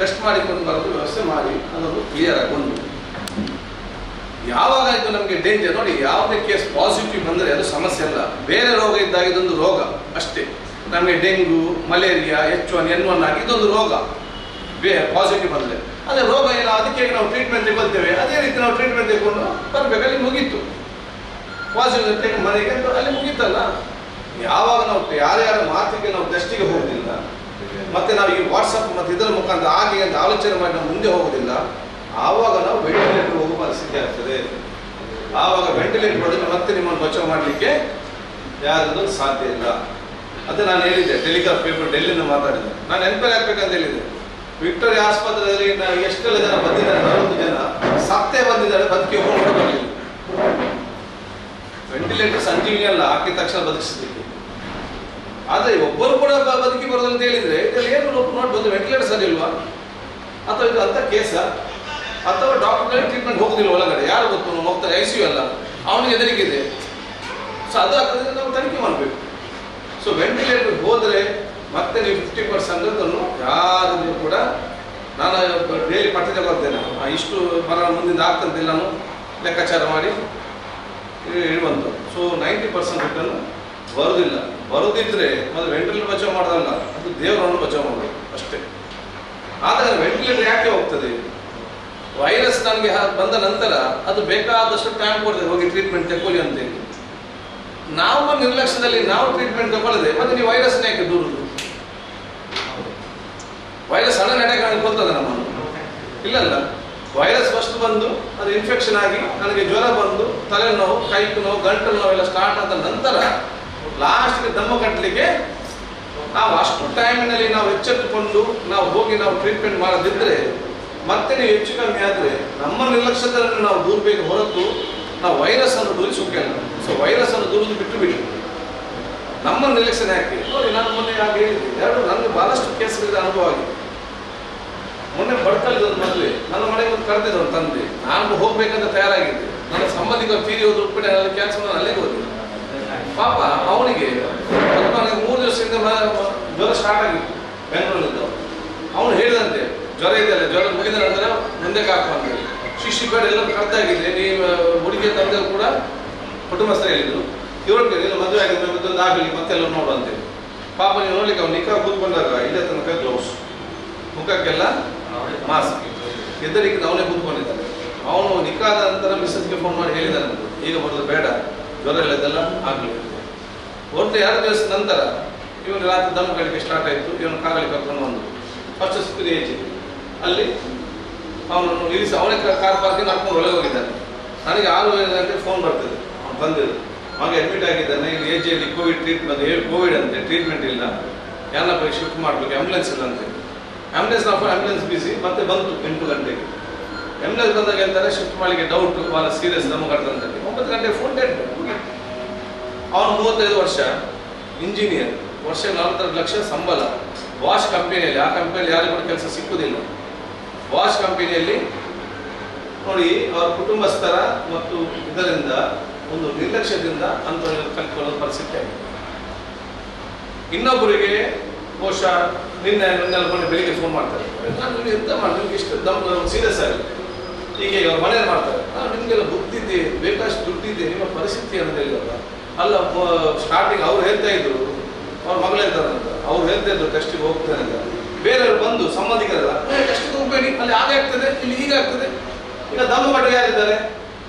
Test ಮಾಡಿಕೊಂಡು ಬರೋದು ವ್ಯವಸ್ಥೆ ಮಾಡಿ ಅದನ್ನು ಕ್ಲಿಯರ್ ಆಗಿ ಒಂದು ಯಾವಾಗ ಇದು ನಮಗೆ ಡೇಂಜರ್ ನೋಡಿ. ಯಾವುದೇ ಕೇಸ್ ಪಾಸಿಟಿವ್ ಬಂದರೆ ಅದು ಸಮಸ್ಯೆ ಅಲ್ಲ, ಬೇರೆ ರೋಗ ಇದ್ದಾಗ ಇದೊಂದು ರೋಗ ಅಷ್ಟೇ. ನಮಗೆ ಡೆಂಗು, ಮಲೇರಿಯಾ, H1N1 ಆಗಿ ಇದೊಂದು ರೋಗ ಪಾಸಿಟಿವ್ ಬಂದರೆ ಅದೇ ರೋಗ ಇಲ್ಲ, ಅದಕ್ಕೆ ನಾವು ಟ್ರೀಟ್ಮೆಂಟ್ ತಗೊಳ್ತೇವೆ. ಅದೇ ರೀತಿ ನಾವು ಟ್ರೀಟ್ಮೆಂಟ್ ತಗೊಂಡು ಬರಬೇಕು, ಅಲ್ಲಿ ಮುಗೀತು. ಪಾಸಿಟಿವ್ ಮನೆಗೆ ಅಲ್ಲಿ ಮುಗೀತಲ್ಲ. ಯಾವಾಗ ನಾವು ಯಾರ್ಯಾರ ಮಾತಿಗೆ ನಾವು ಟೆಸ್ಟಿಗೆ ಹೋಗೋದಿಲ್ಲ, ಮತ್ತು ನಾವು ಈ ವಾಟ್ಸಪ್ ಮತ್ತು ಇದರ ಮುಖಾಂತರ ಹಾಗೆ ಅಂತ ಆಲೋಚನೆ ಮಾಡಿ ನಾವು ಮುಂದೆ ಹೋಗೋದಿಲ್ಲ, ಆವಾಗ ನಾವು ವೆಂಟಿಲೇಟರ್ ಹೋಗುವ ಪರಿಸ್ಥಿತಿ ಆಗ್ತದೆ. ಆವಾಗ ವೆಂಟಿಲೇಟರ್ ಹೊಡೆದು ಮತ್ತೆ ನಿಮ್ಮನ್ನು ಬಚಾವ್ ಮಾಡಲಿಕ್ಕೆ ಯಾರದ್ದು ಸಾಧ್ಯ ಇಲ್ಲ. ಅದೇ ನಾನು ಹೇಳಿದ್ದೆ, ಟೆಲಿಗ್ರಾಫ್ ಪೇಪರ್ ಡೆಲ್ಲಿಯಿಂದ ಮಾತಾಡಿದೆ. ನಾನು ಎನ್ಕ್ವೈರಿ ಆಗ್ಬೇಕಂತ ಹೇಳಿದ್ದೆ. ವಿಕ್ಟೋರಿಯಾ ಆಸ್ಪತ್ರೆಯಲ್ಲಿ ನಾವು ಎಷ್ಟೆಲ್ಲ ಜನ ಬಂದಿದ್ದಾರೆ, 40 ಜನ ಸತ್ತೇ ಬಂದಿದ್ದಾರೆ, ಬದುಕಿ ಹೋಗಿ ಬರಲಿಲ್ಲ. ವೆಂಟಿಲೇಟರ್ ಸಂಜೀವಿನಿ ಅಲ್ಲ, ಹಾಕಿದ ತಕ್ಷಣ ಬದುಕಿಸಲಿಕ್ಕೆ. ಆದರೆ ಒಬ್ಬರು ಕೂಡ ಬದುಕಿ ಬರೋದು ಅಂತ ಹೇಳಿದ್ರೆ ಇದರಲ್ಲಿ ಏನು ನೋಡ್ಬೋದು, ವೆಂಟಿಲೇಟರ್ ಸರಿ ಇಲ್ವಾ, ಅಥವಾ ಇದು ಅಂತ ಕೇಸ, ಅಥವಾ ಡಾಕ್ಟರ್ ಟ್ರೀಟ್ಮೆಂಟ್ ಹೋಗುದಿಲ್ಲ ಒಳಗಡೆ, ಯಾರು ಗೊತ್ತು, ಹೋಗ್ತಾರೆ ICU ಅಲ್ಲ, ಅವನಿಗೆ ಹೆದರಿಕಿದೆ. ಸೊ ಅದು ಆಗ್ತದೆ, ನಾವು ತನಿಖೆ ಮಾಡಬೇಕು. ಸೊ ವೆಂಟಿಲೇಟರ್ ಹೋದರೆ ಮತ್ತೆ ನೀವು 50% ಯಾರಿಗೂ ಕೂಡ ನಾನು ಡೈಲಿ ಪಟ್ಟಿ ತಗೊಳ್ತೇನೆ, ಇಷ್ಟು ಮರಣ ಮುಂದಿಂದ ಆಗ್ತಂತಿಲ್ಲ ನಾನು ಲೆಕ್ಕಾಚಾರ ಮಾಡಿ ಇರುವಂಥ. ಸೊ 90% ರಿಟರ್ನ್ ಬರೋದಿಲ್ಲ. ಬರೋದಿದ್ರೆ ಮತ್ತು ವೆಂಟಿಲೇಟರ್ ಬಚಾವ್ ಮಾಡೋದಲ್ಲ, ಅದು ದೇವರನ್ನು ಬಚಾವ್ ಮಾಡೋದು ಅಷ್ಟೇ. ಆದರೆ ವೆಂಟಿಲೇಟರ್ ಯಾಕೆ ಹೋಗ್ತದೆ, ವೈರಸ್ ನನಗೆ ಬಂದ ನಂತರ ಅದು ಬೇಕಾದಷ್ಟು ಟೈಮ್ ಕೊಡ್ತದೆ, ಹೋಗಿ ಟ್ರೀಟ್ಮೆಂಟ್ ತಗೊಳ್ಳಿ ಅಂತೇಳಿ. ನಾವು ನಿರ್ಲಕ್ಷ್ಯದಲ್ಲಿ ನಾವು ಟ್ರೀಟ್ಮೆಂಟ್ ತಗೊಳ್ಳದೆ ಮತ್ತೆ ನೀವು ವೈರಸ್ನ ಯಾಕೆ ದೂರುದು? ವೈರಸ್ ಸಡನ್ ಅಟ್ಯಾಕ್ ನನಗೆ ಕೊಲ್ತದೆ ನಮ್ಮನ್ನು? ಇಲ್ಲಲ್ಲ, ವೈರಸ್ ಫಸ್ಟ್ ಬಂದು ಅದು ಇನ್ಫೆಕ್ಷನ್ ಆಗಿ ನನಗೆ ಜ್ವರ ಬಂದು ತಲೆನೋವು, ಕೈ ನೋವು, ಗಂಟಲು ನೋವೆಲ್ಲ ಸ್ಟಾರ್ಟ್ ಆದ ನಂತರ ಲಾಸ್ಟ್ಗೆ ದಮ್ಮ ಕಟ್ಟಲಿಕ್ಕೆ ನಾವು ಅಷ್ಟು ಟೈಮಿನಲ್ಲಿ ನಾವು ಎಚ್ಚೆತ್ತುಕೊಂಡು ನಾವು ಹೋಗಿ ನಾವು ಟ್ರೀಟ್ಮೆಂಟ್ ಮಾಡದಿದ್ದರೆ ಮತ್ತೆ ನೀವು ಹೆಚ್ಚು ಕಮ್ಮಿ ಆದರೆ ನಮ್ಮ ನಿರ್ಲಕ್ಷ್ಯದಲ್ಲಿ ನಾವು ದೂರಬೇಕು ಹೊರತು ನಾವು ವೈರಸ್ ಅನ್ನು ದೂರಿಸೋಕೆಲ್ಲ. ಸೊ ವೈರಸ್ ಅನ್ನು ದೂರದು ಬಿಟ್ಟು ಬಿಡಿ, ನಮ್ಮ ನಿರ್ಲಕ್ಷ್ಯ ಯಾಕೆ ನೋಡಿ. ನಾನು ಮೊನ್ನೆ ಹಾಗೆ ಹೇಳಿದ್ದೆ, ನನಗೆ ಬಹಳಷ್ಟು ಕೇಸ್ಗಳಿದೆ ಅನುಭವ ಆಗಿದೆ. ಮೊನ್ನೆ ಬಡ್ಕಲ್ಲಿದ್ದು ಮದುವೆ, ನನ್ನ ಮನೆಗೆ ಒಂದು ಕರೆದಿದ್ದು ತಂದೆ, ನಾನು ಹೋಗ್ಬೇಕಂತ ತಯಾರಾಗಿದ್ದೆ. ನನ್ನ ಸಂಬಂಧಿಕರು ತೀರಿ ಹೋದ್ರು ಉಪ್ಪಿನ ಕ್ಯಾನ್ಸರ್ ನಾನು ಅಲ್ಲಿಗೆ ಹೋದೆ. ಪಾಪ ಅವನಿಗೆ 3 ದಿವಸದಿಂದ ಜ್ವರ ಸ್ಟಾರ್ಟ್ ಆಗಿತ್ತು ಬೆಂಗಳೂರಿನಿಂದ. ಅವನು ಹೇಳಿದಂತೆ ಜ್ವರ ಇದೆಯಲ್ಲ, ಜ್ವರ ಮುಗಿದ ನಂತರ ಮುಂದೆ ಹಾಕುವಂತೆ ಶಿಶಿಬೇಡ ಎಲ್ಲ ಕರೆದಾಗಿದೆ. ನೀವು ಹುಡುಗಿಯ ತಂದೆ ಕೂಡ ಕುಟುಂಬಸ್ಥರು ಹೇಳಿದ್ರು, ಇವ್ರಿಗೆ ಇಲ್ಲ ಮದುವೆ ಆಗಿದ್ರೆ ಮತ್ತೊಂದು ಆಗಲಿ ಮತ್ತೆಲ್ಲ ನೋಡುವಂತೆ. ಪಾಪ ನೀವು ನೋಡ್ಲಿಕ್ಕೆ ಅವ್ನು ನಿಖಾ ಕೂತ್ಕೊಂಡಾಗ ಇಲ್ಲೇ ತನಕ ಗ್ಲೌಸ್, ಮುಖಕ್ಕೆಲ್ಲ ಮಾಸ್ಕ್, ಎದ್ದರಿಗೆ ಅವನೇ ಕೂತ್ಕೊಂಡಿದ್ದಾನೆ. ಅವನು ನಿಖಾದ ನಂತರ ಮಿಸ್ಸಸ್ಗೆ ಫೋನ್ ಮಾಡಿ ಹೇಳಿದ್ದಾನೆ, ಈಗ ಬರೋದು ಬೇಡ, ಜ್ವರ ಎಲ್ಲ ಇದೆಲ್ಲ ಆಗಲಿ. ಒಟ್ಟು 2 ದಿವಸ ನಂತರ ಇವನು ರಾತ್ರಿ ದಮ್ ಕಳಿಕೆ ಸ್ಟಾರ್ಟ್ ಆಯಿತು. ಇವನು ಕಾರಲ್ಲಿ ಕರ್ಕೊಂಡು ಬಂದು ಫಸ್ಟ್ ಸಿಕ್ಕಿದೆ ಏಜ್ ಅಲ್ಲಿ ಅವನನ್ನು ನಿಲ್ಲಿಸಿ ಅವನೇ ಕಾರ್ ಪಾರ್ಕಿಂಗ್ ನಡ್ಕೊಂಡು ಒಳಗೆ ಹೋಗಿದ್ದಾನೆ. ನನಗೆ 6 ಗಂಟೆ ಫೋನ್ ಬರ್ತದೆ, ಅವ್ನು ಬಂದಿದ್ದು ಹಾಗೆ ಅಡ್ಮಿಟ್ ಆಗಿದ್ದಾನೆ. ಇಲ್ಲಿ ಏಜಿಯಲ್ಲಿ ಕೋವಿಡ್ ಟ್ರೀಟ್ಮೆಂಟ್, ಕೋವಿಡ್ ಅಂತೆ, ಟ್ರೀಟ್ಮೆಂಟ್ ಇಲ್ಲ, ಯಾರನ್ನ ಶಿಫ್ಟ್ ಮಾಡಬೇಕು, ಆ್ಯಂಬುಲೆನ್ಸ್ ಇಲ್ಲ ಅಂತೆ. ಆ್ಯಂಬುಲೆನ್ಸ್ ಬಿಸಿ ಮತ್ತೆ ಬಂತು 8 ಗಂಟೆಗೆ. ಆ್ಯಂಬುಲೆನ್ಸ್ ಬಂದಾಗ ಹೇಳ್ತಾರೆ ಶಿಫ್ಟ್ ಮಾಡಲಿಕ್ಕೆ ಡೌಟ್, ಭಾಳ ಸೀರಿಯಸ್ ನಮ್ಮ ಕಡ್ತಂತ. 9 ಗಂಟೆಗೆ ಫೋನ್ ಡೇಟ್. ಅವನು 35 ವರ್ಷ, ಇಂಜಿನಿಯರ್, ವರ್ಷ 42 ಲಕ್ಷ ಸಂಬಳ, ವಾಶ್ ಕಂಪನಿಯಲ್ಲಿ. ಆ ಕಂಪನಿಯಲ್ಲಿ ಯಾರಿಗೂ ಕೂಡ ಕೆಲಸ ಸಿಕ್ಕುವುದಿಲ್ಲ. ವಾಶ್ ಕಂಪನಿಯಲ್ಲಿ ನೋಡಿ, ಅವರ ಕುಟುಂಬಸ್ಥರ ಮತ್ತು ಇದರಿಂದ ಒಂದು ನಿರ್ಲಕ್ಷ್ಯದಿಂದ ಅಂತ ಕಲ್ತ್ಕೊಳ್ಳೋ ಪರಿಸ್ಥಿತಿ ಆಗಿದೆ. ಇನ್ನೊಬ್ಬರಿಗೆ ಬಹುಶಃ ನಿನ್ನೆ ಬೆಳಿಗ್ಗೆ ಫೋನ್ ಮಾಡ್ತಾರೆ, ನಾನು ಎಂತ ಮಾಡಿ ನಿಮ್ಗೆ ಇಷ್ಟು ಸೀರಿಯಸ್ ಆಗಿದೆ, ಹೀಗೆ ಅವ್ರ ಮನೇಲಿ ಮಾಡ್ತಾರೆ, ನಿಮಗೆಲ್ಲ ಬುದ್ಧಿದ್ದೆ, ಬೇಕಷ್ಟು ದುಡ್ಡಿದೆ, ನಿಮ್ಮ ಪರಿಸ್ಥಿತಿ ಅಂತ ಹೇಳಿದಲ್ಲ. ಅಲ್ಲ, ಸ್ಟಾರ್ಟಿಂಗ್ ಅವ್ರು ಹೇಳ್ತಾ ಇದ್ರು, ಅವ್ರ ಮಗಳು ಹೇಳ್ತಾರಂತ, ಅವ್ರು ಹೇಳ್ತಾ ಇದ್ರು ಟೆಸ್ಟಿಗೆ ಹೋಗ್ತಾರೆ ಅಂತ. ಬೇರೆಯವರು ಬಂದು ಸಂಬಂಧಿಕರಲ್ಲ, ಟೆಸ್ಟಿಗೆ ಹೋಗ್ಬೇಡಿ, ಅಲ್ಲಿ ಹಾಗೆ ಆಗ್ತದೆ, ಇಲ್ಲಿ ಹೀಗೆ ಆಗ್ತದೆ. ಈಗ ದಮ್ಮ ಕಟ್ಟು ಯಾರಿದ್ದಾರೆ,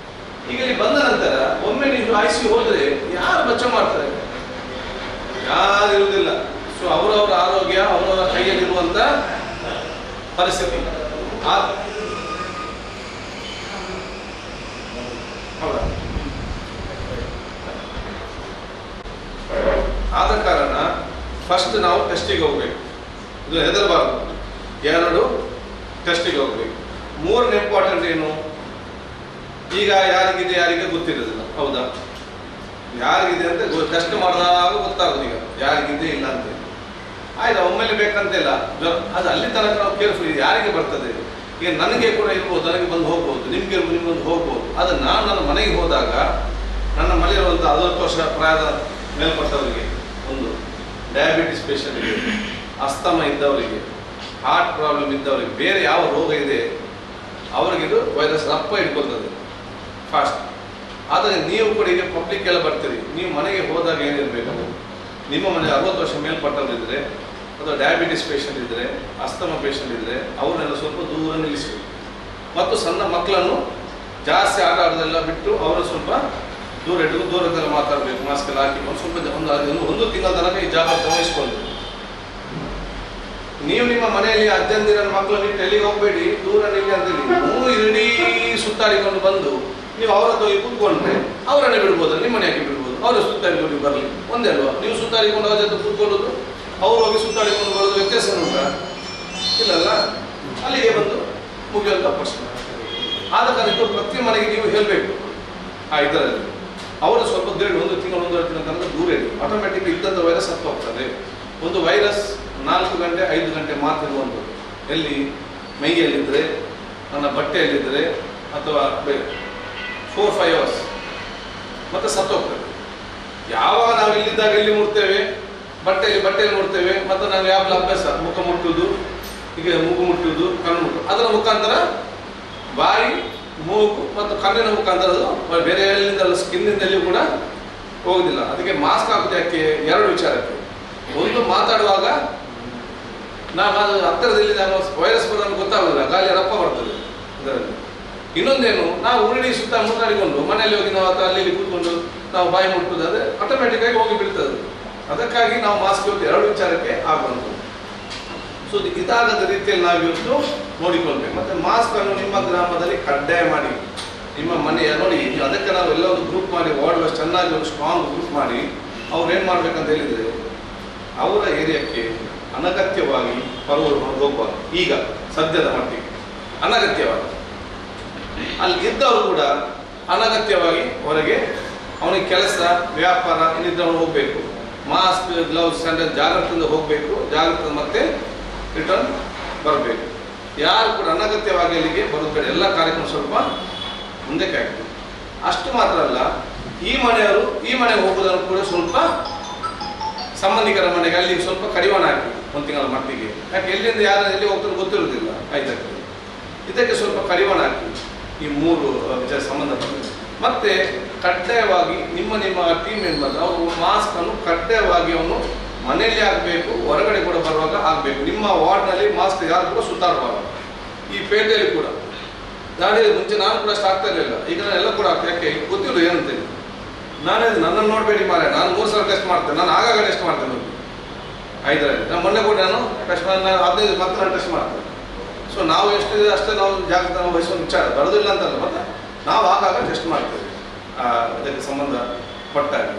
ಈಗ ಇಲ್ಲಿ ಬಂದ ನಂತರ ಒಮ್ಮೆ ನೀವು ICU ಹೋದ್ರೆ ಯಾರು ಬಚಾವ್ ಮಾಡ್ತಾರೆ? ಯಾರು ಇರುವುದಿಲ್ಲ. ಸೊ ಅವರವರ ಆರೋಗ್ಯ ಅವರವರ ಕೈಯಲ್ಲಿರುವಂತ ಪರಿಸ್ಥಿತಿ. ಆದ ಕಾರಣ ಫಸ್ಟ್ ನಾವು ಟೆಸ್ಟಿಗೆ ಹೋಗ್ಬೇಕು, ಇದು ಹೆದರಬಾರ್ದು. 2 ಟೆಸ್ಟಿಗೆ ಹೋಗ್ಬೇಕು. 3ನೇ ಇಂಪಾರ್ಟೆಂಟ್ ಏನು, ಈಗ ಯಾರಿಗಿದೆ ಯಾರಿಗೆ ಗೊತ್ತಿರೋದಿಲ್ಲ, ಹೌದಾ? ಯಾರಿಗಿದೆ ಅಂತ ಟೆಸ್ಟ್ ಮಾಡಿದಾಗ ಗೊತ್ತಾಗೋದು ಈಗ ಯಾರಿಗಿದೆ ಇಲ್ಲ ಅಂತ. ಆಯ್ತು, ಒಮ್ಮೆಲೆ ಬೇಕಂತಿಲ್ಲ, ಅದು ಅಲ್ಲಿ ತನಕ ನಾವು ಕೇರ್ಫುಲ್. ಯಾರಿಗೆ ಬರ್ತದೆ, ಈಗ ನನಗೆ ಕೂಡ ಇರ್ಬೋದು, ನನಗೆ ಬಂದು ಹೋಗ್ಬೋದು, ನಿಮ್ಗೆ ನಿಮ್ಗೊಂದು ಹೋಗ್ಬೋದು. ಅದು ನಾನು ನನ್ನ ಮನೆಗೆ ಹೋದಾಗ ನನ್ನ ಮನೆಯಿರುವಂಥ 60 ವರ್ಷ ಪ್ರಾಯದ ಮೇಲ್ಪಟ್ಟವರಿಗೆ, ಒಂದು ಡಯಾಬಿಟಿಸ್ ಪೇಷಂಟ್ಗೆ, ಅಸ್ತಮ ಇದ್ದವರಿಗೆ, ಹಾರ್ಟ್ ಪ್ರಾಬ್ಲಮ್ ಇದ್ದವರಿಗೆ, ಬೇರೆ ಯಾವ ರೋಗ ಇದೆ ಅವರಿಗಿದು ವೈರಸ್ ರಪ್ಪ ಇಟ್ಕೊಳ್ತದೆ ಫಾಸ್ಟ್. ಆದರೆ ನೀವು ಕೂಡ ಈಗ ಪಬ್ಲಿಕ್ ಎಲ್ಲ ಬರ್ತೀರಿ, ನೀವು ಮನೆಗೆ ಹೋದಾಗ ಏನಿರಬೇಕು, ನಿಮ್ಮ ಮನೆ 60 ವರ್ಷ ಮೇಲ್ಪಟ್ಟವರಿದ್ದರೆ ಅಥವಾ ಡಯಾಬಿಟಿಸ್ ಪೇಷಂಟ್ ಇದ್ದರೆ, ಅಸ್ತಮಾ ಪೇಷಂಟ್ ಇದ್ದರೆ ಅವರನ್ನೆಲ್ಲ ಸ್ವಲ್ಪ ದೂರ ನಿಲ್ಲಿಸಬೇಕು. ಮತ್ತು ಸಣ್ಣ ಮಕ್ಕಳನ್ನು ಜಾಸ್ತಿ ಆಟ ಆಡೋದೆಲ್ಲ ಬಿಟ್ಟು ಅವರನ್ನು ಸ್ವಲ್ಪ ದೂರ ಇಟ್ಟು ದೂರದಲ್ಲಿ ಮಾತಾಡಬೇಕು, ಮಾಸ್ಕ್ ಎಲ್ಲ ಹಾಕಿಕೊಂಡು ಸ್ವಲ್ಪ ಒಂದು ತಿಂಗಳ ತನಕ ಈ ಜಾಗ್ರತೆ ವಹಿಸ್ಕೊಂಡು. ನೀವು ನಿಮ್ಮ ಮನೆಯಲ್ಲಿ ಅಜ್ಜಂದಿರ ಮಕ್ಕಳನ್ನು ಇಟ್ಟು ಎಲ್ಲಿಗೆ ಹೋಗಬೇಡಿ, ದೂರ ನಿಲ್ಲಿ ಅಂತೇಳಿ ಮೂರು ಇಡೀ ಸುತ್ತಾಡಿಕೊಂಡು ಬಂದು ನೀವು ಅವರ ಹೋಗಿ ಕೂತ್ಕೊಂಡ್ರೆ ಅವರನ್ನೇ ಬಿಡ್ಬೋದು, ನಿಮ್ಮ ಮನೆ ಹಾಕಿ ಬಿಡ್ಬೋದು. ಅವರು ಸುತ್ತಾಡಿಕೊಂಡು ಬರಲಿ, ಒಂದೇ ಅಲ್ವಾ? ನೀವು ಸುತ್ತಾಡಿಕೊಂಡು ಅವ್ರ ಜೊತೆ ಕೂತ್ಕೊಳ್ಳೋದು, ಅವ್ರು ಹೋಗಿ ಸುತ್ತಾಡಿಕೊಂಡು ಬರೋದು ವ್ಯತ್ಯಾಸ ಉಂಟಾ? ಇಲ್ಲಲ್ಲ. ಅಲ್ಲಿಗೆ ಬಂದು ಮುಗಿಯುವಂಥ ಪ್ರಶ್ನೆ. ಆದ ಕಾರಣ ಪ್ರತಿ ಮನೆಗೆ ನೀವು ಹೇಳಬೇಕು ಇದರಲ್ಲಿ ಅವರು ಸ್ವಲ್ಪ ಒಂದು ತಿಂಗಳು 1.5 ತಿಂಗಳ ತನಕ ದೂರ ಇಡಿ. ಆಟೋಮೆಟಿಕ್ ಇದ್ದಂಥ ವೈರಸ್ ಹತ್ತು ಹೋಗ್ತದೆ. ಒಂದು ವೈರಸ್ 4 ಗಂಟೆ 5 ಗಂಟೆ ಮಾತ್ರ ಇರುವಂಥದ್ದು. ಎಲ್ಲಿ? ಮೈಯಲ್ಲಿದ್ದರೆ, ನನ್ನ ಬಟ್ಟೆಯಲ್ಲಿದ್ದರೆ, ಅಥವಾ 4-5 ಅವರ್ಸ್ ಮತ್ತೆ ಸತ್ತೋಗ್ತದೆ. ಯಾವಾಗ ನಾವು ಇಲ್ಲಿದ್ದಾಗ ಇಲ್ಲಿ ಮುಟ್ತೇವೆ, ಬಟ್ಟೆಯಲ್ಲಿ ಮುಟ್ತೇವೆ, ಮತ್ತು ನಾವು ಯಾವಾಗಲೂ ಅಭ್ಯಾಸ ಮುಖ ಮುಟ್ಟುವುದು, ಈಗ ಮೂಗು ಮುಟ್ಟುವುದು, ಕಣ್ಣು ಮುಟ್ಟುವುದು, ಅದರ ಮುಖಾಂತರ ಬಾಯಿ, ಮೂಗು ಮತ್ತು ಕಣ್ಣಿನ ಮುಖಾಂತರ ಅದು ಬೇರೆ ಎಲ್ಲಿಂದ ಸ್ಕಿನ್ನಿಂದಲೂ ಕೂಡ ಹೋಗುದಿಲ್ಲ. ಅದಕ್ಕೆ ಮಾಸ್ಕ್ ಹಾಕುದು ಯಾಕೆ? 2 ವಿಚಾರಕ್ಕೆ. ಒಂದು, ಮಾತಾಡುವಾಗ ನಾವು ಅದು ಹತ್ತಿರದಲ್ಲಿ ನಾವು ವೈರಸ್ ಬರೋದು ಗೊತ್ತಾಗೋದಿಲ್ಲ, ಗಾಳಿ ರಪ್ಪ ಬರ್ತದೆ ಇದರಲ್ಲಿ. ಇನ್ನೊಂದೇನು, ನಾವು ಉರುಳಿ ಸುತ್ತ ಮುಟ್ಟಾಡಿಕೊಂಡು ಮನೆಯಲ್ಲಿ ಹೋಗಿ ನಾವು ಅಥವಾ ಅಲ್ಲಿ ಕೂತ್ಕೊಂಡು ನಾವು ಬಾಯಿ ಮುಟ್ಟುವುದು, ಅದೇ ಆಟೋಮೆಟಿಕ್ ಆಗಿ ಹೋಗಿ ಬಿಡ್ತದೆ. ಅದಕ್ಕಾಗಿ ನಾವು ಮಾಸ್ಕ್ ಇವತ್ತು 2 ವಿಚಾರಕ್ಕೆ ಆಗುವಂಥದ್ದು. ಸೊ ಇದಾಗದ ರೀತಿಯಲ್ಲಿ ನಾವು ಇವತ್ತು ನೋಡಿಕೊಳ್ಬೇಕು. ಮತ್ತು ಮಾಸ್ಕ್ ಅನ್ನು ನಿಮ್ಮ ಗ್ರಾಮದಲ್ಲಿ ಕಡ್ಡಾಯ ಮಾಡಿ, ನಿಮ್ಮ ಮನೆಯ ನೋಡಿ, ಅದಕ್ಕೆ ನಾವು ಎಲ್ಲ ಒಂದು ಗ್ರೂಪ್ ಮಾಡಿ, ವಾರ್ಡ್ ವೈಸ್ ಚೆನ್ನಾಗಿ ಒಂದು ಸ್ಟ್ರಾಂಗ್ ಗ್ರೂಪ್ ಮಾಡಿ ಅವ್ರು ಏನು ಮಾಡ್ಬೇಕಂತ ಹೇಳಿದರೆ, ಅವರ ಏರಿಯಾಕ್ಕೆ ಅನಗತ್ಯವಾಗಿ ಬರುವವರು ಹೋಗ್ಬಾರ್ದು. ಈಗ ಸದ್ಯದ ಮಟ್ಟಿಗೆ ಅನಗತ್ಯವಾಗಿ ಅಲ್ಲಿ ಇದ್ದವರು ಕೂಡ ಅನಗತ್ಯವಾಗಿ ಹೊರಗೆ ಅವನಿಗೆ ಕೆಲಸ, ವ್ಯಾಪಾರ ಇನ್ನಿದ್ದವನು ಹೋಗಬೇಕು. ಮಾಸ್ಕ್, ಗ್ಲೌಸ್, ಸ್ಯಾನಿಟೈಸರ್ ಜಾಗ್ರತೆಯಿಂದ ಹೋಗಬೇಕು, ಜಾಗ್ರತೆ ಮತ್ತೆ ರಿಟರ್ನ್ ಬರಬೇಕು. ಯಾರು ಕೂಡ ಅನಗತ್ಯವಾಗಿ ಅಲ್ಲಿಗೆ ಬರೋದು ಬೇಡ. ಎಲ್ಲ ಕಾರ್ಯಕ್ರಮ ಸ್ವಲ್ಪ ಮುಂದಕ್ಕೆ ಆಗ್ತದೆ. ಅಷ್ಟು ಮಾತ್ರ ಅಲ್ಲ, ಈ ಮನೆಯವರು ಈ ಮನೆಗೆ ಹೋಗೋದನ್ನು ಕೂಡ ಸ್ವಲ್ಪ ಸಂಬಂಧಿಕರ ಮನೆಗೆ ಅಲ್ಲಿ ಸ್ವಲ್ಪ ಕಡಿವಾಣ ಹಾಕಿ 1 ತಿಂಗಳ ಮಟ್ಟಿಗೆ. ಯಾಕೆ ಎಲ್ಲಿಂದ ಯಾರು ಎಲ್ಲಿ ಹೋಗ್ತಾರೆ ಗೊತ್ತಿರೋದಿಲ್ಲ. ಆಯ್ತಾಗ್ತದೆ. ಇದಕ್ಕೆ ಸ್ವಲ್ಪ ಕಡಿವಾಣ ಹಾಕಿ ಈ 3 ವಿಚಾರ ಸಂಬಂಧಪಟ್ಟಿದೆ. ಮತ್ತೆ ಕಡ್ಡಾಯವಾಗಿ ನಿಮ್ಮ ಟೀಮ್ ಮೆಂಬರ್ ಅವರು ಮಾಸ್ಕ್ ಅನ್ನು ಕಡ್ಡಾಯವಾಗಿ ಅವನು ಮನೆಯಲ್ಲಿ ಆಗಬೇಕು, ಹೊರಗಡೆ ಕೂಡ ಬರುವಾಗ ಆಗಬೇಕು. ನಿಮ್ಮ ವಾರ್ಡ್ನಲ್ಲಿ ಮಾಸ್ಕ್ ಯಾರು ಕೂಡ ಸುತ್ತಾಡುವಾಗ, ಈ ಪೇಟೆಯಲ್ಲಿ ಕೂಡ ಗಾಡಿಯಲ್ಲಿ ಮುಂಚೆ ನಾನು ಕೂಡ ಅಷ್ಟು ಆಗ್ತಾ ಇರಲಿಲ್ಲ, ಈಗ ನಾನು ಎಲ್ಲ ಕೂಡ ಆಗ್ತಾ. ಯಾಕೆ ಗೊತ್ತಿಲ್ಲ ಏನಂತೇಳಿ. ನನ್ನನ್ನು ನೋಡಬೇಡಿ ಮಾರೆ, ನಾನು 3 ಸಲ ಟೆಸ್ಟ್ ಮಾಡ್ತೇನೆ, ನಾನು ಆಗಾಗ ಟೆಸ್ಟ್ ಮಾಡ್ತೇನೆ. 5ರಲ್ಲಿ ನಾನು ಮೊನ್ನೆ ಕೂಡ ನಾನು ಟೆಸ್ಟ್ ಮಾಡಿ 15 ಮತ್ತೆ ನಾನು ಟೆಸ್ಟ್ ಮಾಡ್ತೇನೆ. ಸೊ ನಾವು ಎಷ್ಟಿದೆ ಅಷ್ಟೇ ನಾವು ಜಾಗ್ರತೆ ವಹಿಸುವ ವಿಚಾರ ಬರೋದಿಲ್ಲ ಅಂತಲ್ಲ, ಮತ್ತೆ ನಾವು ಆಗಾಗ ಟೆಸ್ಟ್ ಮಾಡ್ತೇವೆ ಅದಕ್ಕೆ ಸಂಬಂಧಪಟ್ಟಾಗಿ.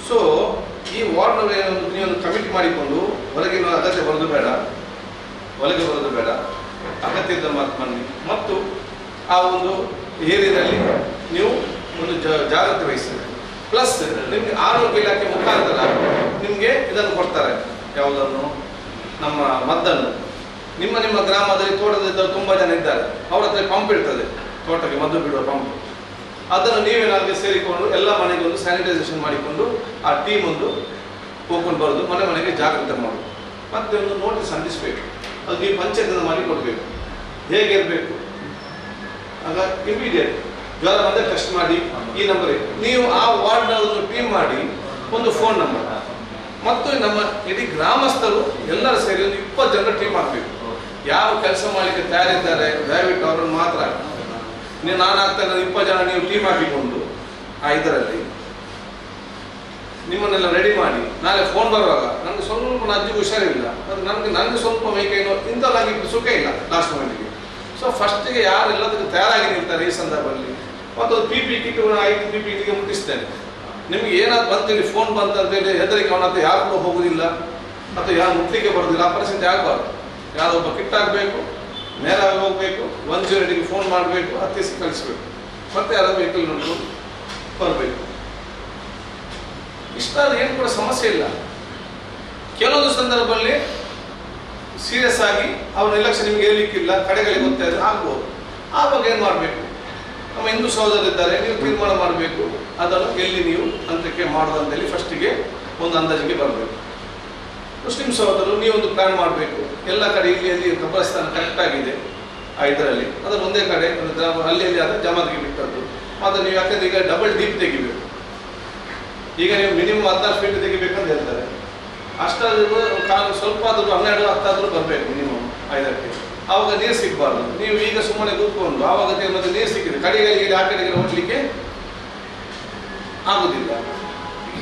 ಸೊ ಈ ವಾರ್ಡ್ನಲ್ಲಿ ನೀವೊಂದು ಕಮಿಟಿ ಮಾಡಿಕೊಂಡು ಹೊರಗಿನ ಅಗತ್ಯ ಬರೋದು ಬೇಡ, ಒಳಗೆ ಬರೋದು ಬೇಡ, ಅಗತ್ಯ ಇದ್ದ ಮಾತು ಬನ್ನಿ. ಮತ್ತು ಆ ಒಂದು ಏರಿಯಾದಲ್ಲಿ ನೀವು ಒಂದು ಜಾಗ್ರತೆ ವಹಿಸಿ. ಪ್ಲಸ್ ನಿಮಗೆ ಆರೋಗ್ಯ ಇಲಾಖೆ ಮುಖಾಂತರ ನಿಮಗೆ ಇದನ್ನು ಕೊಡ್ತಾರೆ, ಯಾವುದನ್ನು, ನಮ್ಮ ಮದ್ದನ್ನು. ನಿಮ್ಮ ಗ್ರಾಮದಲ್ಲಿ ತೋಟದಿದ್ದವರು ತುಂಬ ಜನ ಇದ್ದಾರೆ, ಅವ್ರ ಹತ್ರ ಪಂಪ್ ಇರ್ತದೆ, ತೋಟಕ್ಕೆ ಮದ್ದು ಬಿಡುವ ಪಂಪ್. ಅದನ್ನು ನೀವೇನಾದರೂ ಸೇರಿಕೊಂಡು ಎಲ್ಲ ಮನೆಗೆ ಒಂದು ಸ್ಯಾನಿಟೈಸೇಷನ್ ಮಾಡಿಕೊಂಡು ಆ ಟೀಮ್ ಒಂದು ಹೋಗ್ಕೊಂಡು ಬರೋದು, ಮನೆಗೆ ಜಾಗ್ರತೆ ಮಾಡೋದು. ಮತ್ತೆ ಒಂದು ನೋಟಿಸ್ ಅಂಟಿಸಬೇಕು, ಅದು ನೀವು ಪಂಚಾಯತ್ನ ಮಾಡಿ ಕೊಡಬೇಕು. ಹೇಗಿರಬೇಕು ಆಗ ಇಮಿಡಿಯೇಟ್ ಜ್ವರ ಬಂದರೆ ಟೆಸ್ಟ್ ಮಾಡಿ, ಈ ನಂಬರಿಗೆ ನೀವು ಆ ವಾರ್ಡ್ನ ಒಂದು ಟೀಮ್ ಮಾಡಿ, ಒಂದು ಫೋನ್ ನಂಬರ್, ಮತ್ತು ನಮ್ಮ ಇಡೀ ಗ್ರಾಮಸ್ಥರು ಎಲ್ಲರೂ ಸೇರಿ ಒಂದು 20 ಜನರ ಟೀಮ್ ಹಾಕಬೇಕು. ಯಾವ ಕೆಲಸ ಮಾಡಲಿಕ್ಕೆ ತಯಾರಿದ್ದಾರೆ ದಯವಿಟ್ಟು ಅವರನ್ನು ಮಾತ್ರ ನಾನು ಆಗ್ತಾನೆ 20 ಜನ ನೀವು ಟೀಮ್ ಹಾಕಿಕೊಂಡು ಇದರಲ್ಲಿ ನಿಮ್ಮನ್ನೆಲ್ಲ ರೆಡಿ ಮಾಡಿ. ನಾಳೆ ಫೋನ್ ಬರುವಾಗ ನನಗೆ ಸ್ವಲ್ಪ ಅಜ್ಜಿಗೆ ಹುಷಾರಿಲ್ಲ, ಅದು ನನಗೆ ಸ್ವಲ್ಪ ಮೈಕೈನೋ ಇಂಥದ್ದಾಗಿ ಸುಖ ಇಲ್ಲ ಲಾಸ್ಟ್ ಮೊಮೆಂಟಿಗೆ. ಸೊ ಫಸ್ಟಿಗೆ ಯಾರೆಲ್ಲದಕ್ಕೆ ತಯಾರಾಗಿ ನಿಲ್ತಾರೆ ಈ ಸಂದರ್ಭದಲ್ಲಿ. ಮತ್ತು ಅದು PP ಕಿಟ್ 5 PP ಕಿಟ್ಗೆ ಮುಟ್ಟಿಸ್ತೇನೆ. ನಿಮಗೆ ಏನಾದ್ರು ಬಂತೇಳಿ ಫೋನ್ ಬಂತಂತೇಳಿ ಹೆದರಿಕೆ ಅವನಂತ ಯಾರು ಕೂಡ ಹೋಗುದಿಲ್ಲ, ಅಥವಾ ಯಾರು ಮುಟ್ಲಿಕ್ಕೆ ಬರೋದಿಲ್ಲ. ಆ ಪರಿಸ್ಥಿತಿ ಆಗಬಾರ್ದು. ಯಾರೊಬ್ಬ ಕಿಟ್ ಆಗಬೇಕು, ನೇರವಾಗಿ ಹೋಗಬೇಕು, 108ಗೆ ಫೋನ್ ಮಾಡಬೇಕು, ಹತ್ತಿಸಿ ಕಳಿಸ್ಬೇಕು, ಮತ್ತೆ ಯಾರೋ ವೆಹಿಕಲ್ ನೋಡು ಬರಬೇಕು. ಇಷ್ಟಾದ ಏನು ಕೂಡ ಸಮಸ್ಯೆ ಇಲ್ಲ. ಕೆಲವೊಂದು ಸಂದರ್ಭದಲ್ಲಿ ಸೀರಿಯಸ್ ಆಗಿ ಅವ್ರ ನಿರ್ಲಕ್ಷ್ಯ ನಿಮ್ಗೆ ಹೇಳಲಿಕ್ಕಿಲ್ಲ, ಕಡೆಗಳಿಗೆ ಗೊತ್ತಾದ್ರೆ ಆಗ್ಬೋದು. ಆವಾಗ ಏನು ಮಾಡಬೇಕು? ನಮ್ಮ ಹಿಂದೂ ಸಹೋದರಿದ್ದಾರೆ, ನೀವು ತೀರ್ಮಾನ ಮಾಡಬೇಕು ಅದನ್ನು ಎಲ್ಲಿ ನೀವು ಹಂತಕ್ಕೆ ಮಾಡೋದಂತೇಳಿ ಫಸ್ಟಿಗೆ ಒಂದು ಅಂದಾಜಿಗೆ ಬರಬೇಕು. ಮುಸ್ಲಿಂ ಸಹೋದರರು ನೀವೊಂದು ಪ್ಲಾನ್ ಮಾಡಬೇಕು. ಎಲ್ಲ ಕಡೆ ಇಲ್ಲಿ ಕಬ್ರಸ್ತಾನ ಕರೆಕ್ಟ್ ಆಗಿದೆ ಇದರಲ್ಲಿ, ಅದನ್ನು ಒಂದೇ ಕಡೆ ಅಲ್ಲಿ ಆದರೆ ಜಮಾತ್ಗೆ ಬಿಟ್ಟದ್ದು. ಮತ್ತು ನೀವು ಯಾಕಂದ್ರೆ ಈಗ ಡಬಲ್ ಡೀಪ್ ತೆಗಿಬೇಕು. ಈಗ ನೀವು ಮಿನಿಮಮ್ 16 ಫೀಟ್ ತೆಗಿಬೇಕಂತ ಹೇಳ್ತಾರೆ. ಅಷ್ಟಾದ್ರೂ ಸ್ವಲ್ಪ ಆದರೂ 12 10 ಬರಬೇಕು ಮಿನಿಮಮ್ 5ಕ್ಕೆ. ಆವಾಗ ನೀರು ಸಿಗಬಾರ್ದು. ನೀವು ಈಗ ಸುಮ್ಮನೆ ಕೂತ್ಕೊಂಡು ಆವಾಗ ಮತ್ತೆ ನೀರು ಸಿಕ್ಕಿದೆ ಕಡೆಗಳಿಗೆ ಆ ಕಡೆಗೆ ಓಡಲಿಕ್ಕೆ ಆಗುವುದಿಲ್ಲ.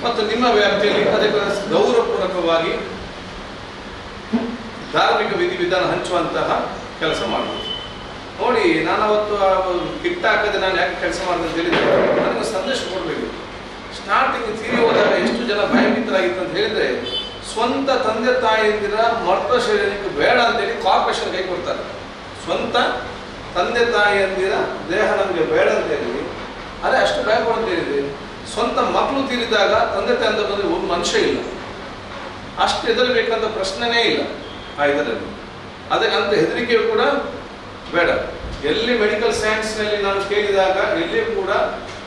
ಮತ್ತು ನಿಮ್ಮ ವ್ಯಾಪ್ತಿಯಲ್ಲಿ ಅದಕ್ಕೆ ಗೌರವಪೂರ್ವಕವಾಗಿ ಧಾರ್ಮಿಕ ವಿಧಿವಿಧಾನ ಹಂಚುವಂತಹ ಕೆಲಸ ಮಾಡಬೇಕು. ನೋಡಿ, ನಾನು ಅವತ್ತು ಕಿಟ್ ಹಾಕದೆ ನಾನು ಯಾಕೆ ಕೆಲಸ ಮಾಡಿದೆ ಅಂತ ಹೇಳಿದ್ರೆ, ನನಗೆ ಸಂದೇಶ ಕೊಡಬೇಕು. ಸ್ಟಾರ್ಟಿಂಗ್ ತೀರಿ ಹೋದಾಗ ಎಷ್ಟು ಜನ ಭಯಭೀತರಾಗಿತ್ತು ಅಂತ ಹೇಳಿದ್ರೆ, ಸ್ವಂತ ತಂದೆ ತಾಯಿಯಂದಿರ ಮರ್ತ ಶರೀರಕ್ಕೆ ಬೇಡ ಅಂತೇಳಿ ಕಾರ್ಪೊರೇಷನ್ ಕೈ ಕೊಡ್ತಾರೆ. ಸ್ವಂತ ತಂದೆ ತಾಯಿಯಂದಿರ ದೇಹ ನಮಗೆ ಬೇಡ ಅಂತ ಹೇಳಿ, ಅದೇ ಅಷ್ಟು ಭಯ ಅಂತ ಹೇಳಿದೆ. ಸ್ವಂತ ಮಕ್ಕಳು ತೀರಿದಾಗ ತಂದೆ ತಾಯಿ ಅಂತ ಬಂದರೆ ಒಂದು ಮನುಷ್ಯ ಇಲ್ಲ, ಅಷ್ಟು ಹೆದರಬೇಕಂತ ಪ್ರಶ್ನೆನೇ ಇಲ್ಲ ಇದರಲ್ಲಿ. ಅದಕ್ಕೆ ಅಂತ ಹೆದರಿಕೆಯು ಕೂಡ ಬೇಡ. ಎಲ್ಲಿ ಮೆಡಿಕಲ್ ಸೈನ್ಸ್ನಲ್ಲಿ ನಾನು ಕೇಳಿದಾಗ ಎಲ್ಲಿ ಕೂಡ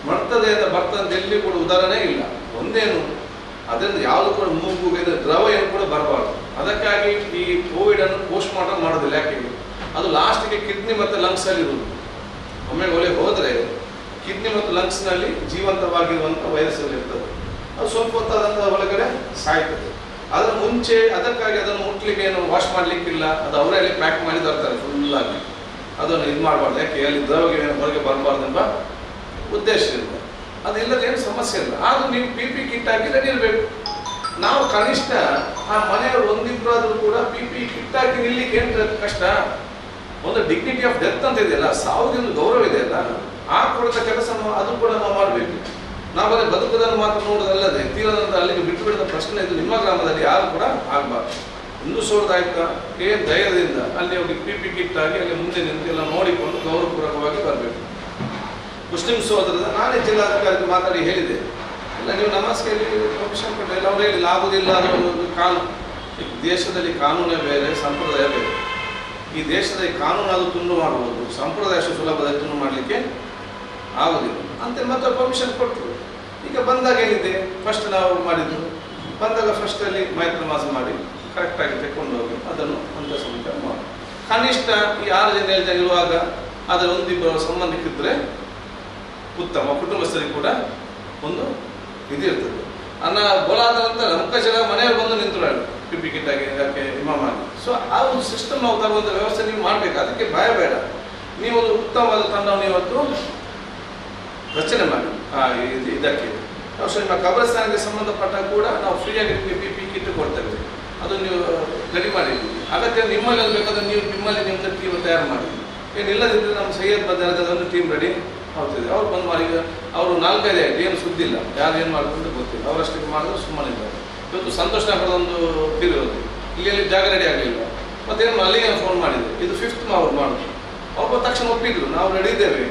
ಮರ್ತದೆಯಿಂದ ಬರ್ತಂತ ಎಲ್ಲಿ ಕೂಡ ಉದಾಹರಣೆ ಇಲ್ಲ. ಒಂದೇನು ಅದರಿಂದ ಯಾವುದು ಕೂಡ ಮೂಗು ದ್ರವ ಏನು ಕೂಡ ಬರಬಾರ್ದು. ಅದಕ್ಕಾಗಿ ಈ ಕೋವಿಡ್ ಅನ್ನು ಪೋಸ್ಟ್ ಮಾರ್ಟಮ್ ಮಾಡೋದಿಲ್ಲ. ಯಾಕೆ? ಅದು ಲಾಸ್ಟಿಗೆ ಕಿಡ್ನಿ ಮತ್ತು ಲಂಗ್ಸಲ್ಲಿ ಇರುವುದು. ಒಮ್ಮೆ ಒಲೆ ಹೋದರೆ ಕಿಡ್ನಿ ಮತ್ತು ಲಂಗ್ಸ್ನಲ್ಲಿ ಜೀವಂತವಾಗಿರುವಂಥ ವೈರಸ್ಗಳು ಇರ್ತದೆ. ಅದು ಸ್ವಲ್ಪ ಹೊತ್ತಾದಂಥ ಒಳಗಡೆ ಸಾಯ್ತದೆ. ಅದರ ಮುಂಚೆ ಅದಕ್ಕಾಗಿ ಅದನ್ನು ಮುಟ್ಲಿಕ್ಕೆ ಏನು ವಾಶ್ ಮಾಡಲಿಕ್ಕಿಲ್ಲ, ಅದು ಅವರೇ ಅಲ್ಲಿ ಪ್ಯಾಕ್ ಮಾಡಿ ತರ್ತಾರೆ ಫುಲ್ಲಾಗಿ. ಅದನ್ನು ಇದು ಮಾಡಬಾರ್ದು. ಯಾಕೆ? ಅಲ್ಲಿ ದ್ರವಗೆ ಹೊರಗೆ ಬರಬಾರ್ದು ಎಂಬ ಉದ್ದೇಶ ಇರುತ್ತೆ. ಅದಿಲ್ಲದೆ ಏನು ಸಮಸ್ಯೆ ಇಲ್ಲ. ಆದರೂ ನೀವು PP ಕಿಟ್ ಹಾಕಿ ರೆಡಿ ಇರಬೇಕು. ನಾವು ಕನಿಷ್ಠ ಆ ಮನೆಯವರು ಒಂದಿಬ್ಬರಾದರೂ ಕೂಡ PP ಕಿಟ್ ಹಾಕಿ ನಿಲ್ಲಿಕ್ಕೆ ಏನು ಕಷ್ಟ? ಒಂದು ಡಿಗ್ನಿಟಿ ಆಫ್ ಡೆತ್ ಅಂತ ಇದೆಯಲ್ಲ, ಸಾವಿಗೆ ಒಂದು ಗೌರವ ಇದೆಯಲ್ಲ, ಆ ಕೊಡದ ಕೆಲಸ ಅದು ಕೂಡ ನಾವು ಮಾಡಬೇಕು. ನಾವು ಅದೇ ಬದುಕುವುದನ್ನು ಮಾತ್ರ ನೋಡೋದಲ್ಲದೆ ತೀರದಂತ ಅಲ್ಲಿಗೆ ಬಿಟ್ಟು ಬಿಡದ ಪ್ರಶ್ನೆ ಇದು ನಿಮ್ಮ ಗ್ರಾಮದಲ್ಲಿ ಯಾರು ಕೂಡ ಆಗಬಾರ್ದು. ಒಂದು ಸೋರ್ದಾಯ್ತಾ ಏನು ಧೈರ್ಯದಿಂದ ಅಲ್ಲಿ ಹೋಗಿ PP ಕಿಟ್ ಆಗಿ ಅಲ್ಲಿ ಮುಂದೆ ನಿಂತು ಎಲ್ಲ ನೋಡಿಕೊಂಡು ಗೌರವಪೂರ್ವಕವಾಗಿ ಬರಬೇಕು. ಮುಸ್ಲಿಂ ಸೋದರದ ನಾನೇ ಜಿಲ್ಲಾಧಿಕಾರಿಗೆ ಮಾತಾಡಿ ಹೇಳಿದೆ, ಇಲ್ಲ ನೀವು ನಮಾಜ್ಗೆಯಲ್ಲಿ ಪರ್ಮಿಷನ್ ಕೊಟ್ಟರೆ ಎಲ್ಲ ಅವ್ರು ಹೇಳಿಲ್ಲ, ಆಗುವುದಿಲ್ಲ. ಅದು ಕಾನೂನು, ದೇಶದಲ್ಲಿ ಕಾನೂನೇ ಬೇರೆ, ಸಂಪ್ರದಾಯ ಬೇರೆ. ಈ ದೇಶದಲ್ಲಿ ಕಾನೂನು ಅದು ತುಂಡು ಮಾಡಬಹುದು, ಸಂಪ್ರದಾಯ ಅಷ್ಟು ಸುಲಭದಲ್ಲಿ ತುಂಡು ಮಾಡಲಿಕ್ಕೆ ಆಗುವುದಿಲ್ಲ ಅಂತ ಮತ್ತೆ ಪರ್ಮಿಷನ್ ಕೊಟ್ಟರು. ಈಗ ಬಂದಾಗ ಏನಿದೆ, ಫಸ್ಟ್ ನಾವು ಮಾಡಿದ್ದು ಬಂದಾಗ ಫಸ್ಟಲ್ಲಿ ಮೈತ್ರಿ ನಮಾಜ್ ಮಾಡಿ ಕರೆಕ್ಟಾಗಿ ತೆಕ್ಕೊಂಡು ಹೋಗಿ ಅದನ್ನು ಅಂತ ಸಮೇತ ಮಾಡಿ ಕನಿಷ್ಠ ಈ 6 ಜನ 7 ಜನ ಇರುವಾಗ ಅದರ ಒಂದಿಬ್ಬರು ಸಂಬಂಧಿಕರಿದ್ದರೆ ಉತ್ತಮ. ಕುಟುಂಬಸ್ಥರಿಗೆ ಕೂಡ ಒಂದು ಇದು ಇರ್ತದೆ. ಬೋಲಾದ ನಂತರ ನಮ್ಕ ಜನ ಮನೆಯವರು ಬಂದು ನಿಂತರು PP ಕಿಟ್ ಆಗಿ ಯಾಕೆ ಇಮಾಮ್ ಆಗಿ. ಸೊ ಆ ಒಂದು ಸಿಸ್ಟಮ್ ನಾವು ತರುವಂಥ ವ್ಯವಸ್ಥೆ ನೀವು ಮಾಡಬೇಕು. ಅದಕ್ಕೆ ಭಯ ಬೇಡ. ನೀವು ಒಂದು ಉತ್ತಮವಾದ ತಂಡವನ್ನು ಇವತ್ತು ರಚನೆ ಮಾಡಿ ಇದಕ್ಕೆ ನಾವು ನಿಮ್ಮ ಕಬ್ರಸ್ತಾನಕ್ಕೆ ಸಂಬಂಧಪಟ್ಟ ಕೂಡ ನಾವು ಫ್ರೀಯಾಗಿ PP ಕಿಟ್ ಕೊಡ್ತೇವೆ. ಅದು ನೀವು ರೆಡಿ ಮಾಡಿದ್ದೀವಿ. ಅದಕ್ಕೆ ನಿಮ್ಮಲ್ಲಿ ಬೇಕಾದ್ರೆ ನೀವು ನಿಮ್ಮಲ್ಲಿ ನಿಮ್ಮದು ಟೀಮ್ ತಯಾರು ಮಾಡಿ. ಏನಿಲ್ಲದಿದ್ದರೆ ನಮ್ಮ ಸೈಯದ್ ಬದಾರದ ಒಂದು ಟೀಮ್ ರೆಡಿ ಆಗ್ತಿದೆ. ಅವ್ರು ಬಂದು ಮಾಡಿ ಅವರು 4-5 ಆಯ್ತು, ಏನು ಸುದ್ದಿಲ್ಲ, ಯಾರು ಏನು ಮಾಡ್ಕೊಂಡು ಗೊತ್ತಿಲ್ಲ, ಅವರಷ್ಟಕ್ಕೆ ಮಾಡಿದ್ರೆ ಸುಮ್ಮನೆ ಇದ್ದಾರೆ. ಇವತ್ತು ಸಂತೋಷ ನಗರದ ಒಂದು ತಿರುವುದು ಇಲ್ಲಿ ಜಾಗ ರೆಡಿ ಆಗಲಿಲ್ಲ. ಮತ್ತೇನು ಅಲ್ಲಿಗೆ ಫೋನ್ ಮಾಡಿದೆ, ಇದು 5th ಅವ್ರು ಮಾಡೋದು. ಅವ್ರು ತಕ್ಷಣ ಒಪ್ಪಿದ್ರು, ನಾವು ರೆಡಿ ಇದ್ದೇವೆ,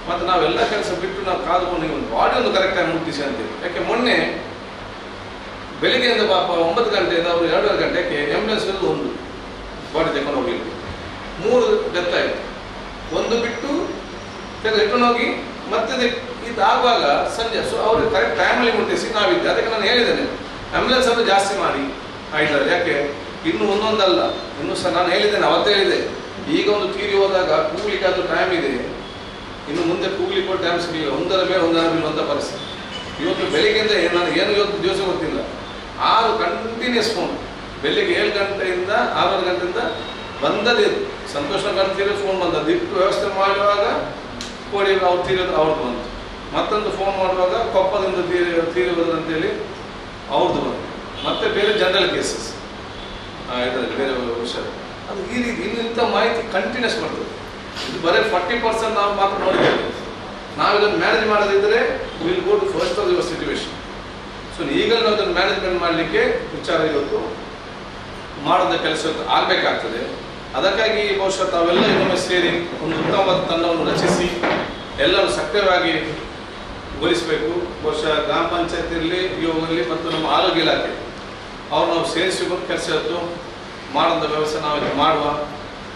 ಮತ್ತು ನಾವೆಲ್ಲ ಕೆಲಸ ಬಿಟ್ಟು ನಾವು ಕಾದುಕೊಂಡು ಒಂದು ಬಾಡಿ ಒಂದು ಕರೆಕ್ಟಾಗಿ ಮುಟ್ಟಿಸಿ ಅಂತೇಳಿ. ಯಾಕೆ ಮೊನ್ನೆ ಬೆಳಿಗ್ಗೆಯಿಂದ ಪಾಪ 9 ಗಂಟೆಯಿಂದ ಅವರು 2:30 ಗಂಟೆಗೆ ಆ್ಯಂಬುಲೆನ್ಸ್ನಲ್ಲಿ ಒಂದು ಬಾಡಿ ತೆಕೊಂಡು ಹೋಗಿಲ್ಲ. 3 ಡೆತ್ ಆಯಿತು. ಒಂದು ಬಿಟ್ಟು ಇಟ್ಕೊಂಡು ಹೋಗಿ ಮತ್ತೆ ಇದಾಗುವಾಗ ಸಂಜೆ. ಸೊ ಅವ್ರಿಗೆ ಕರೆಕ್ಟ್ ಟೈಮಲ್ಲಿ ಮುಟ್ಟಿಸಿ ನಾವಿದ್ದೆ. ಅದಕ್ಕೆ ನಾನು ಹೇಳಿದ್ದೇನೆ, ಆ್ಯಂಬುಲೆನ್ಸ್ ಅನ್ನು ಜಾಸ್ತಿ ಮಾಡಿ ಆಯ್ತಾರೆ. ಯಾಕೆ ಇನ್ನು ಒಂದೊಂದಲ್ಲ, ಇನ್ನೂ ಸಹ ನಾನು ಹೇಳಿದ್ದೇನೆ, ಅವತ್ತೇ ಹೇಳಿದೆ, ಈಗ ಒಂದು ತೀರಿ ಹೋದಾಗ ಕೂಗ್ಲಿಕ್ಕೆ ಅದು ಟೈಮ್ ಇದೆ, ಇನ್ನು ಮುಂದೆ ಕೂಗ್ಲಿಕ್ಕೆ ಟೈಮ್ ಸಿಗಲಿಲ್ಲ, ಒಂದರ ಮೇಲೆ ಒಂದರ ಬೀಳುವಂಥ ಪರಿಸ್ಥಿತಿ. ಇವತ್ತು ಬೆಳಿಗ್ಗೆಯಿಂದ ನಾನು ಏನು ಇವತ್ತು ದಿವಸ ಗೊತ್ತಿಲ್ಲ, 6 ಕಂಟಿನ್ಯೂಸ್ ಫೋನ್, ಬೆಳಿಗ್ಗೆ 7 ಗಂಟೆಯಿಂದ 6 ಗಂಟೆಯಿಂದ ಬಂದದೇ. ಸಂತೋಷ ಗಂಟೆ ಫೋನ್ ಬಂದದ್ದು. ಇಟ್ಟು ವ್ಯವಸ್ಥೆ ಮಾಡುವಾಗ ಕೋಡಿ ಅವ್ರು ತೀರೋದು ಅವ್ರದ್ದು ಬಂತು. ಮತ್ತೊಂದು ಫೋನ್ ಮಾಡುವಾಗ ಕೊಪ್ಪದಿಂದ ತೀರಿರೋದು ಅಂತೇಳಿ ಅವ್ರದ್ದು ಬಂತು. ಮತ್ತೆ ಬೇರೆ ಜನರಲ್ ಕೇಸಸ್ ಇದರಲ್ಲಿ ಬೇರೆ ವಿಷಯ. ಅದು ಈ ರೀತಿ ಇನ್ನಿಂಥ ಮಾಹಿತಿ ಕಂಟಿನ್ಯೂಸ್ ಮಾಡ್ತದೆ. ಇದು ಬರೀ 40% ನಾವು ಮಾತ್ರ ನೋಡಿದ್ದೇವೆ. ನಾವು ಇದನ್ನು ಮ್ಯಾನೇಜ್ ಮಾಡೋದಿದ್ದರೆ will go to first of your situation. So ಈಗಲೂ ನಾವು ಅದನ್ನು ಮ್ಯಾನೇಜ್ಮೆಂಟ್ ಮಾಡಲಿಕ್ಕೆ ವಿಚಾರ ಇವತ್ತು ಮಾಡೋದ ಕೆಲಸ ಇವತ್ತು ಆಗಬೇಕಾಗ್ತದೆ. ಅದಕ್ಕಾಗಿ ಬಹುಶಃ ತಾವೆಲ್ಲ ಇನ್ನೊಮ್ಮೆ ಸೇರಿ ಒಂದು ಉತ್ತಮವಾದ ತಂಡವನ್ನು ರಚಿಸಿ ಎಲ್ಲರೂ ಸಕ್ರಿಯವಾಗಿ ಗೊಳಿಸಬೇಕು. ಬಹುಶಃ ಗ್ರಾಮ ಪಂಚಾಯತ್ ಇರಲಿ, ಇರಲಿ ಮತ್ತು ನಮ್ಮ ಆರೋಗ್ಯ ಇಲಾಖೆ ಅವ್ರು ನಾವು ಸೇರಿಸಿಕೊಂಡು ಕೆಲಸ ಇವತ್ತು ಮಾಡೋದ ವ್ಯವಸ್ಥೆ ನಾವು ಇದು ಮಾಡುವ.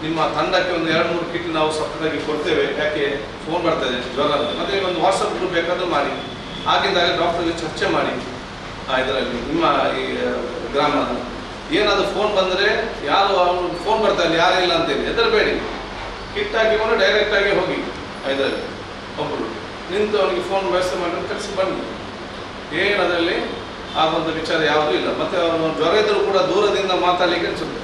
ನಿಮ್ಮ ತಂಡಕ್ಕೆ ಒಂದು 2-3 ಕಿಟ್ ನಾವು ಸಪ್ರೇಟಾಗಿ ಕೊಡ್ತೇವೆ. ಯಾಕೆ ಫೋನ್ ಬರ್ತದೆ ಜ್ವರ ಅಂತ. ಮತ್ತು ಒಂದು ವಾಟ್ಸಪ್ ಗ್ರೂಪ್ ಬೇಕಾದರೂ ಮಾಡಿ, ಆಗಿದ್ದಾಗ ಡಾಕ್ಟರ್ಗೆ ಚರ್ಚೆ ಮಾಡಿ ಇದರಲ್ಲಿ ನಿಮ್ಮ ಈ ಗ್ರಾಮದ ಏನಾದರೂ ಫೋನ್ ಬಂದರೆ ಯಾರು ಅವನು ಫೋನ್ ಬರ್ತಾರೆ ಯಾರು ಇಲ್ಲ ಅಂತೇಳಿ ಹೆದರಬೇಡಿ, ಕಿಟ್ ಹಾಕಿಕೊಂಡು ಡೈರೆಕ್ಟಾಗಿ ಹೋಗಿ ಇದರಲ್ಲಿ ಒಬ್ಬರು ನಿಂತು ಅವನಿಗೆ ಫೋನ್ ವ್ಯವಸ್ಥೆ ಮಾಡಿ ಕಳಿಸಿ ಬನ್ನಿ. ಏನು ಅದರಲ್ಲಿ ಆ ಒಂದು ವಿಚಾರ ಯಾವುದೂ ಇಲ್ಲ. ಮತ್ತು ಅವನು ಜ್ವರ ಇದ್ದರೂ ಕೂಡ ದೂರದಿಂದ ಮಾತಾಡಲಿಕ್ಕೆ ಅನಿಸುತ್ತೆ.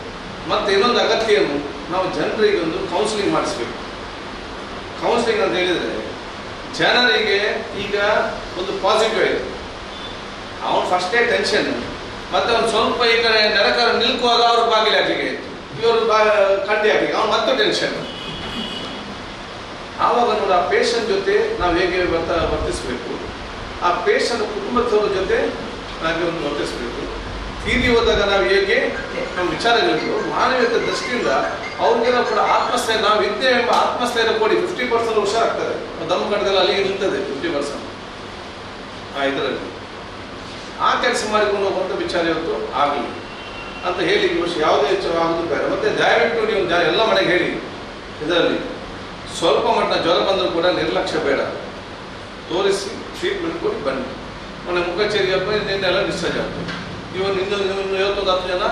ಮತ್ತು ಇನ್ನೊಂದು ಅಗತ್ಯ ಏನು, ನಾವು ಜನರಿಗೆ ಒಂದು ಕೌನ್ಸಿಲಿಂಗ್ ಮಾಡಿಸ್ಬೇಕು. ಕೌನ್ಸಿಲಿಂಗ್ ಅಂತ ಹೇಳಿದರೆ ಜನರಿಗೆ ಈಗ ಒಂದು ಪಾಸಿಟಿವ್ ಆಯಿತು, ಅವನು ಫಸ್ಟೇ ಟೆನ್ಷನ್, ಮತ್ತು ಅವನು ಸ್ವಲ್ಪ ಈ ಕಡೆ ನೆರಕರ ನಿಲ್ಕುವಾಗ ಅವರು ಬಾಗಿಲು ಹಾಕಲಿಕ್ಕೆ ಆಯಿತು, ಇವರು ಕಡ್ಡಿ ಹಾಕಲಿಕ್ಕೆ ಅವನು ಮತ್ತೆ ಟೆನ್ಷನ್. ಆವಾಗ ನೋಡಿ ಆ ಪೇಷಂಟ್ ಜೊತೆ ನಾವು ಹೇಗೆ ವರ್ತಿಸಬೇಕು, ಆ ಪೇಷಂಟ್ ಕುಟುಂಬದವರ ಜೊತೆ ನಾವೇ ಒಂದು ವರ್ತಿಸಬೇಕು. ತೀರಿ ಹೋದಾಗ ನಾವು ಹೇಗೆ ನಮ್ಮ ವಿಚಾರಗಳಿಗೂ ಮಾನವೀಯತೆ ದೃಷ್ಟಿಯಿಂದ ಅವ್ರಿಗೆಲ್ಲ ಕೂಡ ಆತ್ಮಸ್ಥೈರ್ಯ, ನಾವು ಇದ್ದೇ ಎಂಬ ಆತ್ಮಸ್ಥೈರ್ಯ ಕೊಡಿ. 50% ಹುಷಾರಾಗ್ತಾರೆ. ದಮ್ಮ ಕಟ್ಟದಲ್ಲಿ ಅಲ್ಲಿಗೆ ನಿಲ್ತದೆ 50% ಇದರಲ್ಲಿ. ಆ ಕೆಲಸ ಮಾಡಿಕೊಂಡು ಹೋಗುವಂಥ ವಿಚಾರ ಇವತ್ತು ಆಗಲಿ ಅಂತ ಹೇಳಿ ಯಾವುದೇ ಆಗೋದು ಬೇಡ. ಮತ್ತು ದಯವಿಟ್ಟು ನೀವು ಎಲ್ಲ ಮನೆಗೆ ಹೇಳಿ, ಇದರಲ್ಲಿ ಸ್ವಲ್ಪ ಮಟ್ಟ ಜ್ವರ ಬಂದರೂ ಕೂಡ ನಿರ್ಲಕ್ಷ್ಯ ಬೇಡ, ತೋರಿಸಿ ಟ್ರೀಟ್ಮೆಂಟ್ ಕೊಡಿ ಬನ್ನಿ. ಮೊನ್ನೆ ಮುಖಚೇರಿಗೆ ನಿನ್ನೆಲ್ಲ ಡಿಸ್ಚಾರ್ಜ್ ಆಗ್ತದೆ. ಇನ್ನು 10 ಜನ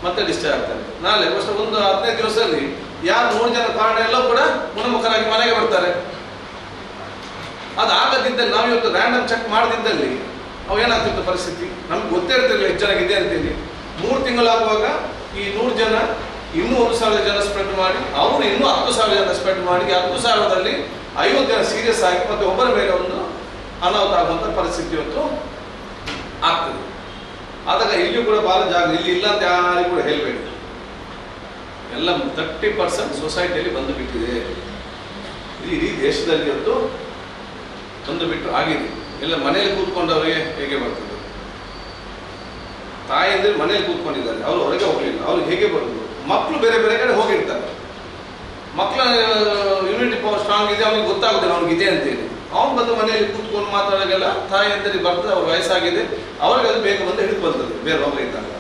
ಮತ್ತೆ ಡಿಸ್ಚಾರ್ಜ್ ಆಗ್ತಾರೆ. ನಾಳೆ ವರ್ಷ ಒಂದು 15 ದಿವಸದಲ್ಲಿ ಯಾರು 3 ಜನ ಕಾರಣ ಎಲ್ಲ ಕೂಡ ಗುಣಮುಖರಾಗಿ ಮನೆಗೆ ಬರ್ತಾರೆ. ಅದು ಆಗದಿದ್ದಲ್ಲಿ ನಾವು ಇವತ್ತು ರ್ಯಾಂಡಮ್ ಚೆಕ್ ಮಾಡದಿದ್ದಲ್ಲಿ ಅವು ಏನಾಗ್ತಿತ್ತು ಪರಿಸ್ಥಿತಿ ನಮ್ಗೆ ಗೊತ್ತೇ ಇರ್ತಿರಲಿಲ್ಲ ಎಷ್ಟು ಜನಗಿದೆ ಅಂತೇಳಿ. 3 ತಿಂಗಳಾಗುವಾಗ ಈ 100 ಜನ ಇನ್ನೂ 1,000 ಜನ ಸ್ಪ್ರೆಡ್ ಮಾಡಿ, ಅವರು ಇನ್ನೂ 10,000 ಜನ ಸ್ಪ್ರೆಡ್ ಮಾಡಿ 10,000ದಲ್ಲಿ 50 ಜನ ಸೀರಿಯಸ್ ಆಗಿ ಮತ್ತೆ ಒಬ್ಬರ ಮೇಲೆ ಒಂದು ಅನಾಹುತ ಆಗುವಂಥ ಪರಿಸ್ಥಿತಿ ಇವತ್ತು ಆಗ್ತದೆ. ಆದಾಗ ಇಲ್ಲಿ ಕೂಡ ಭಾಳ ಜಾಗ ಇಲ್ಲಿ ಇಲ್ಲ ಅಂತ ಯಾರಿಗೂ ಕೂಡ ಹೇಳಬೇಡಿ. ಎಲ್ಲ 30% ಸೊಸೈಟಿಯಲ್ಲಿ ಬಂದು ಬಿಟ್ಟಿದೆ. ಇಡೀ ದೇಶದಲ್ಲಿ ಇವತ್ತು ಬಂದು ಬಿಟ್ಟು ಆಗಿದೆ. ಎಲ್ಲ ಮನೆಯಲ್ಲಿ ಕೂತ್ಕೊಂಡವರಿಗೆ ಹೇಗೆ ಬರ್ತದೆ? ತಾಯಿಯಂದ್ರೆ ಮನೆಯಲ್ಲಿ ಕೂತ್ಕೊಂಡಿದ್ದಾರೆ, ಅವರು ಹೊರಗೆ ಹೋಗಲಿಲ್ಲ, ಅವ್ರಿಗೆ ಹೇಗೆ ಬರುವುದು? ಮಕ್ಕಳು ಬೇರೆ ಬೇರೆ ಕಡೆ ಹೋಗಿರ್ತಾರೆ. ಮಕ್ಕಳ ಇಮ್ಯುನಿಟಿ ಪವರ್ ಸ್ಟ್ರಾಂಗ್ ಇದೆ, ಅವ್ನಿಗೆ ಗೊತ್ತಾಗೋದಿಲ್ಲ ಅವ್ನಿಗಿದೆ ಅಂತೇಳಿ. ಅವ್ನು ಬಂದು ಮನೆಯಲ್ಲಿ ಕೂತ್ಕೊಂಡು ಮಾತಾಡೋಗೆಲ್ಲ ತಾಯಿ ಅಂದರೆ ಬರ್ತದೆ, ಅವ್ರ ವಯಸ್ಸಾಗಿದೆ, ಅವ್ರಿಗೆ ಅದು ಬೇಗ ಬಂದು ಹಿಡಿದು ಬರ್ತದೆ ಬೇರೆ ಹೋಗಿದ್ದಾಗ.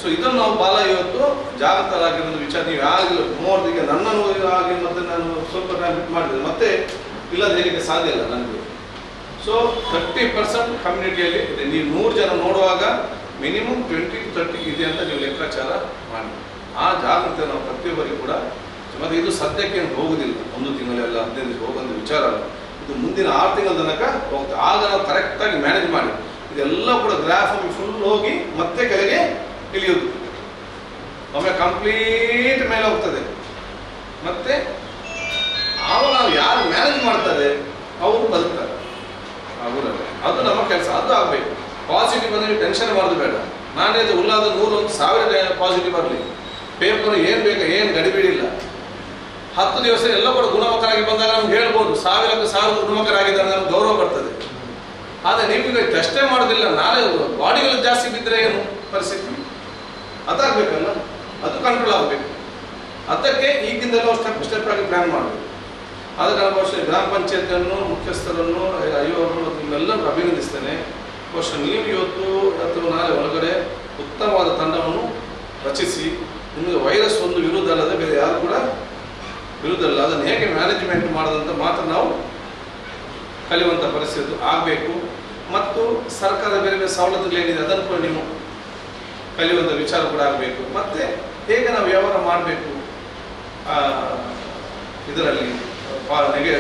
ಸೊ ಇದನ್ನು ನಾವು ಭಾಳ ಇವತ್ತು ಜಾಗೃತರಾಗಿ ಒಂದು ವಿಚಾರ. ನೀವು ಯಾರಿಗೂ ಮೂವತ್ತಿಗೆ ನನ್ನನ್ನು ಆಗಿ ಮತ್ತೆ ನಾನು ಸ್ವಲ್ಪ ಟೈಮ್ ಬಿಟ್ಟು ಮಾಡಿದೆ, ಮತ್ತೆ ಇಲ್ಲದ ಹೇಳಲಿಕ್ಕೆ ಸಾಧ್ಯ ಇಲ್ಲ ನನಗೆ. ಸೊ 30% ಕಮ್ಯುನಿಟಿಯಲ್ಲಿ ಇದೆ. ನೀವು 100 ಜನ ನೋಡುವಾಗ ಮಿನಿಮಮ್ 20 to 30 ಇದೆ ಅಂತ ನೀವು ಲೆಕ್ಕಾಚಾರ ಮಾಡಿ. ಆ ಜಾಗೃತಿ ನಾವು ಪ್ರತಿಯೊಬ್ಬರಿಗೂ ಕೂಡ. ಮತ್ತು ಇದು ಸದ್ಯಕ್ಕೆ ಹೋಗುವುದಿಲ್ಲ, 1 ತಿಂಗಳೆಲ್ಲ 15 ದಿವಸ ಹೋಗೋದು ವಿಚಾರ ಅಲ್ಲ. ಇದು ಮುಂದಿನ 6 ತಿಂಗಳ ತನಕ ಹೋಗ್ತದೆ. ಆಗ ನಾವು ಕರೆಕ್ಟಾಗಿ ಮ್ಯಾನೇಜ್ ಮಾಡಿ ಇದೆಲ್ಲ ಕೂಡ ಗ್ರಾಫ್ ಫುಲ್ ಹೋಗಿ ಮತ್ತೆ ಕೆಳಗೆ ಇಳಿಯೋದು, ಒಮ್ಮೆ ಕಂಪ್ಲೀಟ್ ಮೇಲೆ ಹೋಗ್ತದೆ. ಮತ್ತೆ ಆವಾಗ ನಾವು ಯಾರು ಮ್ಯಾನೇಜ್ ಮಾಡ್ತಾರೆ ಅವರು ಬದುಕ್ತಾರೆ ಆ ಊರಲ್ಲಿ. ಅದು ನಮ್ಮ ಕೆಲಸ, ಅದು ಆಗಬೇಕು. ಪಾಸಿಟಿವ್ ಬಂದರೆ ಟೆನ್ಷನ್ ಮಾಡೋದು ಬೇಡ. ನಾನೇ ಉಲ್ಲಾದ 100-1000 ಪಾಸಿಟಿವ್ ಬರಲಿ, ಪೇಪರ್ ಏನು ಬೇಕು ಏನು ಗಡಿಬಿಡಿಲ್ಲ. 10 ದಿವಸ ಎಲ್ಲ ಕೂಡ ಗುಣಮುಖರಾಗಿ ಬಂದಾಗ ನಮ್ಗೆ ಹೇಳ್ಬೋದು 1000 ಗುಣಮುಖರಾಗಿದ್ದಾರೆ, ನಮ್ಗೆ ಗೌರವ ಬರ್ತದೆ. ಆದರೆ ನೀವೀಗ ಟೆಸ್ಟೇ ಮಾಡೋದಿಲ್ಲ, ನಾಳೆ ಬಾಡಿಗಳಲ್ಲಿ ಜಾಸ್ತಿ ಬಿದ್ದರೆ ಏನು ಪರಿಸ್ಥಿತಿ? ಅದಾಗಬೇಕಲ್ಲ, ಅದು ಕಂಟ್ರೋಲ್ ಆಗಬೇಕು. ಅದಕ್ಕೆ ಈಗಿಂದಲೂ ಸ್ಟೆಪ್ ಆಗಿ ಪ್ಲ್ಯಾನ್ ಮಾಡಬೇಕು. ಅದಕ್ಕೆ ನಾನು ಬಹುಶಃ ಗ್ರಾಮ ಪಂಚಾಯತಿಯನ್ನು, ಮುಖ್ಯಸ್ಥರನ್ನು, ಅಯ್ಯೋರನ್ನು ನಿಮ್ಮೆಲ್ಲರೂ ಅಭಿನಂದಿಸ್ತೇನೆ. ಬಹುಶಃ ನೀವು ಇವತ್ತು ಅಥವಾ ನಾಳೆ ಒಳಗಡೆ ಉತ್ತಮವಾದ ತಂಡವನ್ನು ರಚಿಸಿ, ನಿಮಗೆ ವೈರಸ್ ಒಂದು ವಿರುದ್ಧ ಅಲ್ಲದೆ ಬೇರೆ ಯಾರು ಕೂಡ ವಿರುದ್ಧ ಅಲ್ಲ, ಅದನ್ನು ಹೇಗೆ ಮ್ಯಾನೇಜ್ಮೆಂಟ್ ಮಾಡೋದಂತ ಮಾತ್ರ ನಾವು ಕಲಿಯುವಂಥ ಪರಿಸ್ಥಿತಿ ಆಗಬೇಕು. ಮತ್ತು ಸರ್ಕಾರ ಬೇರೆ ಬೇರೆ ಸವಲತ್ತುಗಳೇನಿದೆ ಅದನ್ನು ಕೂಡ ನೀವು ಕಲಿಯುವಂಥ ವಿಚಾರ ಕೂಡ ಆಗಬೇಕು. ಮತ್ತು ಹೇಗೆ ನಾವು ವ್ಯವಹಾರ ಮಾಡಬೇಕು ಇದರಲ್ಲಿ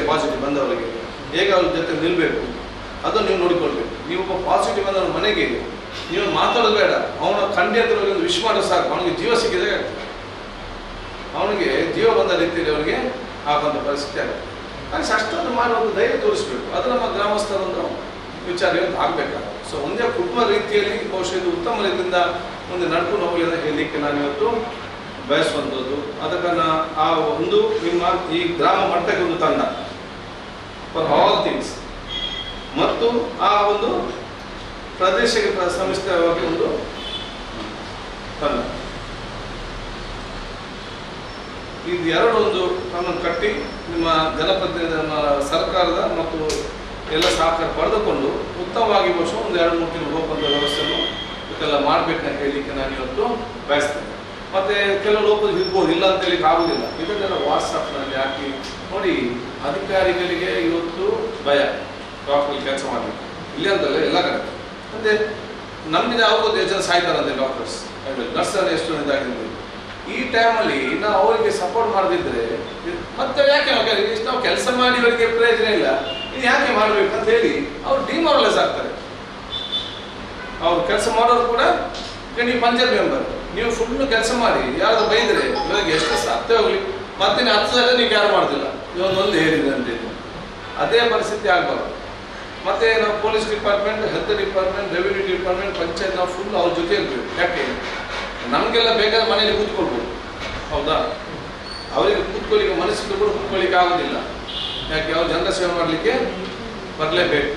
ಪಾಸಿಟಿವ್ ಬಂದವರಿಗೆ ಹೇಗೆ ಅವ್ರ ಜೊತೆ ನಿಲ್ಲಬೇಕು ಅದನ್ನು ನೀವು ನೋಡಿಕೊಳ್ಬೇಕು. ನೀವು ಒಬ್ಬ ಪಾಸಿಟಿವ್ ಬಂದವನ ಮನೆಗೆ ನೀವು ಮಾತಾಡೋದು ಬೇಡ, ಅವನ ಖಂಡಿತ ಒಂದು ವಿಶ್ ಮಾಡೋ ಸಾಕು, ಅವನಿಗೆ ಜೀವ ಸಿಕ್ಕಿದಾಗ ಆಗ್ತದೆ. ಅವನಿಗೆ ಜೀವ ಬಂದ ರೀತಿಯಲ್ಲಿ ಅವನಿಗೆ ಆಗುವಂಥ ಪರಿಸ್ಥಿತಿ ಆಗುತ್ತೆ. ಹಾಗೆ ಅಷ್ಟೊಂದು ಮಾಡುವಂಥ ಧೈರ್ಯ ತೋರಿಸ್ಬೇಕು. ಅದು ನಮ್ಮ ಗ್ರಾಮಸ್ಥರೊಂದು ವಿಚಾರ ಇವತ್ತು ಆಗಬೇಕಾಗುತ್ತೆ. ಸೊ ಒಂದೇ ಕುಟುಂಬ ರೀತಿಯಲ್ಲಿ ಬಹುಶಃ ಇದು ಉತ್ತಮ ರೀತಿಯಿಂದ ಮುಂದೆ ನಡ್ಕೊಂಡು ಹೋಗಲಿ ಅಂತ ಹೇಳಲಿಕ್ಕೆ ನಾನು ಇವತ್ತು ಬಯಸುವಂಥದ್ದು. ಅದಕ್ಕೆ ಆ ಒಂದು ನಿಮ್ಮ ಈ ಗ್ರಾಮ ಮಟ್ಟಕ್ಕೆ ಒಂದು ತಂಡ ಫಾರ್ ಆಲ್ ಥಿಂಗ್ಸ್, ಮತ್ತು ಆ ಒಂದು ಪ್ರದೇಶಕ್ಕೆ ಸಂಸ್ಥೆಯಾಗಿ ಒಂದು ತಂಡ, ಇದು ಎರಡು ಒಂದು ನಮ್ಮನ್ನು ಕಟ್ಟಿ ನಿಮ್ಮ ಜನಪ್ರತಿನಿಧಿ ಸರ್ಕಾರದ ಮತ್ತು ಎಲ್ಲ ಸಹಕಾರ ಪಡೆದುಕೊಂಡು ಉತ್ತಮವಾಗಿ ಬಹುಶಃ ಒಂದು 2-3 ತಿಂಗಳು ಹೋಗುವಂಥ ವ್ಯವಸ್ಥೆಯನ್ನು ಇದೆಲ್ಲ ಮಾಡಬೇಕಂತ ಹೇಳಲಿಕ್ಕೆ ನಾನು ಇವತ್ತು ಬಯಸ್ತೇನೆ. ಮತ್ತು ಕೆಲವು ಲೋಕರು ಇರ್ಬೋದು, ಇಲ್ಲ ಅಂತ ಹೇಳಿಕ್ಕೆ ಆಗೋದಿಲ್ಲ. ಇದನ್ನೆಲ್ಲ ವಾಟ್ಸಪ್ನಲ್ಲಿ ಹಾಕಿ ನೋಡಿ. ಅಧಿಕಾರಿಗಳಿಗೆ ಇವತ್ತು ಭಯ ಡಾಕ್ಟ್ರಲ್ಲಿ ಕೆಲಸ ಮಾಡಬೇಕು, ಇಲ್ಲಿ ಅಂತಲ್ಲ ಎಲ್ಲ ಕಡೆ. ಮತ್ತು ನಮ್ಮಿಂದ ಅವ್ರಿಗೂ ಎಷ್ಟು ಜನ ಸಾಯ್ತಾರಂತೆ ಡಾಕ್ಟರ್ಸ್ ನರ್ಸಲ್ಲಿ ಎಷ್ಟು ಇದಾಗಿದೆ. ಈ ಟೈಮಲ್ಲಿ ನಾವು ಅವರಿಗೆ ಸಪೋರ್ಟ್ ಮಾಡದಿದ್ರೆ ಮತ್ತೆ ಯಾಕೆ ನಾವು ಕೆಲಸ ಮಾಡಿ ಅವರಿಗೆ ಪ್ರಯೋಜನ ಇಲ್ಲ, ಇದು ಯಾಕೆ ಮಾಡಬೇಕು ಅಂತ ಹೇಳಿ ಅವ್ರು ಡಿಮಾರಲೈಸ್ ಆಗ್ತಾರೆ. ಅವ್ರು ಕೆಲಸ ಮಾಡೋರು ಕೂಡ ನೀವು ಪಂಚಾಯತ್ ಮೆಂಬರ್, ನೀವು ಫುಲ್ ಕೆಲಸ ಮಾಡಿ ಯಾರಾದ್ರು ಬೈದರೆ ಇವಾಗ ಎಷ್ಟು ಸತ್ತೇ ಹೋಗ್ಲಿ ಮತ್ತೆ 10 ಸಲ ನೀವು ಯಾರು ಮಾಡೋದಿಲ್ಲ, ಇವೊಂದು ಹೇಳಿದೆ ಅಂತ. ಅದೇ ಪರಿಸ್ಥಿತಿ ಆಗಬಾರ್ದು. ಮತ್ತೆ ನಾವು police department, health department, revenue department, panchayat ನಾವು ಫುಲ್ ಅವ್ರ ಜೊತೆ ಇರ್ಬೇಕು. ಯಾಕೆ ನಮಗೆಲ್ಲ ಬೇಕಾದ್ರೆ ಮನೇಲಿ ಕೂತ್ಕೊಳ್ಬೋದು, ಹೌದಾ? ಅವರಿಗೆ ಕೂತ್ಕೊಳ್ಳಿಕ್ಕೆ ಮನಸ್ಸಿಗೆ ಕೂಡ ಕೂತ್ಕೊಳ್ಳಿಕ್ಕೆ ಆಗೋದಿಲ್ಲ. ಯಾಕೆ ಅವ್ರು ಜನರ ಸೇವೆ ಮಾಡಲಿಕ್ಕೆ ಬರಲೇಬೇಕು.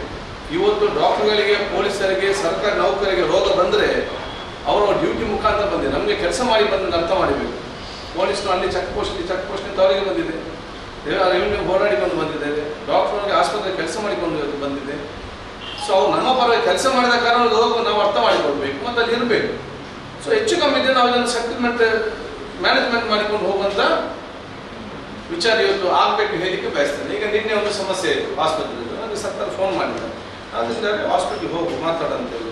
ಇವತ್ತು ಡಾಕ್ಟರ್ಗಳಿಗೆ, ಪೊಲೀಸರಿಗೆ, ಸರ್ಕಾರಿ ನೌಕರಿಗೆ ರೋಗ ಬಂದರೆ ಅವರು ಡ್ಯೂಟಿ ಮುಖಾಂತರ ಬಂದಿದೆ. ನಮಗೆ ಕೆಲಸ ಮಾಡಿ ಬಂದ ಅರ್ಥ ಮಾಡಬೇಕು. ಪೊಲೀಸ್ನು ಅಲ್ಲಿ ಚೆಕ್ ಪೋಸ್ಟ್ ಅಂತ ಅವರಿಗೆ ಬಂದಿದೆ, ರೆವಿನ್ಯೂ ಹೋರಾಡಿ ಬಂದಿದ್ದೇವೆ, ಡಾಕ್ಟರ್ಗೆ ಆಸ್ಪತ್ರೆ ಕೆಲಸ ಮಾಡಿಕೊಂಡು ಬಂದಿದೆ. ಸೊ ಅವ್ರು ನಮ್ಮ ಪರವಾಗಿ ಕೆಲಸ ಮಾಡಿದ ಕಾರಣ ರೋಗ ನಾವು ಅರ್ಥ ಮಾಡಿಕೊಳ್ಬೇಕು ಮತ್ತು ಅಲ್ಲಿ ಇರಬೇಕು. ಸೊ ಹೆಚ್ಚು ಕಮ್ಮಿ ಇದ್ದರೆ ನಾವು ಇದನ್ನು ಸೆಟಲ್ಮೆಂಟ್ ಮ್ಯಾನೇಜ್ಮೆಂಟ್ ಮಾಡಿಕೊಂಡು ಹೋಗುವಂಥ ವಿಚಾರ ಇವತ್ತು ಆಗಬೇಕು ಹೇಳಲಿಕ್ಕೆ ಬಯಸ್ತೇನೆ. ಈಗ ನಿನ್ನೆ ಒಂದು ಸಮಸ್ಯೆ ಇತ್ತು ಆಸ್ಪತ್ರೆಯಲ್ಲಿ, ನನಗೆ ಸರ್ಕಾರ ಫೋನ್ ಮಾಡಿದ್ದಾರೆ, ಅದರಿಂದ ಹಾಸ್ಪಿಟ್ಲಿಗೆ ಹೋಗು ಮಾತಾಡಂತೇಳಿ.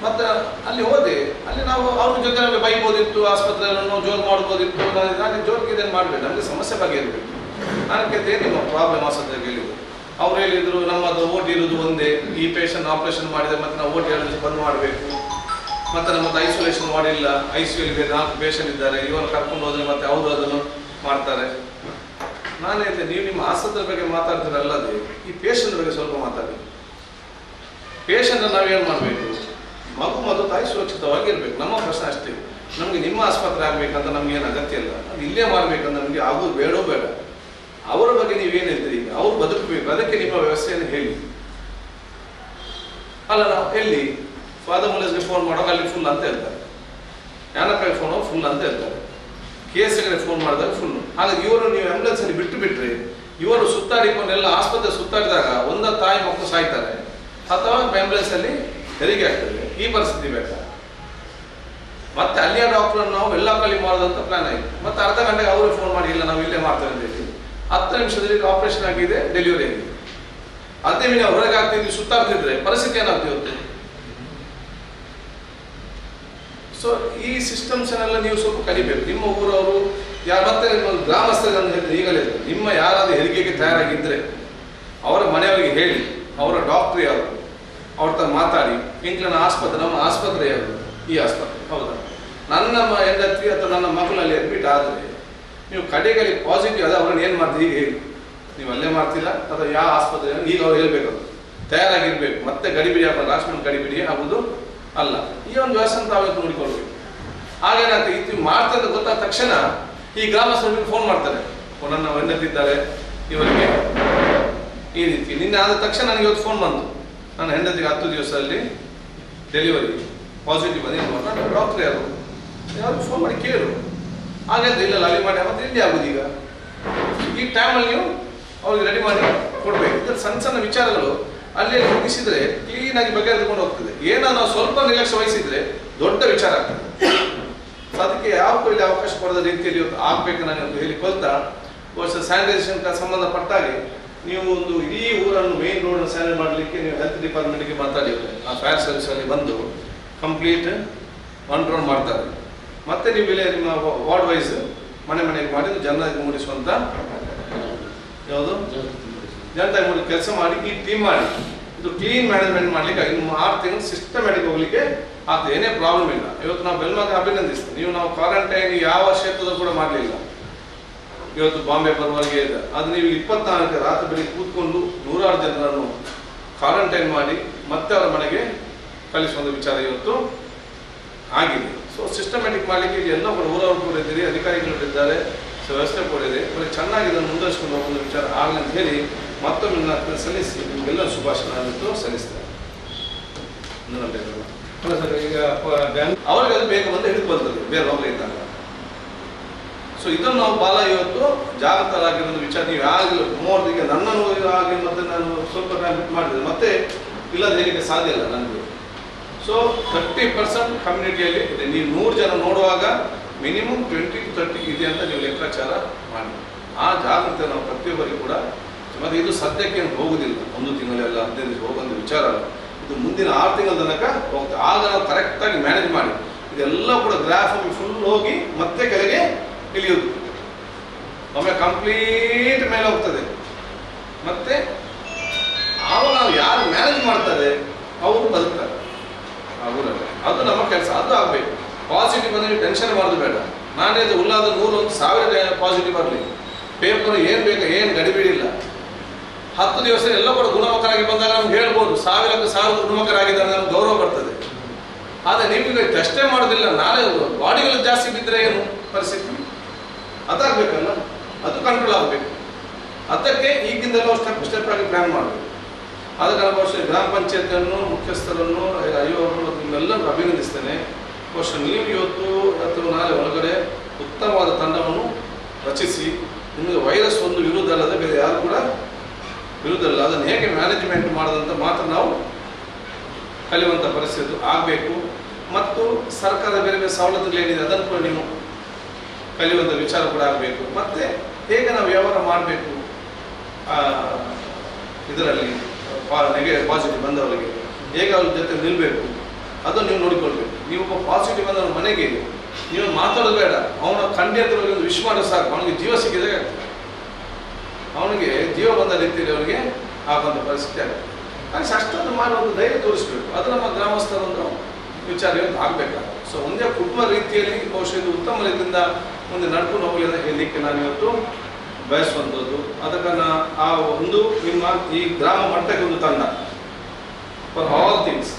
ಮತ್ತು ಅಲ್ಲಿ ಹೋದೆ, ಅಲ್ಲಿ ನಾವು ಅವ್ರ ಜೊತೆ ನಮಗೆ ಬೈಬೋದಿತ್ತು, ಆಸ್ಪತ್ರೆಯನ್ನು ಜೋರು ಮಾಡ್ಬೋದಿತ್ತು. ನಾನು ಜೋರಿಗೆ ಇದನ್ನು ಮಾಡಬೇಕು, ನಮಗೆ ಸಮಸ್ಯೆ ಬಗ್ಗೆ ಇರಬೇಕು. ನಾನು ಕೇಳಿದೆ ನಿಮ್ಮ ಪ್ರಾಬ್ಲಮ್ ಆಸ್ಪತ್ರೆಗೆ ಹೇಳಿದ್ರು. ಅವ್ರು ಹೇಳಿದರು ನಮ್ಮದು ಓಟಿ ಇರೋದು ಒಂದೇ, ಈ ಪೇಷಂಟ್ ಆಪರೇಷನ್ ಮಾಡಿದರೆ ಮತ್ತೆ ನಾವು ಓಟಿ 2 ದಿವಸ ಬಂದ್ ಮಾಡಬೇಕು, ಮತ್ತು ನಮ್ಮದು ಐಸೋಲೇಷನ್ ಮಾಡಿಲ್ಲ, ICU 4 ಪೇಷಂಟ್ ಇದ್ದಾರೆ, ಇವರು ಕರ್ಕೊಂಡು ಹೋದರೆ ಮತ್ತೆ ಅವರು ಅದನ್ನು ಮಾಡ್ತಾರೆ. ನಾನು ಹೇಳಿದೆ ನೀವು ನಿಮ್ಮ ಆಸ್ಪತ್ರೆ ಬಗ್ಗೆ ಮಾತಾಡ್ತೀರಲ್ಲದೆ ಈ ಪೇಷಂಟ್ ಬಗ್ಗೆ ಸ್ವಲ್ಪ ಮಾತಾಡಿ. ಪೇಷಂಟ್ ನಾವೇನು ಮಾಡಬೇಕು, ಮಗು ಮತ್ತು ತಾಯಿ ಸುರಕ್ಷಿತವಾಗಿರ್ಬೇಕು. ನಮ್ಮ ಪ್ರಶ್ನೆ ಅಷ್ಟೇ. ನಮಗೆ ನಿಮ್ಮ ಆಸ್ಪತ್ರೆ ಆಗಬೇಕಂತ ನಮಗೇನು ಅಗತ್ಯ ಇಲ್ಲ, ಅದು ಇಲ್ಲೇ ಮಾಡಬೇಕಂತ ನಮಗೆ ಆಗೋದು ಬೇಡೋ ಬೇಡ. ಅವರ ಬಗ್ಗೆ ನೀವೇನು ಹೇಳ್ತೀರಿ, ಅವ್ರು ಬದುಕಬೇಕು, ಅದಕ್ಕೆ ನಿಮ್ಮ ವ್ಯವಸ್ಥೆಯನ್ನು ಹೇಳಿ. ಅಲ್ಲ ನಾವು ಎಲ್ಲಿ ಫಾದರ್ ಮುಲೇಸ್ಗೆ ಫೋನ್ ಮಾಡುವಾಗ ಅಲ್ಲಿ ಫುಲ್ ಅಂತ ಹೇಳ್ತಾರೆ, ಯಾನಪ್ಪ ಫೋನ್ ಫುಲ್ ಅಂತ ಹೇಳ್ತಾರೆ, ಕೇಸ್ಗಳಿಗೆ ಫೋನ್ ಮಾಡಿದಾಗ ಫುಲ್ಲು. ಹಾಗಾಗಿ ಇವರು ನೀವು ಆಂಬ್ಯುಲೆನ್ಸಲ್ಲಿ ಬಿಟ್ಟರೆ ಇವರು ಸುತ್ತಾಡಿಕೊಂಡೆಲ್ಲ ಆಸ್ಪತ್ರೆ ಸುತ್ತಾಡಿದಾಗ ಒಂದ ತಾಯಿ ಮಕ್ಕಳು ಸಾಯ್ತಾರೆ ಅಥವಾ ಆಂಬ್ಯುಲೆನ್ಸಲ್ಲಿ ಹೆರಿಗೆ ಆಗ್ತದೆ. ಈ ಪರಿಸ್ಥಿತಿ ಬೇಕಾ? ಮತ್ತೆ ಅಲ್ಲಿಯ ಡಾಕ್ಟರ್ ನಾವು ಎಲ್ಲ ಕಲಿ ಮಾಡೋದಂತ ಪ್ಲಾನ್ ಆಯಿತು. ಮತ್ತೆ ಅರ್ಧ ಗಂಟೆಗೆ ಅವರೇ ಫೋನ್ ಮಾಡಿ ಇಲ್ಲ ನಾವು ಇಲ್ಲೇ ಮಾಡ್ತೇವೆ ಅಂತ ಹೇಳಿ 10 ನಿಮಿಷದಲ್ಲಿ ಆಪರೇಷನ್ ಆಗಿದೆ, ಡೆಲಿವರಿ ಆಗಿದೆ. ಅದೇ ನೀವು ಹೊರಗೆ ಆಗ್ತಿದ್ವಿ ಸುತ್ತಾಡ್ತಿದ್ರೆ ಪರಿಸ್ಥಿತಿ ಏನಾಗ್ತಿರುತ್ತೆ? ಸೊ ಈ ಸಿಸ್ಟಮ್ಸ್ನೆಲ್ಲ ನೀವು ಸ್ವಲ್ಪ ಕಲಿಬೇಕು. ನಿಮ್ಮ ಊರವರು ಮತ್ತೆ ನಿಮ್ಮ ಗ್ರಾಮಸ್ಥರನ್ನು ಹೇಳಿದ್ರೆ ಈಗಲೇ ನಿಮ್ಮ ಯಾರಾದರೂ ಹೆರಿಗೆಗೆ ತಯಾರಾಗಿದ್ದರೆ ಅವರ ಮನೆಯವರಿಗೆ ಹೇಳಿ, ಅವರ ಡಾಕ್ಟ್ರ್ ಯಾರು ಅವ್ರ ತರ ಮಾತಾಡಿ, ಇಂಕ್ಲನ ಆಸ್ಪತ್ರೆ ನಮ್ಮ ಆಸ್ಪತ್ರೆ ಯಾವುದು, ಈ ಆಸ್ಪತ್ರೆ ಹೌದಾ, ನನ್ನ ಹೆಂಡತಿ ಅಥವಾ ನನ್ನ ಮಕ್ಕಳಲ್ಲಿ ಅಡ್ಮಿಟ್ ಆದರೆ ನೀವು ಕಡೆಗಲ್ಲಿ ಪಾಸಿಟಿವ್ ಅದ ಅವ್ರನ್ನ ಏನು ಮಾಡ್ತೀವಿ ಈಗ ಹೇಳಿ. ನೀವು ಅಲ್ಲೇ ಮಾಡ್ತಿಲ್ಲ ಅಥವಾ ಯಾವ ಆಸ್ಪತ್ರೆ ಈಗ ಅವ್ರು ಹೇಳ್ಬೇಕು, ತಯಾರಾಗಿರ್ಬೇಕು. ಮತ್ತೆ ಗಡಿಬಿಡಿ ಹಾಕೋದು, ರಾಷ್ಟ್ರ ಗಡಿಬಿಡಿ ಆಗೋದು ಅಲ್ಲ. ಈ ಒಂದು ವ್ಯವಸ್ಥೆ ತಾವತ್ತು ನೋಡಿಕೊಳ್ಬೇಕು. ಹಾಗೇನಾಗ್ತದೆ, ಇದು ಮಾಡ್ತಾರೆ ಗೊತ್ತಾದ ತಕ್ಷಣ ಈ ಗ್ರಾಮಸ್ಥರಿಗೆ ಫೋನ್ ಮಾಡ್ತಾರೆ, ನನ್ನ ಹೆಂಡತಿದ್ದಾರೆ ಇವರಿಗೆ ಈ ರೀತಿ. ನಿನ್ನೆ ಆದ ತಕ್ಷಣ ನನಗೆ ಇವತ್ತು ಫೋನ್ ಬಂತು, ನನ್ನ ಹೆಂಡತಿಗೆ 10 ದಿವಸದಲ್ಲಿ ಡೆಲಿವರಿ ಪಾಸಿಟಿವ್ ಅದೇನು ನಾನು ಡಾಕ್ಟ್ರ್ ಯಾರು ಯಾರು ಫೋನ್ ಮಾಡಿ ಕೇಳು. ಹಾಗಾದ್ರೆ ಇಲ್ಲ ಅಲ್ಲಿ ಮಾಡಿ ಮತ್ತೆ ಇಲ್ಲಿ ಆಗೋದು. ಈಗ ಈ ಟೈಮಲ್ಲಿ ನೀವು ಅವ್ರಿಗೆ ರೆಡಿ ಮಾಡಿ ಕೊಡ್ಬೇಕು. ಇದ್ರ ಸಣ್ಣ ಸಣ್ಣ ವಿಚಾರಗಳು ಅಲ್ಲಿ ಮುಗಿಸಿದ್ರೆ ಕ್ಲೀನಾಗಿ ಬಗೆಹರಿದುಕೊಂಡು ಹೋಗ್ತದೆ. ಏನೋ ನಾವು ಸ್ವಲ್ಪ ನಿರ್ಲಕ್ಷ್ಯ ವಹಿಸಿದ್ರೆ ದೊಡ್ಡ ವಿಚಾರ ಆಗ್ತದೆ. ಅದಕ್ಕೆ ಯಾವ ಇಲ್ಲಿ ಅವಕಾಶ ಕೊಡದ ರೀತಿಯಲ್ಲಿ ಇವತ್ತು ಆಗ್ಬೇಕು ನಾನು ಹೇಳಿಕೊಳ್ತಾ, ಸ್ಯಾನಿಟೈಸೇಷನ್ ಸಂಬಂಧಪಟ್ಟಾಗೆ ನೀವು ಒಂದು ಇಡೀ ಊರನ್ನು ಮೇನ್ ರೋಡ್ ಸ್ಯಾನಿಟೈಸ್ ಮಾಡಲಿಕ್ಕೆ ನೀವು ಹೆಲ್ತ್ ಡಿಪಾರ್ಟ್ಮೆಂಟ್ಗೆ ಮಾತಾಡಿದ್ರೆ ಆ ಫೈರ್ ಸರ್ವಿಸಲ್ಲಿ ಬಂದು ಕಂಪ್ಲೀಟ್ ಕಂಟ್ರೋಲ್ ಮಾಡ್ತಾರೆ. ಮತ್ತೆ ನೀವು ಇಲ್ಲಿ ನಿಮ್ಮ ವಾರ್ಡ್ ವೈಸ್ ಮನೆ ಮನೆಗೆ ಮಾಡಿ ಜನರಿಗೆ ಮೂಡಿಸುವಂಥ ಯಾವುದು ಜನತಾಗಿ ಮೂಡಿ ಕೆಲಸ ಮಾಡಿ ಈ ಟೀಮ್ ಮಾಡಿ ಇದು ಕ್ಲೀನ್ ಮ್ಯಾನೇಜ್ಮೆಂಟ್ ಮಾಡಲಿಕ್ಕೆ ಇನ್ನು 6 ತಿಂಗಳು ಸಿಸ್ಟಮ್ಯಾಟಿಕ್ ಹೋಗ್ಲಿಕ್ಕೆ ಆಗ್ತದೆ. ಏನೇ ಪ್ರಾಬ್ಲಮ್ ಇಲ್ಲ. ಇವತ್ತು ನಾವು ಬೆಲ್ಮಾಗ ಅಭಿನಂದಿಸ್ತೀವಿ. ನೀವು ಕ್ವಾರಂಟೈನ್ ಯಾವ ಕ್ಷೇತ್ರದಲ್ಲೂ ಕೂಡ ಮಾಡಲಿಲ್ಲ. ಇವತ್ತು ಬಾಂಬೆ ಬರುವವರೆಗೆ ಇದೆ. ಅದು ನೀವು 24 ರಾತ್ರಿ ಬೆಳಿಗ್ಗೆ ಕೂತ್ಕೊಂಡು 100 ಜನರನ್ನು ಕ್ವಾರಂಟೈನ್ ಮಾಡಿ ಮತ್ತೆ ಅವರ ಮನೆಗೆ ಕಳಿಸುವಂಥ ವಿಚಾರ ಇವತ್ತು ಆಗಿದೆ. ಸೊ ಸಿಸ್ಟಮ್ಯಾಟಿಕ್ ಮಾಡಲಿಕ್ಕೆ ಇಲ್ಲಿ ಎಲ್ಲ ಕೂಡ ಊರವರು ಕೂಡ ಇದ್ದೀರಿ, ಅಧಿಕಾರಿಗಳು ಇದ್ದಾರೆ, ಸೊ ವ್ಯವಸ್ಥೆ ಕೂಡ ಇದೆ. ಬರೀ ಚೆನ್ನಾಗಿ ಇದನ್ನು ಮುಂದುವರಿಸಿಕೊಂಡು ಹೋಗುವ ವಿಚಾರ ಆಗಲಿ ಅಂತ ಹೇಳಿ ಮತ್ತೊಮ್ಮೆ ನಾನು ಸಲ್ಲಿಸಿ ನಿಮಗೆಲ್ಲ ಶುಭಾಶಯ ಸಲ್ಲಿಸ್ತೇನೆ. ಈಗ ಅವರಿಗೆ ಅದು ಬೇಗ ಬಂದು ಹಿಡಿದು ಬರ್ತದೆ ಬೇರೆ ರೋಗ ಇದ್ದಾಗ. ಸೊ ಇದನ್ನು ನಾವು ಭಾಳ ಇವತ್ತು ಜಾಗೃತರಾಗಿರೋ ವಿಚಾರ. ನೀವು ಯಾವಾಗಲೂ ಮೂವರ್ದಿಗೆ ನನ್ನನ್ನು ಆಗಿ ಮತ್ತೆ ನಾನು ಸ್ವಲ್ಪ ಟೈಮ್ ಬಿಟ್ಟು ಮಾಡಿದೆ ಮತ್ತೆ ಇಲ್ಲದ ಹೇಳಲಿಕ್ಕೆ ಸಾಧ್ಯ ಇಲ್ಲ ನನಗೆ. ಸೊ 30% ಕಮ್ಯುನಿಟಿಯಲ್ಲಿ ಇದೆ. ನೀವು 100 ಜನ ನೋಡುವಾಗ ಮಿನಿಮಮ್ 20 to 30 ಇದೆ ಅಂತ ನೀವು ಲೆಕ್ಕಾಚಾರ ಮಾಡಿ. ಆ ಜಾಗೃತಿ ನಾವು ಪ್ರತಿಯೊಬ್ಬರಿಗೂ ಕೂಡ, ಮತ್ತು ಇದು ಸದ್ಯಕ್ಕೆ ಹೋಗುವುದಿಲ್ಲ, 1 ತಿಂಗಳೆಲ್ಲ 15 ದಿವಸ ಹೋಗುವಂಥ ವಿಚಾರ ಅಲ್ಲ. ಇದು ಮುಂದಿನ 6 ತಿಂಗಳ ತನಕ ಹೋಗ್ತದೆ. ಆಗ ನಾವು ಕರೆಕ್ಟಾಗಿ ಮ್ಯಾನೇಜ್ ಮಾಡಿ ಇದೆಲ್ಲ ಕೂಡ ಗ್ರಾಫ್ ಫುಲ್ ಹೋಗಿ ಮತ್ತೆ ಕೆಳಗೆ ಇಳಿಯುವುದು, ಒಮ್ಮೆ ಕಂಪ್ಲೀಟ್ ಮೇಲೆ ಹೋಗ್ತದೆ. ಮತ್ತೆ ಆವಾಗ ನಾವು ಯಾರು ಮ್ಯಾನೇಜ್ ಮಾಡ್ತಾರೆ ಅವರು ಬದುಕ್ತಾರೆ ಆ ಊರಲ್ಲಿ. ಅದು ನಮ್ಮ ಕೆಲಸ, ಅದು ಆಗಬೇಕು. ಪಾಸಿಟಿವ್ ಬಂದರೆ ನೀವು ಟೆನ್ಷನ್ ಮಾಡೋದು ಬೇಡ. ನಾನೇ ಉಲ್ಲಾದ 100-1000 ಪಾಸಿಟಿವ್ ಬರಲಿ, ಪೇಪರ್ ಏನು ಬೇಕು ಏನು ಗಡಿಬಿಡಿಲ್ಲ. 10 ದಿವಸ ಎಲ್ಲ ಕೂಡ ಗುಣಮುಖರಾಗಿ ಬಂದಾಗ ನಮ್ಗೆ ಹೇಳ್ಬೋದು 1000 ಗುಣಮುಖರಾಗಿದ್ದಾರೆ, ನಮ್ಗೆ ಗೌರವ ಬರ್ತದೆ. ಆದರೆ ನೀವೀಗ ಟೆಸ್ಟೇ ಮಾಡೋದಿಲ್ಲ, ನಾಳೆ ಬಾಡಿಗಳು ಜಾಸ್ತಿ ಬಿದ್ದರೆ ಏನು ಪರಿಸ್ಥಿತಿ? ಅದಾಗಬೇಕಲ್ಲ, ಅದು ಕಂಟ್ರೋಲ್ ಆಗಬೇಕು. ಅದಕ್ಕೆ ಈಗಿಂದಲೂ ಸ್ಟೆಪ್ ಆಗಿ ಪ್ಲ್ಯಾನ್ ಮಾಡಬೇಕು. ಅದಕ್ಕೆ ನಾನು ಬಹುಶಃ ಗ್ರಾಮ ಪಂಚಾಯತಿಯನ್ನು, ಮುಖ್ಯಸ್ಥರನ್ನು, ಅಯ್ಯೋರನ್ನು ಮತ್ತು ನಿಮ್ಮೆಲ್ಲರೂ ಅಭಿನಂದಿಸ್ತೇನೆ. ಬಹುಶಃ ನೀವು ಇವತ್ತು ಅಥವಾ ನಾಳೆ ಒಳಗಡೆ ಉತ್ತಮವಾದ ತಂಡವನ್ನು ರಚಿಸಿ, ನಿಮಗೆ ವೈರಸ್ ಒಂದು ವಿರುದ್ಧ ಅಲ್ಲದೆ ಬೇರೆ ಯಾರು ಕೂಡ ವಿರುದ್ಧ ಅಲ್ಲ, ಅದನ್ನು ಹೇಗೆ ಮ್ಯಾನೇಜ್ಮೆಂಟ್ ಮಾಡೋದಂತ ಮಾತ್ರ ನಾವು ಕಲಿಯುವಂಥ ಪರಿಸ್ಥಿತಿ ಆಗಬೇಕು. ಮತ್ತು ಸರ್ಕಾರದ ಬೇರೆ ಬೇರೆ ಸವಲತ್ತುಗಳೇನಿದೆ ಅದನ್ನು ಕೂಡ ನೀವು ಕಲಿಯುವಂಥ ವಿಚಾರ ಕೂಡ ಆಗಬೇಕು. ಮತ್ತು ಹೇಗೆ ನಾವು ವ್ಯವಹಾರ ಮಾಡಬೇಕು ಇದರಲ್ಲಿ ಪಾಸಿಟಿವ್ ಬಂದವರಿಗೆ, ಹೇಗೆ ಅವ್ರ ಜೊತೆ ನಿಲ್ಲಬೇಕು ಅದನ್ನು ನೀವು ನೋಡಿಕೊಳ್ಬೇಕು. ನೀವು ಒಬ್ಬ ಪಾಸಿಟಿವ್ ಬಂದವನ ಮನೆಗೆ ನೀವು ಮಾತಾಡೋದು ಬೇಡ, ಅವನ ಖಂಡಿ ಹತ್ರ ಒಂದು ವಿಶ್ ಮಾಡೋದು ಸಾಕು, ಅವನಿಗೆ ಜೀವ ಸಿಕ್ಕಿದಾಗ ಆಗ್ತದೆ. ಅವನಿಗೆ ಜೀವ ಬಂದ ರೀತಿಯಲ್ಲಿ ಅವನಿಗೆ ಆಗುವಂಥ ಪರಿಸ್ಥಿತಿ ಆಗುತ್ತೆ. ಹಾಗೆ ಅಷ್ಟೊಂದು ಮಾಡಿ ಒಂದು ಧೈರ್ಯ ತೋರಿಸ್ಬೇಕು. ಅದು ನಮ್ಮ ಗ್ರಾಮಸ್ಥರೊಂದು ವಿಚಾರ ಇವತ್ತು ಆಗಬೇಕಾಗುತ್ತೆ. ಸೊ ಒಂದೇ ಕುಟುಂಬ ರೀತಿಯಲ್ಲಿ ಬಹುಶಃ ಇದು ಉತ್ತಮ ರೀತಿಯಿಂದ ಮುಂದೆ ನಡ್ಕೊಂಡು ಹೋಗಲಿ ಅಂತ ಹೇಳಲಿಕ್ಕೆ ನಾನು ಇವತ್ತು ಬಯಸುವಂಥದ್ದು. ಅದಕ್ಕೆ ಆ ಒಂದು ನಿಮ್ಮ ಈ ಗ್ರಾಮ ಮಟ್ಟಕ್ಕೆ ಒಂದು ತಂಡ ಫಾರ್ ಆಲ್ ಥಿಂಗ್ಸ್,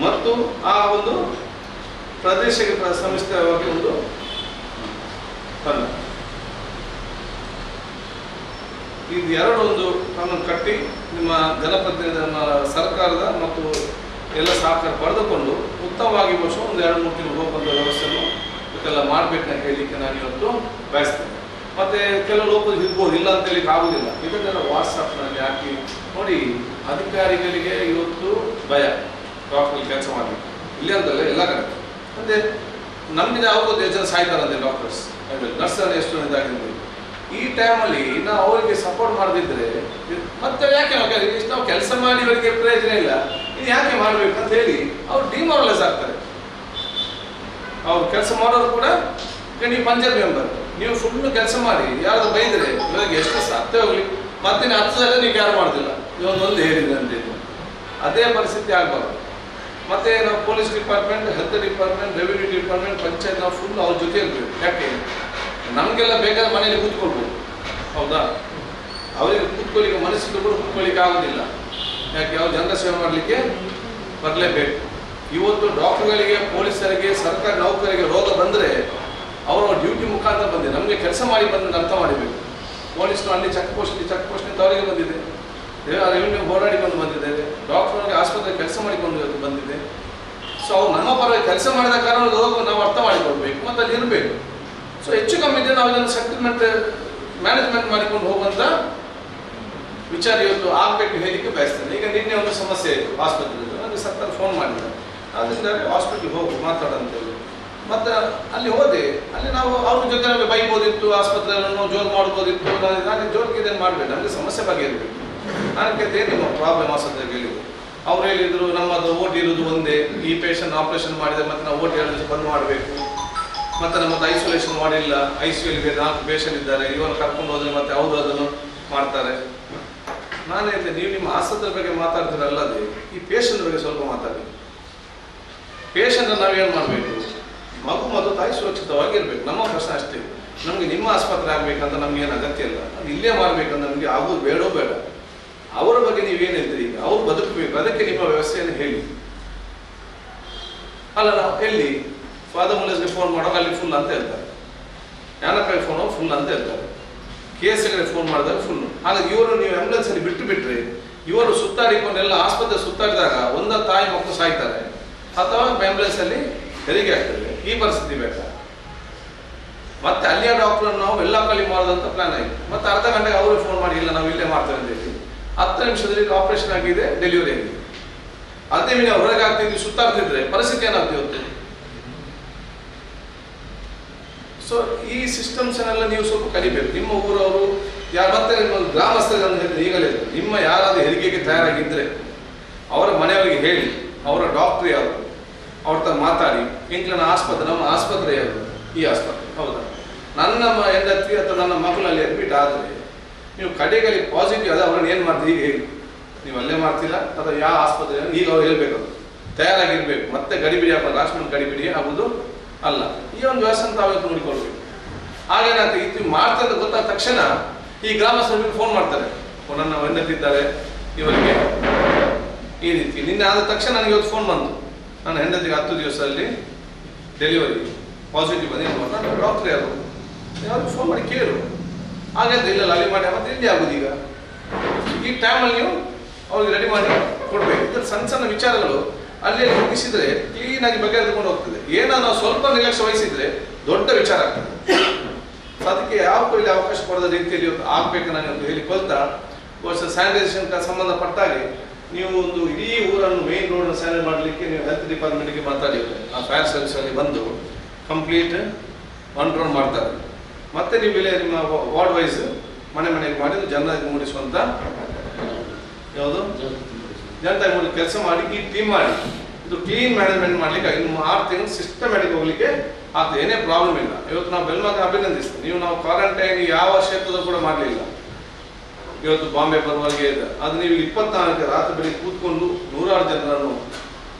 ಮತ್ತು ಆ ಒಂದು ಪ್ರದೇಶಕ್ಕೆ ಸಂಸ್ಥೆಯಾಗಿ ಒಂದು ತಂಡ, ಇದು ಎರಡು ಒಂದು ಕಾನೂನು ಕಟ್ಟಿ ನಿಮ್ಮ ಜನಪ್ರತಿನಿಧಿ ಸರ್ಕಾರದ ಮತ್ತು ಎಲ್ಲ ಸಹಕಾರ ಪಡೆದುಕೊಂಡು ಉತ್ತಮವಾಗಿ ಬಹುಶಃ ಒಂದು 2-3 ತಿಂಗಳು ಹೋಗುವಂಥ ವ್ಯವಸ್ಥೆಯನ್ನು ಇದೆಲ್ಲ ಮಾಡಬೇಕಂತ ಹೇಳಲಿಕ್ಕೆ ನಾನು ಇವತ್ತು ಬಯಸ್ತೇನೆ. ಮತ್ತು ಕೆಲವು ಲೋಕರು ಇರ್ಬೋದು, ಇಲ್ಲ ಅಂತ ಹೇಳಲಿಕ್ಕೆ ಆಗೋದಿಲ್ಲ. ಇದನ್ನೆಲ್ಲ ವಾಟ್ಸಪ್ನಲ್ಲಿ ಹಾಕಿ ನೋಡಿ. ಅಧಿಕಾರಿಗಳಿಗೆ ಇವತ್ತು ಭಯ ಡಾಕ್ಟ್ರಲ್ಲಿ ಕೆಲಸ ಮಾಡಲಿಕ್ಕೆ, ಇಲ್ಲಿ ಅಂತಲ್ಲ ಎಲ್ಲ ಕಡೆ. ಮತ್ತು ನಮಗೆ ಆಗೋದು ಎಷ್ಟು ಜನ ಸಾಯ್ತಾರಂತೆ ಡಾಕ್ಟರ್ಸ್, ನರ್ಸಲ್ಲಿ ಎಷ್ಟು ಇದಾಗಿದೆ. ಈ ಟೈಮಲ್ಲಿ ನಾವು ಅವರಿಗೆ ಸಪೋರ್ಟ್ ಮಾಡದಿದ್ದರೆ ಮತ್ತೆ ಯಾಕೆ ಇಷ್ಟು ನಾವು ಕೆಲಸ ಮಾಡಿ ಅವರಿಗೆ ಪ್ರಯೋಜನ ಇಲ್ಲ, ಇದು ಯಾಕೆ ಮಾಡಬೇಕು ಅಂತ ಹೇಳಿ ಅವ್ರು ಡಿಮಾರಲೈಸ್ ಆಗ್ತಾರೆ. ಅವ್ರು ಕೆಲಸ ಮಾಡೋರು ಕೂಡ ನೀವು ಪಂಚಾಯತ್ ಮೆಂಬರ್, ನೀವು ಫುಲ್ ಕೆಲಸ ಮಾಡಿ ಯಾರು ಬೈದರೆ ಇವರಿಗೆ ಎಷ್ಟು ಸತ್ತೇ ಹೋಗಲಿ, ಮತ್ತೆ 10 ಸಲ ನೀವು ಯಾರು ಮಾಡೋದಿಲ್ಲ, ಇವೊಂದು ಹೇಳಿದ್ರೆ ಅಂತ ಇದು ಅದೇ ಪರಿಸ್ಥಿತಿ ಆಗಬಾರ್ದು. ಮತ್ತು ನಾವು police department, health department, revenue department, panchayat ನಾವು ಫುಲ್ ಅವ್ರ ಜೊತೆ ಇರಬೇಕು. ಯಾಕೆ ನಮಗೆಲ್ಲ ಬೇಕಾದ್ರೆ ಮನೇಲಿ ಕೂತ್ಕೊಳ್ಬೋದು, ಹೌದಾ? ಅವರಿಗೆ ಕೂತ್ಕೊಳ್ಳಿಕ್ಕೆ ಮನಸ್ಸಿಗೆ ಕೂಡ ಕೂತ್ಕೊಳ್ಳಿಕ್ಕೆ ಆಗೋದಿಲ್ಲ. ಯಾಕೆ ಅವ್ರು ಜನರ ಸೇವೆ ಮಾಡಲಿಕ್ಕೆ ಬರಲೇಬೇಕು. ಇವತ್ತು ಡಾಕ್ಟರ್ಗಳಿಗೆ, ಪೊಲೀಸರಿಗೆ, ಸರ್ಕಾರಿ ನೌಕರಿಗೆ ರೋಗ ಬಂದರೆ ಅವರ ಡ್ಯೂಟಿ ಮುಖಾಂತರ ಬಂದಿದೆ, ನಮಗೆ ಕೆಲಸ ಮಾಡಿ ಬಂದು ಅರ್ಥ ಮಾಡಬೇಕು. ಪೊಲೀಸ್ನು ಅಲ್ಲಿ ಚೆಕ್ ಪೋಸ್ಟ್ ಅಂತ ಅವರಿಗೆ ಬಂದಿದೆ, ರೆವಿನ್ಯೂ ಹೋರಾಡಿ ಬಂದಿದೆ, ಡಾಕ್ಟರ್ಗೆ ಆಸ್ಪತ್ರೆ ಕೆಲಸ ಮಾಡಿಕೊಂಡು ಬಂದಿದೆ. ಸೊ ಅವ್ರು ನಮ್ಮ ಪರವಾಗಿ ಕೆಲಸ ಮಾಡಿದ ಕಾರಣ ರೋಗ ನಾವು ಅರ್ಥ ಮಾಡಿಕೊಳ್ಬೇಕು ಮತ್ತು ಅಲ್ಲಿ ಇರಬೇಕು. ಸೊ ಹೆಚ್ಚು ಕಮ್ಮಿ ಇದೆ ನಾವು ಇದನ್ನು ಸೆಟಲ್ಮೆಂಟ್ ಮ್ಯಾನೇಜ್ಮೆಂಟ್ ಮಾಡಿಕೊಂಡು ಹೋಗುವಂಥ ವಿಚಾರ ಇವತ್ತು ಆಗಬೇಕು ಹೇಳಲಿಕ್ಕೆ ಬಯಸ್ತೇನೆ. ಈಗ ನಿನ್ನೆ ಒಂದು ಸಮಸ್ಯೆ ಆಯಿತು ಆಸ್ಪತ್ರೆಯಲ್ಲಿ, ನನಗೆ ಸರ್ಕಾರ ಫೋನ್ ಮಾಡಿದ್ದಾರೆ, ಅದರಿಂದ ಹಾಸ್ಪಿಟ್ಲಿಗೆ ಹೋಗಿ ಮಾತಾಡೋಂಥೇಳಿ. ಮತ್ತು ಅಲ್ಲಿ ಹೋದೆ, ಅಲ್ಲಿ ನಾವು ಅವ್ರ ಜೊತೆ ನಮಗೆ ಬೈಬೋದಿತ್ತು, ಆಸ್ಪತ್ರೆಯನ್ನು ಜೋರು ಮಾಡ್ಬೋದಿತ್ತು. ನಾನು ಜೋರಿಗೆ ಇದನ್ನು ಮಾಡಬೇಡ, ನನಗೆ ಸಮಸ್ಯೆ ಬಗ್ಗೆ ಇರಬೇಕು. ನಾನು ಕೇಳಿದೆ ನಿಮ್ಮ ಪ್ರಾಬ್ಲಮ್ ಆಸ್ಪತ್ರೆಗೆ ಹೇಳಿದ್ರು. ಅವ್ರು ಹೇಳಿದರು ನಮ್ಮದು ಓಟಿ ಇರೋದು ಒಂದೇ, ಈ ಪೇಷಂಟ್ ಆಪ್ರೇಷನ್ ಮಾಡಿದರೆ ಮತ್ತು ನಾವು ಓಟಿ ಹೇಳೋದು ಬಂದ್ ಮಾಡಬೇಕು, ಮತ್ತು ನಮ್ಮದು ಐಸೋಲೇಷನ್ ಮಾಡಿಲ್ಲ, ICUಲಿ ಬೇರೆ 4 ಪೇಷಂಟ್ ಇದ್ದಾರೆ, ಇವನು ಕರ್ಕೊಂಡು ಹೋದರೆ ಮತ್ತೆ ಅವರು ಅದನ್ನು ಮಾಡ್ತಾರೆ. ನಾನು ಹೇಳಿದೆ ನೀವು ನಿಮ್ಮ ಆಸ್ಪತ್ರೆ ಬಗ್ಗೆ ಮಾತಾಡ್ತೀರಲ್ಲದೆ ಈ ಪೇಷಂಟ್ ಬಗ್ಗೆ ಸ್ವಲ್ಪ ಮಾತಾಡಿ. ಪೇಷಂಟ್ ನಾವೇನು ಮಾಡಬೇಕು, ಮಗು ಮತ್ತು ತಾಯಿ ಸುರಕ್ಷಿತವಾಗಿರ್ಬೇಕು. ನಮ್ಮ ಪ್ರಶ್ನೆ ಅಷ್ಟೇ. ನಮಗೆ ನಿಮ್ಮ ಆಸ್ಪತ್ರೆ ಆಗಬೇಕಂತ ನಮಗೇನು ಅಗತ್ಯ ಇಲ್ಲ, ಅದು ಇಲ್ಲೇ ಮಾಡಬೇಕಂತ ನಮಗೆ ಆಗೋದು ಬೇಡ. ಅವರ ಬಗ್ಗೆ ನೀವೇನು ಹೇಳ್ತೀರಿ, ಈಗ ಅವ್ರು ಬದುಕಬೇಕು, ಅದಕ್ಕೆ ನಿಮ್ಮ ವ್ಯವಸ್ಥೆಯನ್ನು ಹೇಳಿ. ಅಲ್ಲ ನಾವು ಎಲ್ಲಿ ಫಾದರ್ ಮುಲೇಸ್ಗೆ ಫೋನ್ ಮಾಡೋಕೆ ಅಲ್ಲಿ ಫುಲ್ ಅಂತ ಹೇಳ್ತಾರೆ, ಯಾನಕ್ಕಾಗಿ ಫೋನು ಫುಲ್ ಅಂತ ಹೇಳ್ತಾರೆ, KSಗೆ ಫೋನ್ ಮಾಡಿದಾಗ ಫುಲ್. ಹಾಗಾಗಿ ಇವರು ನೀವು ಆಂಬ್ಯುಲೆನ್ಸಲ್ಲಿ ಬಿಟ್ಟರೆ ಇವರು ಸುತ್ತಾಡಿಕೊಂಡೆಲ್ಲ ಆಸ್ಪತ್ರೆ ಸುತ್ತಾಡಿದಾಗ ಒಂದ ತಾಯಿ ಮಕ್ಕಳು ಸಾಯ್ತಾರೆ ಅಥವಾ ಆಂಬ್ಯುಲೆನ್ಸಲ್ಲಿ ಹೆರಿಗೆ ಆಗ್ತದೆ. ಈ ಪರಿಸ್ಥಿತಿ ಬೇಕಾ? ಮತ್ತೆ ಅಲ್ಲಿಯ ಡಾಕ್ಟರ್ ನಾವು ಎಲ್ಲ ಕಲಿ ಮಾಡೋದಂತ ಪ್ಲಾನ್ ಆಯಿತು. ಮತ್ತೆ ಅರ್ಧ ಗಂಟೆಗೆ ಅವ್ರಿಗೆ ಫೋನ್ ಮಾಡಿ ಇಲ್ಲ ನಾವು ಇಲ್ಲೇ ಮಾಡ್ತೇವೆ ಅಂತ ಹೇಳಿ 10 ನಿಮಿಷದಲ್ಲಿ ಆಪರೇಷನ್ ಆಗಿದೆ, ಡೆಲಿವರಿ ಆಗಿದೆ. ಅದೇ ನೀವು ಹೊರಗೆ ಆಗ್ತಿದ್ವಿ ಸುತ್ತಾಡ್ತಿದ್ರೆ ಪರಿಸ್ಥಿತಿ ಏನಾಗ್ತಿರುತ್ತೆ? ಸೊ ಈ ಸಿಸ್ಟಮ್ಸನ್ನೆಲ್ಲ ನೀವು ಸ್ವಲ್ಪ ಕಲಿಬೇಕು. ನಿಮ್ಮ ಊರವರು ಯಾರು ಮತ್ತೆ ನಿಮ್ಮ ಗ್ರಾಮಸ್ಥರನ್ನು ಹೇಳಿದ್ರೆ ಈಗಲೇ ನಿಮ್ಮ ಯಾರಾದರೂ ಹೆರಿಗೆಗೆ ತಯಾರಾಗಿದ್ದರೆ ಅವರ ಮನೆಯವರಿಗೆ ಹೇಳಿ ಅವರ ಡಾಕ್ಟ್ರ್ ಯಾರು ಅವ್ರ ಹತ್ರ ಮಾತಾಡಿ ಇಂಕ್ಲನ ಆಸ್ಪತ್ರೆ ನಮ್ಮ ಆಸ್ಪತ್ರೆ ಯಾವುದು ಈ ಆಸ್ಪತ್ರೆ ಹೌದಾ ನನ್ನ ಹೆಂಡತಿ ಅಥವಾ ನನ್ನ ಮಕ್ಕಳಲ್ಲಿ ಅಡ್ಮಿಟ್ ಆದರೆ ನೀವು ಕಡೆಗೆ ಪಾಸಿಟಿವ್ ಅದ ಅವ್ರನ್ನ ಏನು ಮಾಡ್ತೀವಿ ಈಗ ಹೇಳಿ ನೀವು ಅಲ್ಲೇ ಮಾಡ್ತೀರಾ ಅಥವಾ ಯಾವ ಆಸ್ಪತ್ರೆ ಈಗ ಅವ್ರು ಹೇಳ್ಬೇಕು ತಯಾರಾಗಿರ್ಬೇಕು ಮತ್ತೆ ಗಡಿಬಿಡಿ ಹಾಕೋದು ರಾಷ್ಟ್ರ ಗಡಿಬಿಡಿ ಆಗುವುದು ಅಲ್ಲ ಈ ಒಂದು ವ್ಯವಸ್ಥೆ ತಾವೇ ನೋಡಿಕೊಳ್ಬೇಕು ಹಾಗೇನಾಗ್ತದೆ ಇದು ಮಾಡ್ತಾ ಅಂತ ಗೊತ್ತಾದ ತಕ್ಷಣ ಈ ಗ್ರಾಮಸ್ಥರಿಗೆ ಫೋನ್ ಮಾಡ್ತಾರೆ ನನ್ನ ಹೆಂಡತಿದ್ದಾರೆ ಇವರಿಗೆ ಈ ರೀತಿ ನಿನ್ನೆ ಆದ ತಕ್ಷಣ ನನಗೆ ಇವತ್ತು ಫೋನ್ ಬಂತು ನನ್ನ ಹೆಂಡತಿಗೆ 10 ದಿವಸದಲ್ಲಿ ಡೆಲಿವರಿ ಪಾಸಿಟಿವ್ ಬಂದು ಏನು ನಾನು ಡಾಕ್ಟ್ರ್ ಯಾರು ಯಾರು ಫೋನ್ ಮಾಡಿ ಕೇಳು ಹಾಗಾದ್ರೆ ಇಲ್ಲ ಅಲ್ಲಿ ಮಾಡಿ ಮತ್ತೆ ಇಲ್ಲಿ ಆಗೋದು ಈಗ ಈ ಟೈಮಲ್ಲಿ ನೀವು ಅವ್ರಿಗೆ ರೆಡಿ ಮಾಡಿ ಕೊಡ್ಬೇಕು ಇದ್ರ ಸಣ್ಣ ಸಣ್ಣ ವಿಚಾರಗಳು ಅಲ್ಲಿ ಮುಗಿಸಿದ್ರೆ ಕ್ಲೀನಾಗಿ ಬಗೆಹರಿದುಕೊಂಡು ಹೋಗ್ತದೆ ಏನೋ ನಾವು ಸ್ವಲ್ಪ ನಿರ್ಲಕ್ಷ್ಯ ವಹಿಸಿದ್ರೆ ದೊಡ್ಡ ವಿಚಾರ ಆಗ್ತದೆ ಅದಕ್ಕೆ ಯಾವ ಇಲ್ಲಿ ಅವಕಾಶ ಕೊಡದ ರೀತಿಯಲ್ಲಿ ಆಗ್ಬೇಕು ನಾನು ಹೇಳಿಕೊಳ್ತಾ ಸ್ಯಾನಿಟೈಸೇಷನ್ ಸಂಬಂಧಪಟ್ಟಾಗೆ ನೀವು ಒಂದು ಇಡೀ ಊರನ್ನು ಮೇನ್ ರೋಡ್ ಸ್ಯಾನಿಟೈಸ್ ಮಾಡಲಿಕ್ಕೆ ನೀವು ಹೆಲ್ತ್ ಡಿಪಾರ್ಟ್ಮೆಂಟ್ಗೆ ಮಾತಾಡಿದ್ರೆ ಆ ಫೈರ್ ಸರ್ವಿಸ್ ಅಲ್ಲಿ ಬಂದು ಕಂಪ್ಲೀಟ್ ಕಂಟ್ರೋಲ್ ಮಾಡ್ತಾರೆ ಮತ್ತೆ ನೀವು ಇಲ್ಲಿ ನಿಮ್ಮ ವಾರ್ಡ್ ವೈಸ್ ಮನೆ ಮನೆಗೆ ಮಾಡಿ ಜನರಿಗೆ ಮೂಡಿಸುವಂತ ಯಾವುದು ಜನತಾಗಿ ಮೂಡಿ ಕೆಲಸ ಮಾಡಿ ಈ ಟೀಮ್ ಮಾಡಿ ಇದು ಕ್ಲೀನ್ ಮ್ಯಾನೇಜ್ಮೆಂಟ್ ಮಾಡ್ಲಿಕ್ಕೆ ಇನ್ನು 6 ತಿಂಗಳು ಸಿಸ್ಟಮ್ಯಾಟಿಕ್ ಹೋಗ್ಲಿಕ್ಕೆ ಆಗ್ತದೆ ಏನೇ ಪ್ರಾಬ್ಲಮ್ ಇಲ್ಲ ಇವತ್ತು ನಾವು ಬೆಲ್ಮಾಗ ಅಭಿನಂದಿಸ್ತೀವಿ ನೀವು ನಾವು ಕ್ವಾರಂಟೈನ್ ಯಾವ ಕ್ಷೇತ್ರದ ಕೂಡ ಮಾಡಲಿಲ್ಲ ಇವತ್ತು ಬಾಂಬೆ ಪರವಾಗಿ ಇದೆ ಅದು ನೀವು 24 ರಾತ್ರಿ ಬೆಳಿಗ್ಗೆ ಕೂತ್ಕೊಂಡು 100 ಜನರನ್ನು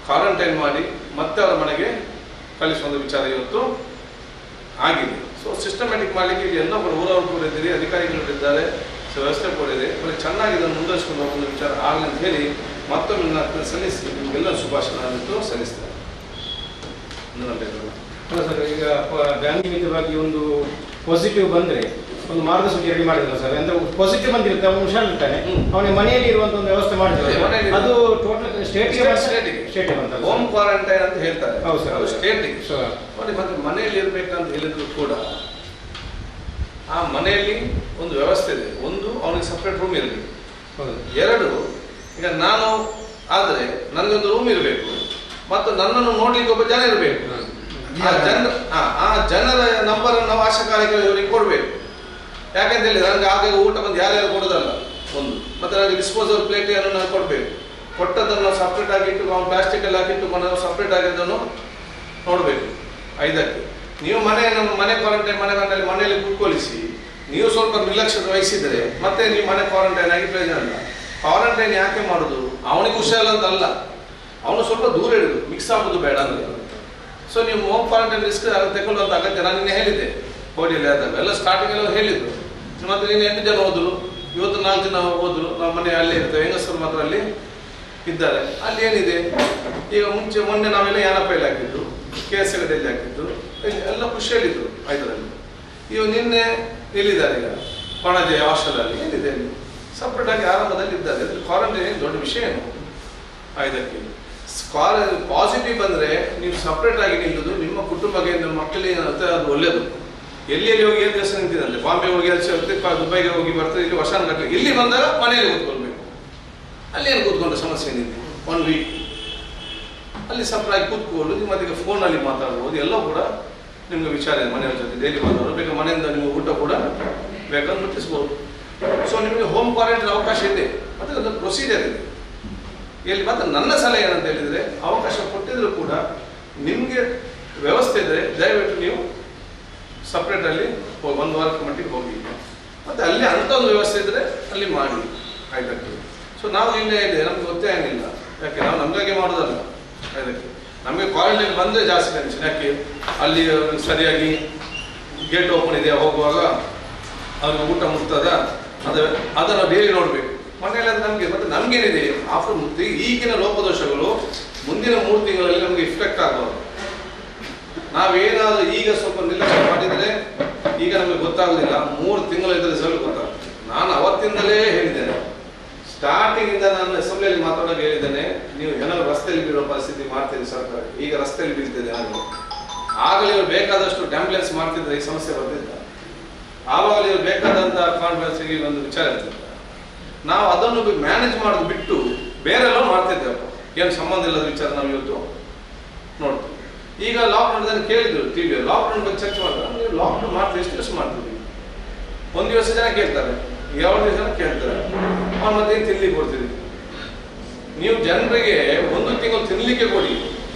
ಕ್ವಾರಂಟೈನ್ ಮಾಡಿ ಮತ್ತೆ ಅವರ ಮನೆಗೆ ಕಳಿಸುವಂಥ ವಿಚಾರ ಇವತ್ತು ಆಗಿದೆ ಸೊ ಸಿಸ್ಟಮ್ಯಾಟಿಕ್ ಮಾಡಲಿಕ್ಕೆ ಎಲ್ಲ ಊರವರು ಕೂಡ ಇದ್ದೀರಿ ಅಧಿಕಾರಿಗಳು ಇದ್ದಾರೆ ವ್ಯವಸ್ಥೆ ಕೂಡ ಇದೆ ಚೆನ್ನಾಗಿ ಇದನ್ನು ಮುಂದುವರಿಸಿಕೊಂಡು ಹೋಗುವ ವಿಚಾರ ಆಗಲಿ ಅಂತ ಹೇಳಿ ಮತ್ತೊಮ್ಮೆ ಸಲ್ಲಿಸಿ ನಿಮಗೆಲ್ಲ ಶುಭಾಶಯ ಸಲ್ಲಿಸ್ತಾರೆ ಸರ್ ಈಗ ಬ್ಯಾಂಕಿಂಗ್ ಒಂದು ಪಾಸಿಟಿವ್ ಬಂದರೆ ಒಂದು ಮಾರ್ಗಸೂಚಿ ರೆಡಿ ಮಾಡಿದ್ರು ಸರ್ ಅಂದ್ರೆ ಪಾಸಿಟಿವ್ ಬಂದಿರುತ್ತೆ ಅವನು ಹುಷಾರಿರ್ತಾನೆ ಅವನಿಗೆ ಮನೆಯಲ್ಲಿ ಇರುವಂತ ಒಂದು ವ್ಯವಸ್ಥೆ ಮಾಡಿದ್ದಾರೆ ಅದು ಟೋಟಲ್ ಸ್ಟೇಟ್ ಹೋಮ್ ಕ್ವಾರಂಟೈನ್ ಅಂತ ಹೇಳ್ತಾರೆ ಹೌದು ಸರ್ ಸ್ಟೇಟಿಗೆ ನೋಡಿ ಮತ್ತೆ ಮನೆಯಲ್ಲಿ ಇರ್ಬೇಕಂತ ಹೇಳಿದ್ರು ಕೂಡ ಆ ಮನೆಯಲ್ಲಿ ಒಂದು ವ್ಯವಸ್ಥೆ ಇದೆ ಒಂದು ಅವನಿಗೆ ಸಪ್ರೇಟ್ ರೂಮ್ ಇರಬೇಕು ಎರಡು ಈಗ ನಾನು ಆದರೆ ನನಗೊಂದು ರೂಮ್ ಇರಬೇಕು ಮತ್ತು ನನ್ನನ್ನು ನೋಡ್ಲಿಕ್ಕೆ ಒಬ್ಬ ಜನ ಇರಬೇಕು ಆ ಜನರ ನಂಬರ್ ನಾವು ಆಶಾ ಕಾರ್ಯಕರ್ತರಿಗೆ ಕೊಡಬೇಕು ಯಾಕಂತ ಹೇಳಿ ನನಗೆ ಆಗ ಊಟ ಬಂದು ಯಾರ್ಯಾರು ಕೊಡೋದಲ್ಲ ಒಂದು ಮತ್ತೆ ನನಗೆ ಡಿಸ್ಪೋಸಲ್ ಪ್ಲೇಟನ್ನು ನಾನು ಕೊಡಬೇಕು ಕೊಟ್ಟದನ್ನು ನಾವು ಸಪ್ರೇಟ್ ಆಗಿಟ್ಟು ನಾವು ಪ್ಲಾಸ್ಟಿಕ್ ಎಲ್ಲ ಹಾಕಿಟ್ಟು ನಾವು ಸಪ್ರೇಟ್ ಆಗಿದ್ದನ್ನು ನೋಡಬೇಕು 5ಕ್ಕೆ ನೀವು ನಮ್ಮ ಮನೆ ಕ್ವಾರಂಟೈನ್ ಮನೆಯಲ್ಲಿ ಕೂತ್ಕೊಳಿಸಿ ನೀವು ಸ್ವಲ್ಪ ನಿರ್ಲಕ್ಷ್ಯ ವಹಿಸಿದರೆ ಮತ್ತೆ ನೀವು ಮನೆ ಕ್ವಾರಂಟೈನ್ ಆಗಿ ಪ್ರಯೋಜನ ಇಲ್ಲ ಕ್ವಾರಂಟೈನ್ ಯಾಕೆ ಮಾಡೋದು ಅವನಿಗೆ ಹುಷಾರಿಲ್ಲ ಅಂತ ಅಲ್ಲ ಅವನು ಸ್ವಲ್ಪ ದೂರ ಇಡುದು ಮಿಕ್ಸ್ ಆಗೋದು ಬೇಡ ಅಂದ್ರೆ ಸೊ ನೀವು ಹೋಮ್ ಕ್ವಾರಂಟೈನ್ ರಿಸ್ಕ್ ತಗೊಳ್ಳುವಂತ ಅಗತ್ಯ ನಾನು ನಿನ್ನೆ ಹೇಳಿದ್ದೆ ಕೋಡಿಯಲ್ಲಿ ಆದಾಗ ಎಲ್ಲ ಸ್ಟಾರ್ಟಿಂಗ್ ಎಲ್ಲ ಹೇಳಿದ್ರು ಮತ್ತೆ ನೀನು 8 ಜನ ಹೋದ್ರು ಇವತ್ತು 4 ಜನ ಹೋದ್ರು ನಾವು ಮನೆ ಅಲ್ಲೇ ಇರ್ತೇವೆ ಹೆಂಗಸರು ಮಾತ್ರ ಅಲ್ಲಿ ಇದ್ದಾರೆ ಅಲ್ಲಿ ಏನಿದೆ ಈಗ ಮೊನ್ನೆ ನಾವೆಲ್ಲ ಯಾನಪ್ಪಲ್ಲಿ ಹಾಕಿದ್ದು KSಗಡೆಯಲ್ಲಿ ಹಾಕಿದ್ದು ಎಲ್ಲ ಖುಷಿಯಲ್ಲಿದ್ರು 5ರಲ್ಲಿ ಇವು ನಿನ್ನೆ ಎಲ್ಲಿದ್ದಾರೆ ಈಗ ಪಣಜೆ ಹಾಸ್ಟೆಲಲ್ಲಿ ಏನಿದೆ ಅಲ್ಲಿ ಸಪ್ರೇಟ್ ಆಗಿ ಆರಂಭದಲ್ಲಿ ಇದ್ದಾರೆ ಅದ್ರ ಕ್ವಾರಂಟೈನ್ ದೊಡ್ಡ ವಿಷಯ ಏನು 5ಕ್ಕೆ ಪಾಸಿಟಿವ್ ಬಂದರೆ ನೀವು ಸಪ್ರೇಟ್ ಆಗಿ ನಿಲ್ಲುದು ನಿಮ್ಮ ಕುಟುಂಬಕ್ಕೆ ನಿಮ್ಮ ಮಕ್ಕಳಿಗೆ ಅದು ಒಳ್ಳೆಯದು ಎಲ್ಲಿ ಹೋಗಿ ಏನು ದಿವಸ ನಿಂತಿದಂತೆ ಬಾಂಬೆ ಹೋಗಿ ದುಬೈಗೆ ಹೋಗಿ ಬರ್ತಾರೆ ಇಲ್ಲಿ ವರ್ಷಾನ ಗಟ್ಟಲೆ ಇಲ್ಲಿ ಬಂದಾಗ ಮನೆಯಲ್ಲಿ ಕೂತ್ಕೊಳ್ಬೇಕು ಅಲ್ಲಿ ಏನು ಕೂತ್ಕೊಂಡ್ರೆ ಸಮಸ್ಯೆ ಏನಿದೆ 1 ವೀಕ್ ಅಲ್ಲಿ ಸಪ್ರಾಗಿ ಕೂತ್ಕೊಂಡು ನಿಮ್ಮ ಅದಕ್ಕೆ ಫೋನಲ್ಲಿ ಮಾತಾಡ್ಬೋದು ಎಲ್ಲ ಕೂಡ ನಿಮ್ಗೆ ವಿಚಾರ ಇದೆ ಮನೆಯವ್ರ ಜೊತೆ ಡೈಲಿ ಮಾತಾಡೋದು ಬೇಕಾದ್ರೆ ಮನೆಯಿಂದ ನಿಮಗೆ ಊಟ ಕೂಡ ಬೇಕಾದ್ರೆ ಮುಟ್ಟಿಸ್ಬೋದು ಸೊ ನಿಮಗೆ ಹೋಮ್ ಕ್ವಾರಂಟೈನ್ ಅವಕಾಶ ಇದೆ ಮತ್ತು ಅದೊಂದು ಪ್ರೊಸೀಜರ್ ಇದೆ ಇಲ್ಲಿ ಮತ್ತೆ ನನ್ನ ಸಲಹೆ ಏನಂತ ಹೇಳಿದರೆ ಅವಕಾಶ ಕೊಟ್ಟಿದ್ರು ಕೂಡ ನಿಮಗೆ ವ್ಯವಸ್ಥೆ ಇದ್ದರೆ ದಯವಿಟ್ಟು ನೀವು ಸಪ್ರೇಟಲ್ಲಿ 1 ವಾರಕ್ಕೆ ಮಟ್ಟಿಗೆ ಹೋಗಿ ಮತ್ತು ಅಲ್ಲಿ ಅಂಥ ಒಂದು ವ್ಯವಸ್ಥೆ ಇದ್ದರೆ ಅಲ್ಲಿ ಮಾಡಿ 5ಕ್ಕೆ ಸೊ ನಾವು ಇಲ್ಲೇ ಇದೆ ನಮ್ಗೆ ಗೊತ್ತೇ ಆಗಿಲ್ಲ ಯಾಕೆ ನಾವು ನಮಗಾಗಿ ಮಾಡೋದಲ್ಲ 5ಕ್ಕೆ ನಮಗೆ ಕ್ವಾರಂಟೈನ್ ಬಂದರೆ ಜಾಸ್ತಿ ಟೆನ್ಷನ್ ಯಾಕೆ ಅಲ್ಲಿ ಸರಿಯಾಗಿ ಗೇಟ್ ಓಪನ್ ಇದೆಯಾ ಹೋಗುವಾಗ ಅವ್ರಿಗೆ ಊಟ ಮುಟ್ತದ ಅದನ್ನು ಡೈಲಿ ನೋಡಬೇಕು ಮನೆಯಲ್ಲಿ ಅದು ನಮಗೆ ಮತ್ತು ನಮಗೇನಿದೆ ಆಫ್ಟರ್ ಈಗಿನ ಲೋಪದೋಷಗಳು ಮುಂದಿನ 3 ತಿಂಗಳಲ್ಲಿ ನಮಗೆ ಇಫೆಕ್ಟ್ ಆಗಬಾರ್ದು ನಾವೇನಾದರೂ ಈಗ ಸ್ವಲ್ಪ ನಿರ್ಲಕ್ಷ್ಯ ಮಾಡಿದರೆ ಈಗ ನಮಗೆ ಗೊತ್ತಾಗೋದಿಲ್ಲ 3 ತಿಂಗಳ ರಿಸಲ್ಟ್ ಗೊತ್ತಾಗ್ತದೆ ನಾನು ಅವತ್ತಿಂದಲೇ ಹೇಳಿದ್ದೇನೆ ಸ್ಟಾರ್ಟಿಂಗಿಂದ ನಾನು ಅಸೆಂಬ್ಲಿಯಲ್ಲಿ ಮಾತಾಡೋಕೆ ಹೇಳಿದ್ದೇನೆ ನೀವು ಏನಾದ್ರು ರಸ್ತೆಯಲ್ಲಿ ಬೀಳೋ ಪರಿಸ್ಥಿತಿ ಮಾಡ್ತೀರಿ ಸರ್ಕಾರ ಈಗ ರಸ್ತೆಯಲ್ಲಿ ಬೀಳ್ತಿದೆ ಆಗಲೇ ಬೇಕಾದಷ್ಟು ಆಂಬ್ಯುಲೆನ್ಸ್ ಮಾಡ್ತಿದ್ರೆ ಈ ಸಮಸ್ಯೆ ಬರ್ತಿದ್ದ ಆವಾಗ ಬೇಕಾದಂಥ ಕಾನ್ಫಿಡೆನ್ಸ್ಗೆ ಒಂದು ವಿಚಾರ ಇರ್ತದೆ ನಾವು ಅದನ್ನು ಮ್ಯಾನೇಜ್ ಮಾಡೋದು ಬಿಟ್ಟು ಬೇರೆಲ್ಲ ಮಾಡ್ತಿದ್ದೇವೆ ಏನು ಸಂಬಂಧ ಇಲ್ಲದ ವಿಚಾರ ನಾವು ಇವತ್ತು ನೋಡ್ತೀವಿ ಈಗ ಲಾಕ್ಡೌನ್ ಕೇಳಿದ್ರು ಟಿವಿ ಲಾಕ್ಡೌನ್ ಬಗ್ಗೆ ಚರ್ಚೆ ಮಾಡಿದ್ರೆ ನೀವು ಲಾಕ್ಡೌನ್ ಮಾಡ್ತೀವಿ ಎಷ್ಟು ದಿವಸ ಮಾಡ್ತೀವಿ 1 ದಿವಸ ಜನ ಕೇಳ್ತಾರೆ 2 ದಿವಸ ಜನ ಕೇಳ್ತಾರೆ ಅವ್ನು ಮತ್ತೆ ಏನು ತಿನ್ಲಿಕ್ಕೆ ಕೊಡ್ತೀವಿ ನೀವು ಜನರಿಗೆ 1 ತಿಂಗಳು ತಿನ್ಲಿಕ್ಕೆ ಕೊಡಿ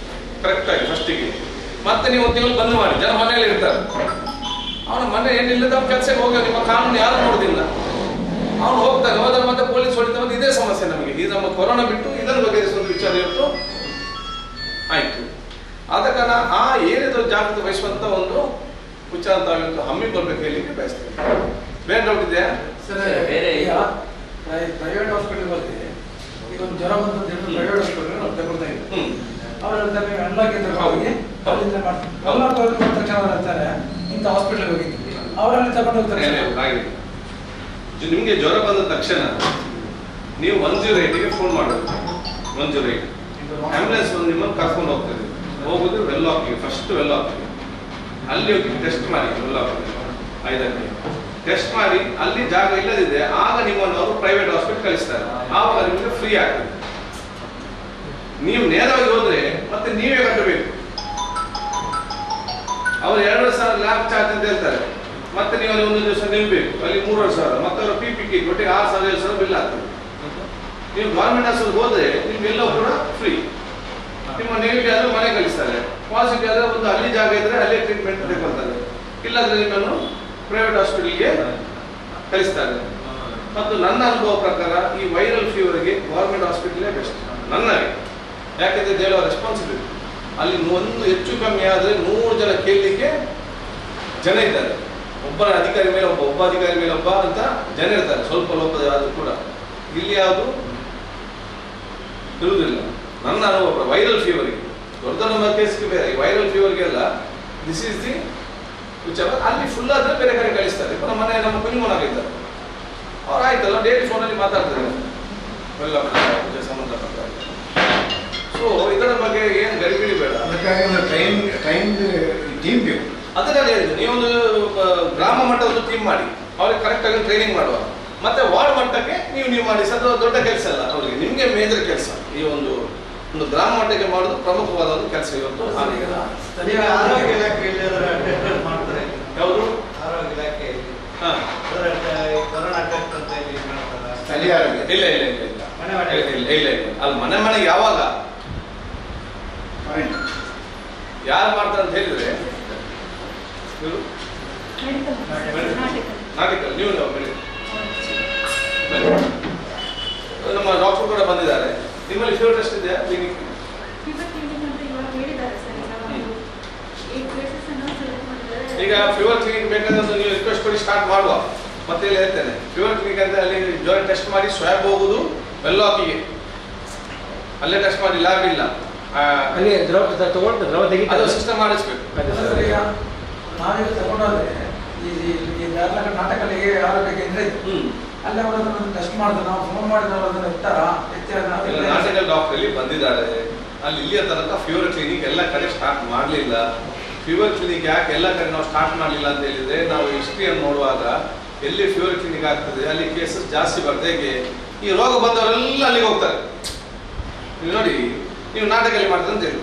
ಕರೆಕ್ಟಾಗಿ ಫಸ್ಟಿಗೆ, ಮತ್ತೆ ನೀವು 1 ತಿಂಗಳು ಬಂದ್ ಮಾಡಿ. ಜನ ಮನೆಯಲ್ಲಿ ಇರ್ತಾರೆ, ಅವನ ಮನೆ ಏನಿಲ್ಲದ ಕೆಲಸಕ್ಕೆ ಹೋಗ, ನಿಮ್ಮ ಕಾನೂನು ಯಾರು ನೋಡುದಿಲ್ಲ, ಅವನು ಹೋಗ್ತಾನೆ. ಹೋದ್ರೆ ಮತ್ತೆ ಪೊಲೀಸ್ ಹೊಡಿತ, ಮತ್ತೆ ಇದೇ ಸಮಸ್ಯೆ ನಮಗೆ. ಈ ನಮ್ಮ ಕೊರೋನಾ ಬಿಟ್ಟು ಇದನ್ನು ಬಗೆಹರಿಸುವ ವಿಚಾರ ಇವತ್ತು ಆಯ್ತು. ಆದ ಕಾರಣ ಆ ಏನಿದ್ರು ಜಾಗೃತಿ ವಹಿಸುವಂತ ಒಂದು ವಿಚಾರ ತಾವಿತ್ತು ಹಮ್ಮಿಕೊಳ್ಬೇಕು ಹೇಳಲಿಕ್ಕೆ ಬಯಸ್ತೇನೆ. ಬೇರೆ ಡೌಟ್ ಇದೆಯಾ ಸರ್? ಬೇರೆ ಪ್ರೈವೇಟ್ ಹಾಸ್ಪಿಟಲ್ ಬಗ್ಗೆ ಈಗ ಒಂದು ಜ್ವರ ಬಂತು ಅಂತ ಹೇಳಿದ್ರೆ ಪ್ರೈವೇಟ್ ಹಾಸ್ಪಿಟಲ್ ನಾವು ತಗೊಳ್ತಾ ಇದ್ದೀವಿ. ಅವರೆಲ್ಲ ಅನ್ಲಾಕ್ ಅಂತ ಹೋಗಿ ಅಲ್ಲಿಂದ ಮಾಡ್ತಾರೆ. ಅನ್ಲಾಕ್ ಹೋಗಿ ಮಾಡಿದ ತಕ್ಷಣ ಅವ್ರು ಅಂತಾರೆ ಇಂಥ ಹಾಸ್ಪಿಟಲ್ ಹೋಗಿದ್ದೀವಿ, ಅವರಲ್ಲಿ ತಗೊಂಡು ಹೋಗ್ತಾರೆ. ನಿಮ್ಗೆ ಜ್ವರ ಬಂದ ತಕ್ಷಣ ನೀವು 108ಗೆ ಫೋನ್ ಮಾಡಬೇಕು. 108 ಆಂಬುಲೆನ್ಸ್ ಒಂದು ನಿಮ್ಮನ್ನು ಕರ್ಕೊಂಡು ಹೋಗ್ತದೆ. ಹೋಗುದು ವೆಲ್ಲಾಕಿಗೆ, ಫಸ್ಟ್ ವೆಲ್ಲಾಕಿಗೆ ಅಲ್ಲಿ ಹೋಗಿ ಟೆಸ್ಟ್ ಮಾಡಿ. ವೆಲ್ಲಾಕಿಗೆ 5ಕ್ಕೆ ಟೆಸ್ಟ್ ಮಾಡಿ, ಅಲ್ಲಿ ಜಾಗ ಇಲ್ಲದಿದೆ ಆಗ ನಿಮ್ಮನ್ನು ಅವರು ಪ್ರೈವೇಟ್ ಹಾಸ್ಪಿಟಲ್ ಕಳಿಸ್ತಾರೆ. ಆವಾಗ ನಿಮಗೆ ಫ್ರೀ ಆಗ್ತದೆ. ನೀವು ನೇರವಾಗಿ ಹೋದ್ರೆ ಮತ್ತೆ ನೀವೇ ಕಟ್ಟಬೇಕು. ಅವರು 2,000 ಲ್ಯಾಬ್ ಚಾರ್ಜ್ ಅಂತ ಹೇಳ್ತಾರೆ. ಮತ್ತೆ ನೀವು ಅಲ್ಲಿ 1 ದಿವಸ ನಿಲ್ಬೇಕು, ಅಲ್ಲಿ 3,500, ಮತ್ತೆ ಅವರ PPK ಒಟ್ಟಿಗೆ 6,000 ಬಿಲ್ ಆಗ್ತದೆ. ನೀವು ಗವರ್ಮೆಂಟ್ ಹಾಸ್ಪಿಟಲ್ ಹೋದ್ರೆ ನಿಮ್ಗೆಲ್ಲವೂ ಕೂಡ ಫ್ರೀ. ನಿಮ್ಮ ನೆಗೆಟಿವ್ ಆದ್ರೆ ಮನೆ ಕಳಿಸ್ತಾರೆ, ಪಾಸಿಟಿವ್ ಆದ್ರೆ ಒಂದು ಅಲ್ಲಿ ಜಾಗ ಇದ್ರೆ ಅಲ್ಲೇ ಟ್ರೀಟ್ಮೆಂಟ್ ತಗೊಳ್ತಾರೆ, ಇಲ್ಲಾಂದ್ರೆ ನಿಮ್ಮನ್ನು ಪ್ರೈವೇಟ್ ಹಾಸ್ಪಿಟಲ್ಗೆ ಕಳಿಸ್ತಾರೆ. ಮತ್ತು ನನ್ನ ಅನುಭವ ಪ್ರಕಾರ ಈ ವೈರಲ್ ಫೀವರ್ಗೆ ಗವರ್ಮೆಂಟ್ ಹಾಸ್ಪಿಟಲೇ ಬೆಸ್ಟ್ ನನಗೆ. ಯಾಕೆಂದ್ರೆ ದೇವ ರೆಸ್ಪಾನ್ಸಿಬಿಲಿಟಿ. ಅಲ್ಲಿ ಒಂದು ಹೆಚ್ಚು ಕಮ್ಮಿ ಆದರೆ 100 ಜನ ಕೇಳಲಿಕ್ಕೆ ಜನ ಇದ್ದಾರೆ. ಒಬ್ಬ ಅಧಿಕಾರಿ ಮೇಲೆ ಒಬ್ಬ ಅಧಿಕಾರಿ ಮೇಲೆ ಒಬ್ಬ ಅಂತ ಜನ ಇರ್ತಾರೆ, ಸ್ವಲ್ಪ ಲೋಪದ ಆದರೂ ಕೂಡ. ಇಲ್ಲಿ ಯಾವುದು ಇರುವುದಿಲ್ಲ. ನನ್ನ ಅನುಭವ ವೈರಲ್ ಫೀವರ್ಗೆ, ದೊಡ್ಡ ದೊಡ್ಡ ಕೇಸ್ಗೆ ಬೇರೆ, ವೈರಲ್ ಫೀವರ್ಗೆಲ್ಲ ದಿಸ್ ಈಸ್ ದಿ ವಿಚಾರ. ಅಲ್ಲಿ ಫುಲ್ ಆದ್ರೆ ಬೇರೆ ಕಡೆ ಕಳಿಸ್ತಾರೆ. ನಮ್ಮ ಮನೆ ನಮ್ಮ ಕುഞ്ഞുಮೋನಾಗಿದ್ದಾರೆ, ಅವ್ರು ಆಯ್ತಲ್ಲ ಡೈಲಿ ಫೋನಲ್ಲಿ ಮಾತಾಡ್ತಾರೆ ಎಲ್ಲ ಸಂಬಂಧಪಟ್ಟ. ಸೊ ಇದರ ಬಗ್ಗೆ ಏನು ಗಡಿಬಿಡಿ ಬೇಡ. ಟೀಮ್ ಬೇಕು. ಅದನ್ನ ಹೇಳಿದ್ದು, ನೀವೊಂದು ಗ್ರಾಮ ಮಟ್ಟದ ಒಂದು ಟೀಮ್ ಮಾಡಿ ಅವ್ರಿಗೆ ಕರೆಕ್ಟ್ ಆಗಿ ಟ್ರೈನಿಂಗ್ ಮಾಡುವ. ಮತ್ತೆ ವಾರ್ಡ್ ಮಟ್ಟಕ್ಕೆ ನೀವು ಮಾಡಿ. ಅದು ದೊಡ್ಡ ಕೆಲಸ ಅಲ್ಲ ಅವರಿಗೆ, ನಿಮಗೆ ಮೇಜರ್ ಕೆಲಸ. ಈ ಒಂದು ಗ್ರಾಮ ಮಟ್ಟಕ್ಕೆ ಮಾಡೋದು ಪ್ರಮುಖವಾದ ಒಂದು ಕೆಲಸ ಇವತ್ತು. ಸ್ಥಳೀಯ ಆರೋಗ್ಯ ಇಲಾಖೆಯಲ್ಲಿ ಮಾಡ್ತಾರೆ. ಯಾವುದು ಆರೋಗ್ಯ ಇಲಾಖೆ ಕೊರೋನಾ ಟೆಸ್ಟ್ ಅಂತ ಹೇಳಿ ಮಾಡ್ತಾರೆ. ಸ್ಥಳೀಯ ಆರೋಗ್ಯ ಇಲ್ಲ ಇಲ್ಲ ಇಲ್ಲ ಇಲ್ಲ ಇಲ್ಲ ಇಲ್ಲ ಇಲ್ಲ ಅಲ್ಲಿ ಮನೆ ಮನೆಗೆ ಯಾವಾಗ ಯಾರು ಮಾಡ್ತಾರೆ ಅಂತ ಹೇಳಿದ್ರೆ ನಾಟಿಕಲ್ ನೀವು ನಮ್ಮ ಡಾಕ್ಟರ್ ಕೂಡ ಬಂದಿದ್ದಾರೆ. ನಿಮ್ಮಲ್ಲಿ ಫೀವರ್ ಟೆಸ್ಟ್ ಇದೆಯಾ ಕ್ಲಿನಿಕ್? ಈಗ ಫೀವರ್ ಕ್ಲಿನಿಕ್ ಬೇಕಾದ್ರೆ ನೀವು ರಿಕ್ವೆಸ್ಟ್ ಕೊಡಿ ಸ್ಟಾರ್ಟ್ ಮಾಡುವ. ಮತ್ತೆ ಇಲ್ಲಿ ಹೇಳ್ತೇನೆ, ಫೀವರ್ ಕ್ಲಿನಿಕ್ ಅಂತ ಅಲ್ಲಿ ಜ್ವರ ಟೆಸ್ಟ್ ಮಾಡಿ ಸ್ವ್ಯಾಬ್ ಹೋಗುದು ವೆಲ್ಲಾಕಿಗೆ, ಅಲ್ಲೇ ಟೆಸ್ಟ್ ಮಾಡಿ ಲ್ಯಾಬ್ ಇಲ್ಲ, ಅಲ್ಲಿ ದ್ರವ ತೆಗಿ ಅದು ಸಿಸ್ಟಮ್ ಮಾಡಿಸ್ಬೇಕು. ಈಗ ನಾವೀಗ ತಗೊಂಡೋದ್ರೆ ಈ ನಾಟಕಲ್ಲಿಗೆ ಆರೋಗ್ಯ ಕೇಂದ್ರ ಇದೆ, ಅಲ್ಲಿ ಅವರನ್ನು ಟೆಸ್ಟ್ ಮಾಡಿದ್ರೆ ನಾವು ಫೋನ್ ಮಾಡಿದ್ರೆ ಅದನ್ನು ನಾಟಿಕಲ್ ಡಾಕ್ಟರ್ ಇಲ್ಲಿ ಬಂದಿದ್ದಾರೆ. ಅಲ್ಲಿ ಇಲ್ಲಿಯ ತನಕ ಫೀವರ್ ಕ್ಲಿನಿಕ್ ಎಲ್ಲ ಕಡೆ ಸ್ಟಾರ್ಟ್ ಮಾಡಲಿಲ್ಲ. ಫೀವರ್ ಕ್ಲಿನಿಕ್ ಯಾಕೆ ಎಲ್ಲ ಕಡೆ ನಾವು ಸ್ಟಾರ್ಟ್ ಮಾಡಲಿಲ್ಲ ಅಂತ ಹೇಳಿದ್ರೆ, ನಾವು ಹಿಸ್ಟ್ರಿಯನ್ನು ನೋಡುವಾಗ ಎಲ್ಲಿ ಫೀವರ್ ಕ್ಲಿನಿಕ್ ಆಗ್ತದೆ ಅಲ್ಲಿ ಕೇಸಸ್ ಜಾಸ್ತಿ ಬರ್ತದೆ. ಹೇಗೆ ಈ ರೋಗ ಬಂದವರೆಲ್ಲ ಅಲ್ಲಿಗೆ ಹೋಗ್ತಾರೆ. ನೀವು ನೋಡಿ, ನೀವು ನಾಟಕಲ್ಲಿ ಮಾಡ್ತಾರೆ ಅಂತ ಹೇಳಿ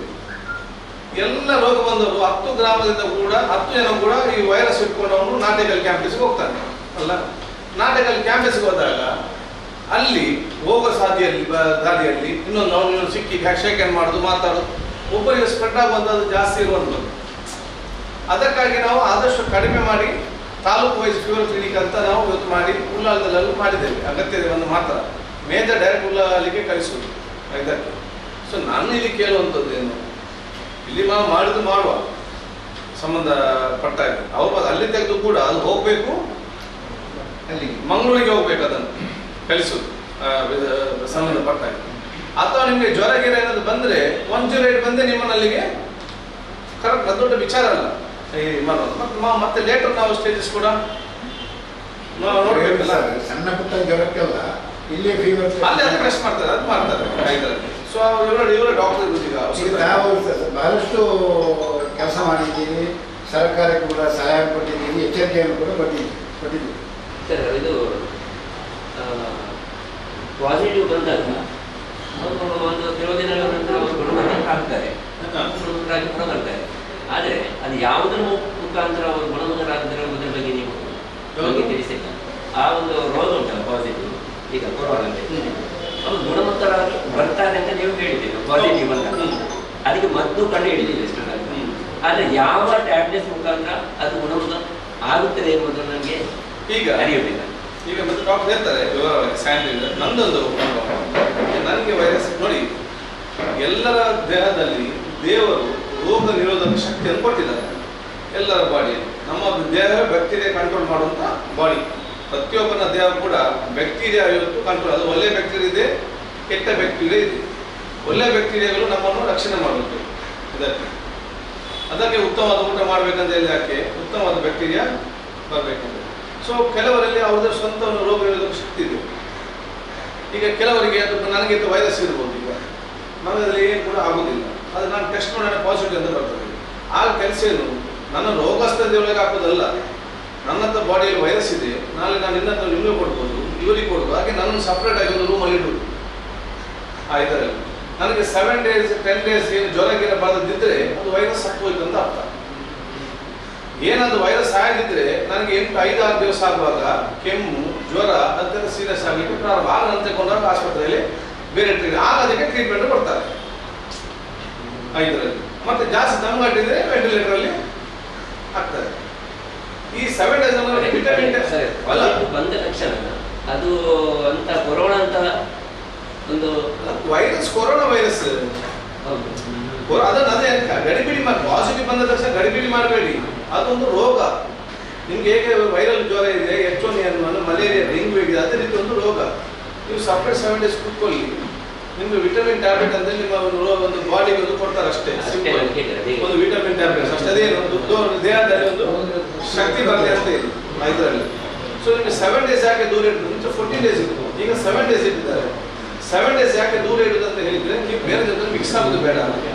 ಎಲ್ಲ ರೋಗ ಬಂದವರು 10 ಗ್ರಾಮದಿಂದ ಕೂಡ 10 ಜನ ಕೂಡ ಈ ವೈರಸ್ ಇಟ್ಕೊಂಡವನು ನಾಟಕಲ್ ಕ್ಯಾಂಪಸ್ಗೆ ಹೋಗ್ತಾನೆ ಅಲ್ಲ. ನಾಟಕಲ್ ಕ್ಯಾಂಪಸ್ಗೆ ಹೋದಾಗ ಅಲ್ಲಿ ಹೋಗೋ ದಾರಿಯಲ್ಲಿ ಇನ್ನೊಂದು ಅವನು ಸಿಕ್ಕಿ ಶೇಖರಣೆ ಮಾಡೋದು, ಮಾತಾಡೋದು, ಒಬ್ಬರಿಗೆ ಸ್ಪ್ರೆಡ್ ಆಗುವಂಥದ್ದು ಜಾಸ್ತಿ ಇರುವಂಥದ್ದು. ಅದಕ್ಕಾಗಿ ನಾವು ಆದಷ್ಟು ಕಡಿಮೆ ಮಾಡಿ ತಾಲೂಕು ವೈಸ್ ಫೀವರ್ ಕ್ಲಿನಿಕ್ ಅಂತ ನಾವು ಇವತ್ತು ಮಾಡಿ ಉಳ್ಳಾಲದಲ್ಲೂ ಮಾಡಿದ್ದೇವೆ. ಅಗತ್ಯತೆ ಒಂದು ಮಾತ್ರ ಮೇಜರ್ ಡೈರೆಕ್ಟ್ ಉಳ್ಳಾಲಿಗೆ ಕಳಿಸುವುದು ಇದಕ್ಕೆ. ಸೊ ನಾನು ಇಲ್ಲಿ ಕೇಳುವಂಥದ್ದು ಏನು, ಇಲ್ಲಿ ನಾವು ಮಾಡಿದ್ದು ಮಾಡುವ ಸಂಬಂಧಪಟ್ಟ ಅವರು ಅಲ್ಲಿ ತೆಗೆದು ಕೂಡ ಅದು ಹೋಗಬೇಕು, ಅಲ್ಲಿ ಮಂಗಳೂರಿಗೆ ಹೋಗ್ಬೇಕು, ಅದನ್ನು ಕಳಿಸೋದು ಸಂಬಂಧಪಟ್ಟ. ಅಥವಾ ನಿಮಗೆ ಜ್ವರ ಗಿರ ಏನಾದ್ರು ಬಂದರೆ 108 ಬಂದೆ ನಿಮ್ಮನ್ನು ಅಲ್ಲಿಗೆ ಕರೆಕ್ಟ್. ಅದು ದೊಡ್ಡ ವಿಚಾರ ಅಲ್ಲ ಈ ಮಾಡೋದು. ಮತ್ತೆ ಲೇಟರ್ ನಾವು ಸ್ಟೇಜಸ್ ಕೂಡ ನೋಡ್ಬೇಕಲ್ಲ. ಸಣ್ಣ ಪುಟ್ಟ ಜ್ವರಕ್ಕೆಲ್ಲ ಇಲ್ಲಿ ಫೀವರ್ ಅಲ್ಲಿ ಅದು ಟೆಸ್ಟ್ ಮಾಡ್ತಾರೆ, ಅದು ಮಾಡ್ತಾರೆ ಇದರಲ್ಲಿ. ಸೊ ಇವರ ಡಾಕ್ಟರ್ ಈಗ ನಾವು ಬಹಳಷ್ಟು ಕೆಲಸ ಮಾಡಿದ್ದೀವಿ, ಸರ್ಕಾರಕ್ಕೆ ಕೂಡ ಸಹಾಯ ಕೊಟ್ಟಿದ್ದೀವಿ, ಎಚ್ಚರಿಕೆಯನ್ನು ಕೂಡ ಕೊಟ್ಟಿದ್ದೀವಿ. ಸರ್, ಇದು ಪಾಸಿಟಿವ್ ಬಂದಾಗ ಒಂದು ಕೆಲವು ದಿನಗಳ ನಂತರ ಅವರು ಗುಣಮುಖ ಆಗ್ತಾರೆ, ಕೂಡ ಬರ್ತಾರೆ. ಆದರೆ ಅದು ಯಾವುದರ ಮುಖಾಂತರ ಅವರು ಗುಣಮುಖರಾಗ್ತಾರೆ ಅನ್ನೋದ್ರ ಬಗ್ಗೆ ನೀವು ತಿಳಿಸಿಲ್ಲ. ಆ ಒಂದು ರೋಗ ಉಂಟಲ್ಲ ಪಾಸಿಟಿವ್, ಈಗ ಕೊರೋನಾ ಅವರು ಗುಣಮುಖರಾಗಿ ಬರ್ತಾರೆ ಅಂತ ನೀವು ಹೇಳಿದ್ದೀರಿ ಪಾಸಿಟಿವ್ ಅಂತ. ಅದಕ್ಕೆ ಮದ್ದು ಕಂಡು ಹಿಡಿದಿದೆ ಎಷ್ಟು ಆದರೆ ಯಾವ ಟ್ಯಾಬ್ಲೆಟ್ಸ್ ಮುಖಾಂತರ ಅದು ಗುಣಮುಖ ಆಗುತ್ತದೆ ಎಂಬುದು ನನಗೆ ಈಗ ಅರಿಯುವುದಿಲ್ಲ. ಈಗ ಮತ್ತೆ ಡಾಕ್ಟರ್ ಹೇಳ್ತಾರೆ ವಿವರವಾಗಿ ಸ್ಯಾನಿಟೈಸರ್ ನಂದೊಂದು ನನಗೆ ವೈರಸ್ ನೋಡಿ, ಎಲ್ಲರ ದೇಹದಲ್ಲಿ ದೇವರು ರೋಗ ನಿರೋಧಕ ಶಕ್ತಿಯನ್ನು ಕೊಟ್ಟಿದ್ದಾರೆ ಎಲ್ಲರ ಬಾಡಿಯಲ್ಲಿ. ನಮ್ಮ ದೇಹವೇ ಬ್ಯಾಕ್ಟೀರಿಯಾ ಕಂಟ್ರೋಲ್ ಮಾಡುವಂಥ ಬಾಡಿ. ಪ್ರತಿಯೊಬ್ಬನ ದೇಹ ಕೂಡ ಬ್ಯಾಕ್ಟೀರಿಯಾ ಇವತ್ತು ಕಂಟ್ರೋಲ್. ಅದು ಒಳ್ಳೆಯ ಬ್ಯಾಕ್ಟೀರಿಯಾ ಇದೆ, ಕೆಟ್ಟ ಬ್ಯಾಕ್ಟೀರಿಯಾ ಇದೆ. ಒಳ್ಳೆಯ ಬ್ಯಾಕ್ಟೀರಿಯಾಗಳು ನಮ್ಮನ್ನು ರಕ್ಷಣೆ ಮಾಡಬೇಕು. ಅದಕ್ಕೆ ಉತ್ತಮವಾದ ಊಟ ಮಾಡಬೇಕಂತ ಹೇಳಿ ಯಾಕೆ ಉತ್ತಮವಾದ ಬ್ಯಾಕ್ಟೀರಿಯಾ ಬರಬೇಕಂತ. ಸೊ ಕೆಲವರಲ್ಲಿ ಅವ್ರದ್ದು ಸ್ವಂತ ರೋಗ ನಿರೋಧಕ ಶಕ್ತಿ ಇದೆ. ಈಗ ಕೆಲವರಿಗೆ ಅದು ನನಗೆ ವೈರಸ್ ಇರ್ಬೋದು, ಈಗ ನನಗಲ್ಲಿ ಏನು ಕೂಡ ಆಗೋದಿಲ್ಲ, ಅದು ನಾನು ಟೆಸ್ಟ್ ಮಾಡೋಣ ಪಾಸಿಟಿವ್ ಅಂತ ಬರ್ತದೆ. ಆಗ ಕೆಲಸ ಏನು, ನನ್ನ ರೋಗಸ್ಥಳದೊಳಗೆ ಹಾಕೋದಲ್ಲ, ನನ್ನ ಹತ್ರ ಬಾಡಿಯಲ್ಲಿ ವೈರಸ್ ಇದೆ, ನಾಳೆ ನಾನು ಇನ್ನತ್ರ ನಿಮಗೆ ಕೊಡ್ಬೋದು, ಇವರಿಗೆ ಕೊಡ್ಬೋದು, ಹಾಗೆ ನನ್ನನ್ನು ಸಪ್ರೇಟ್ ಆಗಿ ಒಂದು ರೂಮಲ್ಲಿ ಇಡುವುದು. ಆ ಇದರಲ್ಲಿ ನನಗೆ 7 days 10 days ಏನು ಜ್ವರಕ್ಕೆ ಬರದಿದ್ದರೆ ಅದು ವೈರಸ್ ಸತ್ತೋಯ್ತು ಅಂತ ಅರ್ಥ. ಏನಾದ್ರು ವೈರಸ್ ಆಗಿದ್ರೆ ನನಗೆ 5-6 ದಿವಸ ಆಗುವಾಗ ಕೆಮ್ಮು ಜ್ವರ ಅದೆಲ್ಲ ಸೀರಿಯಸ್ ಆಗಲಿಕ್ಕೆ ಪ್ರಾರಂಭ ಆಗ ನಾನು ತಗೊಂಡಾಗ ಆಸ್ಪತ್ರೆಯಲ್ಲಿ ಬೇರೆ ಆಗ ಅದಕ್ಕೆ ಟ್ರೀಟ್ಮೆಂಟ್ ಕೊಡ್ತಾರೆ 5ರಲ್ಲಿ. ಮತ್ತೆ ಜಾಸ್ತಿ ದಮ್ಗಟ್ಟಿದ್ರೆ ವೆಂಟಿಲೇಟರಲ್ಲಿ ಆಗ್ತದೆ. ಈ 7 days ವಿಟಮಿನ್ ಅಲ್ಲ ಬಂದ ತಕ್ಷಣ ಅದು ಅಂತ ಕೊರೋನಾ ಅಂತ ಒಂದು ವೈರಸ್ ಕೊರೋನಾ ವೈರಸ್ ಅದನ್ನ ಅದೇ ಗಡಿಬಿಡಿ ಮಾಡಿ ಪಾಸಿಟಿವ್ ಬಂದ ತಕ್ಷಣ ಗಡಿಬಿಡಿ ಮಾಡಬೇಡಿ. ಅದೊಂದು ರೋಗ. ನಿಮ್ಗೆ ಹೇಗೆ ವೈರಲ್ ಜ್ವರ ಇದೆ, H1N1 ಮಲೇರಿಯಾ ಡೆಂಗ್ಯೂ ಇದೆ, ಅದೇ ರೀತಿ ಒಂದು ರೋಗ. ನೀವು ಸಪ್ರೇಟ್ 7 days ಕೂತ್ಕೊಳ್ಳಿ, ನಿಮ್ಗೆ ವಿಟಮಿನ್ ಟ್ಯಾಬ್ಲೆಟ್ ಅಂತ ನಿಮ್ಮ ಒಂದು ಬಾಡಿಗೆ ಒಂದು ಕೊಡ್ತಾರೆ ಅಷ್ಟೇ. ಒಂದು ವಿಟಮಿನ್ ಟ್ಯಾಬ್ಲೆಟ್ಸ್ ಅಷ್ಟೇ, ಅದೇನು ದೇಹದಲ್ಲಿ ಒಂದು ಶಕ್ತಿ ಬರಲಿ ಅಂತ ಇದೆ ಇದರಲ್ಲಿ. ಸೊ ನಿಮಗೆ 7 days ಯಾಕೆ ದೂರ ಇಟ್ಟು, ಮುಂಚೆ 14 days ಇತ್ತು, ಈಗ 7 days ಇಟ್ಟಿದ್ದಾರೆ. 7 days ಯಾಕೆ ದೂರ ಇಡುದು ಅಂತ ಹೇಳಿದ್ರೆ ನೀವು ಬೇರೆ ಜೊತೆ ಮಿಕ್ಸ್ ಆಗೋದು ಬೇಡ.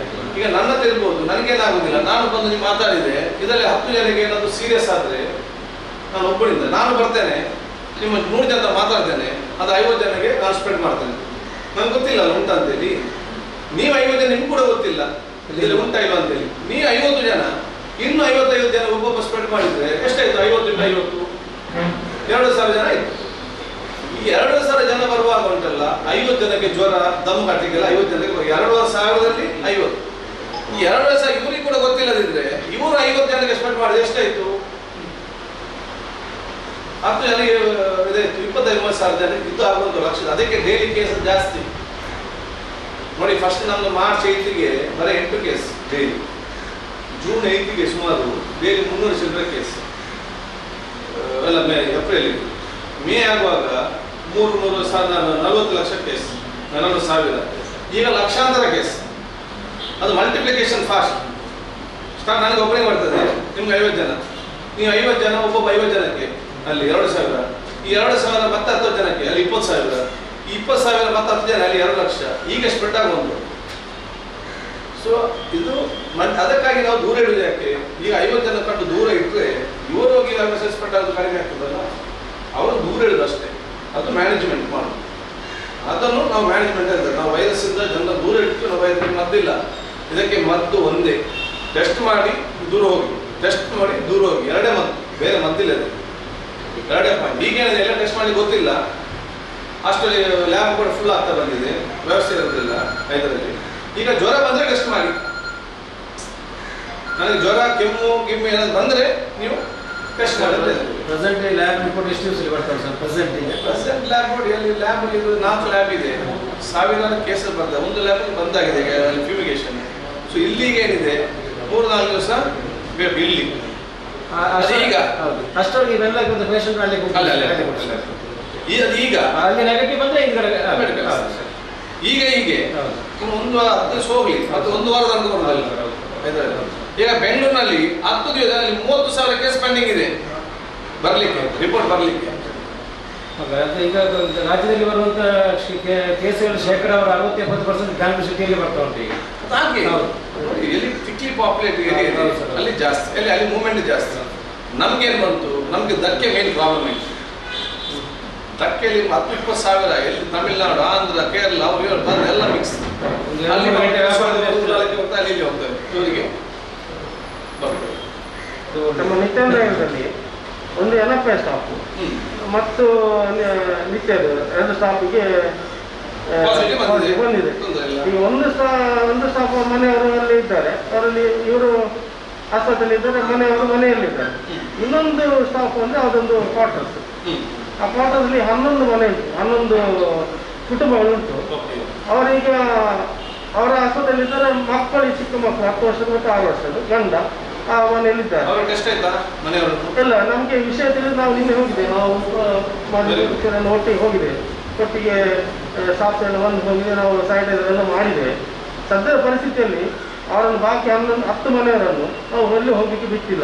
ಈಗ ನನ್ನ ತಿಳ್ಬೋದು, ನನಗೇನಾಗುದಿಲ್ಲ, ನಾನು ಬಂದು ನೀವು ಮಾತಾಡಿದೆ, ಇದರಲ್ಲಿ 10 ಜನಕ್ಕೆ ಏನಾದ್ರು ಸೀರಿಯಸ್ ಆದರೆ ನಾನು ಒಬ್ಬಳಿಂದ ನಾನು ಬರ್ತೇನೆ, ನಿಮ್ಮ 100 ಜನ ಮಾತಾಡ್ತೇನೆ, ಅದು 50 ಜನಕ್ಕೆ ನಾನು ಸ್ಪ್ರೆಡ್ ಮಾಡ್ತೇನೆ. ನನಗೆ ಗೊತ್ತಿಲ್ಲ ಅಲ್ಲ ಉಂಟಾ ಅಂತೇಳಿ. ನೀವು 50 ಜನ ನಿಮ್ಗೆ ಕೂಡ ಗೊತ್ತಿಲ್ಲ ಇದರಲ್ಲಿ ಉಂಟಾ ಇಲ್ಲ ಅಂತೇಳಿ. ನೀವು 50 ಜನ ಇನ್ನು 55 ಜನ ಒಬ್ಬೊಬ್ಬ ಸ್ಪ್ರೆಡ್ ಮಾಡಿದ್ರೆ ಎಷ್ಟಾಯ್ತು? 50 × 50 2,000 ಜನ ಆಯ್ತು. ಈ 2,000 ಜನ ಬರುವಾಗ ಉಂಟಲ್ಲ, 50 ಜನಕ್ಕೆ ಜ್ವರ ದಮ್ ಕಟ್ಟಿಗೆಲ್ಲ 50 ಜನಕ್ಕೆ 2,000ರಲ್ಲಿ 50. ಈ 2,000 ಇವರಿಗೆ ಕೂಡ ಗೊತ್ತಿಲ್ಲದಿದ್ರೆ ಇವರು 50 ಜನಕ್ಕೆ ಸ್ಪ್ರೆಡ್ ಮಾಡಿದ್ರೆ ಎಷ್ಟಾಯ್ತು? 10 ಜನಕ್ಕೆ ಇದಾಯ್ತು, 25,000 ಜನಕ್ಕೆ ಇದು ಆಗುವಂತ ಲಕ್ಷ. ಅದಕ್ಕೆ ಡೈಲಿ ಕೇಸ್ ಜಾಸ್ತಿ ನೋಡಿ. ಫಸ್ಟ್ ನಮ್ದು ಮಾರ್ಚ್ 8ಗೆ ಬರೀ 8 ಕೇಸ್ ಡೈಲಿ, ಜೂನ್ 8ಗೆ ಸುಮಾರು ಡೈಲಿ 300 ಚಿಲ್ಲರೆ ಕೇಸ್ ಎಲ್ಲ ಏಪ್ರಿಲ್. ಮೇ ಆಗುವಾಗ 40 ಲಕ್ಷ ಕೇಸ್, 40,000. ಈಗ ಲಕ್ಷಾಂತರ ಕೇಸ್. ಅದು ಮಲ್ಟಿಪ್ಲಿಕೇಶನ್ ಫಾಸ್ಟ್. ನನಗೆ ಒಬ್ಬನಿಗೆ ಬರ್ತದೆ, ನಿಮ್ಗೆ 50 ಜನ, ನೀವು 50 ಜನ ಒಬ್ಬೊಬ್ಬ 50 ಜನಕ್ಕೆ ಅಲ್ಲಿ 2,000. ಈ 2,000 ಮತ್ತೆ 10 ಜನಕ್ಕೆ ಅಲ್ಲಿ 20,000. ಈ 20,000 ಮತ್ತೆ 10 ಜನ ಅಲ್ಲಿ 2 ಲಕ್ಷ. ಈಗ ಸ್ಪ್ರೆಡ್ ಆಗುವುದು. ಸೊ ಇದು ಅದಕ್ಕಾಗಿ ನಾವು ದೂರ ಇಡುವುದು ಯಾಕೆ? ಈಗ 50 ಜನ ಕಂಡು ದೂರ ಇಟ್ಟರೆ ಇವರು ಹೋಗಿ ಮೆಸೇಜ್ ಸ್ಪ್ರೆಡ್ ಆಗೋದು ಕಡಿಮೆ ಆಗ್ತದಲ್ಲ, ಅವರು ದೂರ ಇಡುದು ಅಷ್ಟೇ. ಅದು ಮ್ಯಾನೇಜ್ಮೆಂಟ್ ಮಾಡೋದು. ಅದನ್ನು ನಾವು ಮ್ಯಾನೇಜ್ಮೆಂಟ್ ಹೇಳ್ತೇವೆ. ನಾವು ವೈರಸ್ಸಿಂದ ಜನ ದೂರ ಇಟ್ಟು ನಾವು ವೈರಸ್ಸಿಗೆ ಮದ್ದಿಲ್ಲ. ಇದಕ್ಕೆ ಮದ್ದು ಒಂದೇ, ಟೆಸ್ಟ್ ಮಾಡಿ ದೂರ ಹೋಗಿ, ಟೆಸ್ಟ್ ಮಾಡಿ ದೂರ ಹೋಗಿ, 2 ಮದ್ದು, ಬೇರೆ ಮದ್ದಿಲ್ಲ. ಅದು 2 ಪಾಯಿಂಟ್. ಈಗೇನಿದೆ ಎಲ್ಲ ಟೆಸ್ಟ್ ಮಾಡಿ ಗೊತ್ತಿಲ್ಲ, ಅಷ್ಟರಲ್ಲಿ ಲ್ಯಾಬ್ ಕೂಡ ಫುಲ್ ಆಗ್ತಾ ಬಂದಿದೆ, ವ್ಯವಸ್ಥೆ ಇರೋದಿಲ್ಲ ಇದರಲ್ಲಿ. ಈಗ ಜ್ವರ ಬಂದರೆ ಟೆಸ್ಟ್ ಮಾಡಿ. ನನಗೆ ಜ್ವರ ಕೆಮ್ಮು ಏನಾದ್ರು ಬಂದರೆ ನೀವು ಟೆಸ್ಟ್ ಮಾಡಿದ್ರೆ ಪ್ರೆಸೆಂಟ್ ಲ್ಯಾಬ್ ರಿಪೋರ್ಟ್ ಎಷ್ಟು ದಿವಸ ಬರ್ತಾರೆ ಸರ್? ಪ್ರೆಸೆಂಟ್ ಲ್ಯಾಬ್ ನೋಡಿ, ಅಲ್ಲಿ ಲ್ಯಾಬ್ ಇದು 4 ಲ್ಯಾಬ್ ಇದೆ, 1000 ಕೇಸಸ್ ಬರ್ತದೆ. ಒಂದು ಲ್ಯಾಬ್ ಬಂದಾಗಿದೆ ಅಲ್ಲಿ ಫ್ಯೂಮಿಗೇಷನ್. ಸೊ ಇಲ್ಲಿಗೆ ಏನಿದೆ 3-4 ದಿವಸ ಬೇಕು ಇಲ್ಲಿ. ಈಗ ಅಷ್ಟೊಳಗೆ ಇವೆಲ್ಲ ಪೇಷಂಟ್ ಅಲ್ಲಿ ಈಗ ಅಲ್ಲಿ ನೆಗೆಟಿವ್ ಬಂದ್ರೆ ಈಗ ಹೀಗೆ ಒಂದು 10 ದಿವಸ ಹೋಗ್ಲಿ, ಮತ್ತು 1 ವಾರ ತನಕ ಬರೋದಲ್ಲ. ಈಗ ಬೆಂಗಳೂರಿನಲ್ಲಿ 10 ದಿವಸದಲ್ಲಿ 30,000 ಕೇಸ್ ಪೆಂಡಿಂಗ್ ಇದೆ ಬರ್ಲಿಕ್ಕೆ, ರಿಪೋರ್ಟ್ ಬರ್ಲಿಕ್ಕೆ. ಈಗ ರಾಜ್ಯದಲ್ಲಿ ಬರುವಂತ ಕೇಸುಗಳ ಶೇಕಡ 60-70% ಬ್ಯಾಂಗ್ಳೂರು ಸಿಟಿಯಲ್ಲಿ ಬರ್ತಾ ಉಂಟು ಈಗ. ಹಾಗೆ ಎಲ್ಲಿ ಥಿಕ್ಲಿ ಪಾಪ್ಯುಲೇಟ್ ಏರಿಯಾ ಇದೆ ಅಲ್ಲಿ ಜಾಸ್ತಿ, ಅಲ್ಲಿ ಮೂವ್ಮೆಂಟ್ ಜಾಸ್ತಿ. ನಮ್ಗೇನು ಬಂತು, ನಮ್ಗೆ ಧಕ್ಕೆ ಮೇನ್ ಪ್ರಾಬ್ಲಮ್ ಇತ್ತು. ಧಕ್ಕೆಯಲ್ಲಿ 10-20 ಸಾವಿರ ಎಲ್ಲಿ ತಮಿಳುನಾಡು, ಆಂಧ್ರ, ಕೇರಳ ಅವ್ರು ಬಂದು ಎಲ್ಲ ಮಿಕ್ಸ್. ಅಲ್ಲಿ ಹೋಗ್ತಾರೆ, ಅಲ್ಲಿ ಹೋಗ್ತಾರೆ, ಇವರಿಗೆ ನಮ್ಮ ನಿತ್ಯಾನಂದದಲ್ಲಿ ಒಂದು NFI ಸ್ಟಾಫ್ ಮತ್ತು ನಿತ್ಯದ 2 ಸ್ಟಾಫಿಗೆ Positive ಬಂದಿದೆ. ಬಂದಿದೆ. ತೊಂದ್ರೆ ಇಲ್ಲ. ಈಗ ಒಂದು ಸ್ಟಾಫ್ ಮನೆಯವರು ಅಲ್ಲಿ ಇದ್ದಾರೆ, ಅವರಲ್ಲಿ ಇವರು ಆಸ್ಪತ್ರೆಯಲ್ಲಿ ಇದ್ದಾರೆ, ಮನೆಯವರು ಮನೆಯಲ್ಲಿದ್ದಾರೆ. ಇನ್ನೊಂದು ಸ್ಟಾಫ್ ಅಂದರೆ ಅದೊಂದು ಕ್ವಾರ್ಟರ್ಸ್. ಆ ಕ್ವಾರ್ಟರ್ಸ್ಲಿ 11 ಮನೆ ಉಂಟು, 11 ಕುಟುಂಬಗಳುಂಟು. ಅವರೀಗ ಅವರ ಆಸ್ಪತ್ರೆಯಲ್ಲಿದ್ದಾರೆ. ಮಕ್ಕಳು ಚಿಕ್ಕ ಮಕ್ಕಳು 10 ವರ್ಷದ ಮತ್ತು 6 ವರ್ಷದ ಗಂಡ ಆ ಮನೆಯಲ್ಲಿದ್ದಾರೆ. ಅವ್ರಿಗೆ ಟೆಸ್ಟ್ ಆಯ್ತಾ ಮನೆಯವರು? ಇಲ್ಲ, ನಮಗೆ ವಿಷಯ ತಿಳಿದು ನಾವು ನಿನ್ನೆ ಹೋಗಿದ್ದೇವೆ. ನಾವು ಮಾಧ್ಯಮದವರನ್ನು ಒಟ್ಟಿಗೆ ಹೋಗಿದ್ದೇವೆ, ಒಟ್ಟಿಗೆ ಸ್ಟಾಫ್ ಎಲ್ಲ ಬಂದು ಹೋಗಿದೆ. ನಾವು ಸ್ಯಾನಿಟೈಸರ್ ಎಲ್ಲ ಮಾಡಿದ್ದೇವೆ. ಸದ್ಯದ ಪರಿಸ್ಥಿತಿಯಲ್ಲಿ ಅವರನ್ನು ಬಾಕಿ 10 ಮನೆಯವರನ್ನು ನಾವು ಎಲ್ಲಿ ಹೋಗ್ಲಿಕ್ಕೆ ಬಿಟ್ಟಿಲ್ಲ.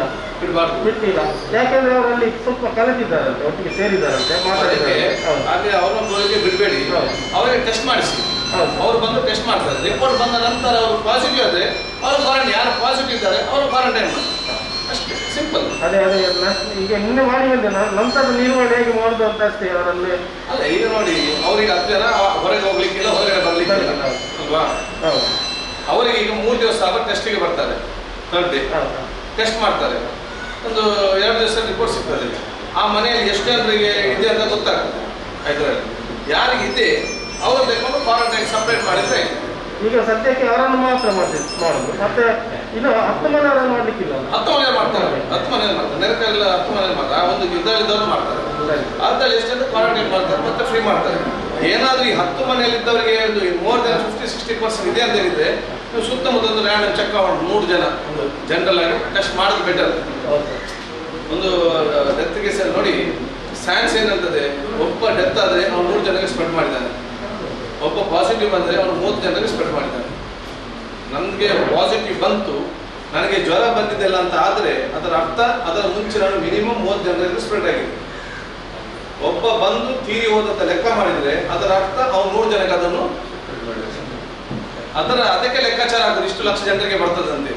ಯಾಕೆಂದ್ರೆ ಅವರಲ್ಲಿ ಸ್ವಲ್ಪ ಕಲಿತಿದ್ದಾರಂತೆ, ಒಟ್ಟಿಗೆ ಸೇರಿದ್ದಾರಂತೆ, ಮಾತಾಡಿದ್ದಾರೆ. ಹಾಗೆ ಅವರೊಬ್ಬರಿಗೆ ಬಿಡಬೇಡಿ, ಅವರಿಗೆ ಟೆಸ್ಟ್ ಮಾಡಿಸಿ. ಅವರು ಬಂದು ಟೆಸ್ಟ್ ಮಾಡ್ತಾರೆ. ರಿಪೋರ್ಟ್ ಬಂದ ನಂತರ ಅವರು ಪಾಸಿಟಿವ್ ಆದರೆ ಅವರು ಕ್ವಾರಂಟೈನ್, ಯಾರು ಪಾಸಿಟಿವ್ ಇದ್ದಾರೆ ಅವರು ಕ್ವಾರಂಟೈನ್ ಮಾಡಿ, ಅಷ್ಟೇ, ಸಿಂಪಲ್. ಅದೇ ಈಗ ನಿನ್ನೆ ಮಾಡಿ ಬಂದೆ ನಂತರ ನಿರ್ವಹಣೆ ಹೇಗೆ ಮಾಡುದು ಅಂತ ಅಷ್ಟೇ. ಅವರಲ್ಲಿ ಅಲ್ಲ, ಈಗ ನೋಡಿ, ಅವರಿಗೆ 10 ಜನ ಹೊರಗೆ ಹೋಗ್ಲಿಕ್ಕಿಲ್ಲ, ಹೊರಗಡೆ ಬರ್ಲಿಕ್ಕೆ ಅಲ್ವಾ? ಅವರಿಗೆ ಈಗ 3 ದಿವಸ ಆಗ ಟೆಸ್ಟಿಗೆ ಬರ್ತಾರೆ. ಥರ್ಡ್ ಡೇ ಟೆಸ್ಟ್ ಮಾಡ್ತಾರೆ. ಒಂದು 2 ದಿವಸ ರಿಪೋರ್ಟ್ ಸಿಗ್ತದೆ. ಆ ಮನೆಯಲ್ಲಿ ಎಷ್ಟು ಜನರಿಗೆ ಇದೆ ಅಂತ ಗೊತ್ತಾಗ್ತದೆ. ಆಯ್ತು, ಯಾರಿಗೆ ಇದೆ ಅವರು ತೆಗೆದು ಕ್ವಾರಂಟೈನ್ ಸಪ್ರೇಟ್ ಮಾಡಿದ್ರೆ ಈಗ ಸದ್ಯಕ್ಕೆ ಅವರನ್ನು ಮಾತ್ರ ಮಾಡುದು. ಮತ್ತೆ ಇನ್ನು 10 ಮನೆಯವರನ್ನು ಮಾಡ್ಲಿಕ್ಕಿಲ್ಲ. 10 ಮನೆ ಮಾಡ್ತಾರೆ, 10 ಮನೆ ಮಾಡ್ತಾರೆ. ನೆರೆಕಲ್ಲ 10 ಮನೆ ಮಾಡ್ತಾರೆ. ಆ ಒಂದು ಯುದ್ಧದವ್ರು ಮಾಡ್ತಾರೆ. ಅದ್ರಲ್ಲಿ ಎಷ್ಟಂದ್ರೆ ಕ್ವಾರಂಟೈನ್ ಮಾಡ್ತಾರೆ, ಮತ್ತೆ ಫ್ರೀ ಮಾಡ್ತಾರೆ. ಏನಾದ್ರೂ ಈ 10 ಮನೆಯಲ್ಲಿದ್ದವರಿಗೆ ಮೋರ್ ದೆನ್ 50-60% ಇದೆ ಅಂತ ಹೇಳಿದ್ರೆ ನೀವು ಸುತ್ತಮುತ್ತ ಒಂದು ರ್ಯಾಂಡಮ್ ಚೆಕ್ ಮಾಡಿ 3 ಜನ ಒಂದು ಜನರಲ್ ಆಗಿ ಟೆಸ್ಟ್ ಮಾಡೋದು ಬೆಟರ್. ಒಂದು ಡೆತ್ ಕೇಸಲ್ಲಿ ನೋಡಿ, ಸೈನ್ಸ್ ಏನಂತದೆ, ಒಬ್ಬ ಡೆತ್ ಆದರೆ ಅವ್ನು 3 ಜನರಿಗೆ ಸ್ಪ್ರೆಡ್ ಮಾಡಿದ್ದಾನೆ, ಒಬ್ಬ ಪಾಸಿಟಿವ್ ಬಂದರೆ ಅವನು 30 ಜನರಿಗೆ ಸ್ಪ್ರೆಡ್ ಮಾಡಿದ್ದಾನೆ. ನನಗೆ ಪಾಸಿಟಿವ್ ಬಂತು, ನನಗೆ ಜ್ವರ ಬಂದಿದ್ದೆಲ್ಲ ಅಂತ ಆದರೆ ಅದರ ಅರ್ಥ ಅದರ ಮುಂಚೆ ನಾನು ಮಿನಿಮಮ್ 30 ಜನರಿಗೆ ಸ್ಪ್ರೆಡ್ ಆಗಿದೆ. ಒಬ್ಬ ಬಂದು ತೀರಿ ಹೋದಂತ ಲೆಕ್ಕ ಮಾಡಿದರೆ ಅದರ ಅರ್ಥ ಅವ್ನು 100 ಜನಕ್ಕೆ ಅದನ್ನು ಅದಕ್ಕೆ ಲೆಕ್ಕಾಚಾರ ಆಗೋದು, ಇಷ್ಟು ಲಕ್ಷ ಜನರಿಗೆ ಬರ್ತದಂತೆ.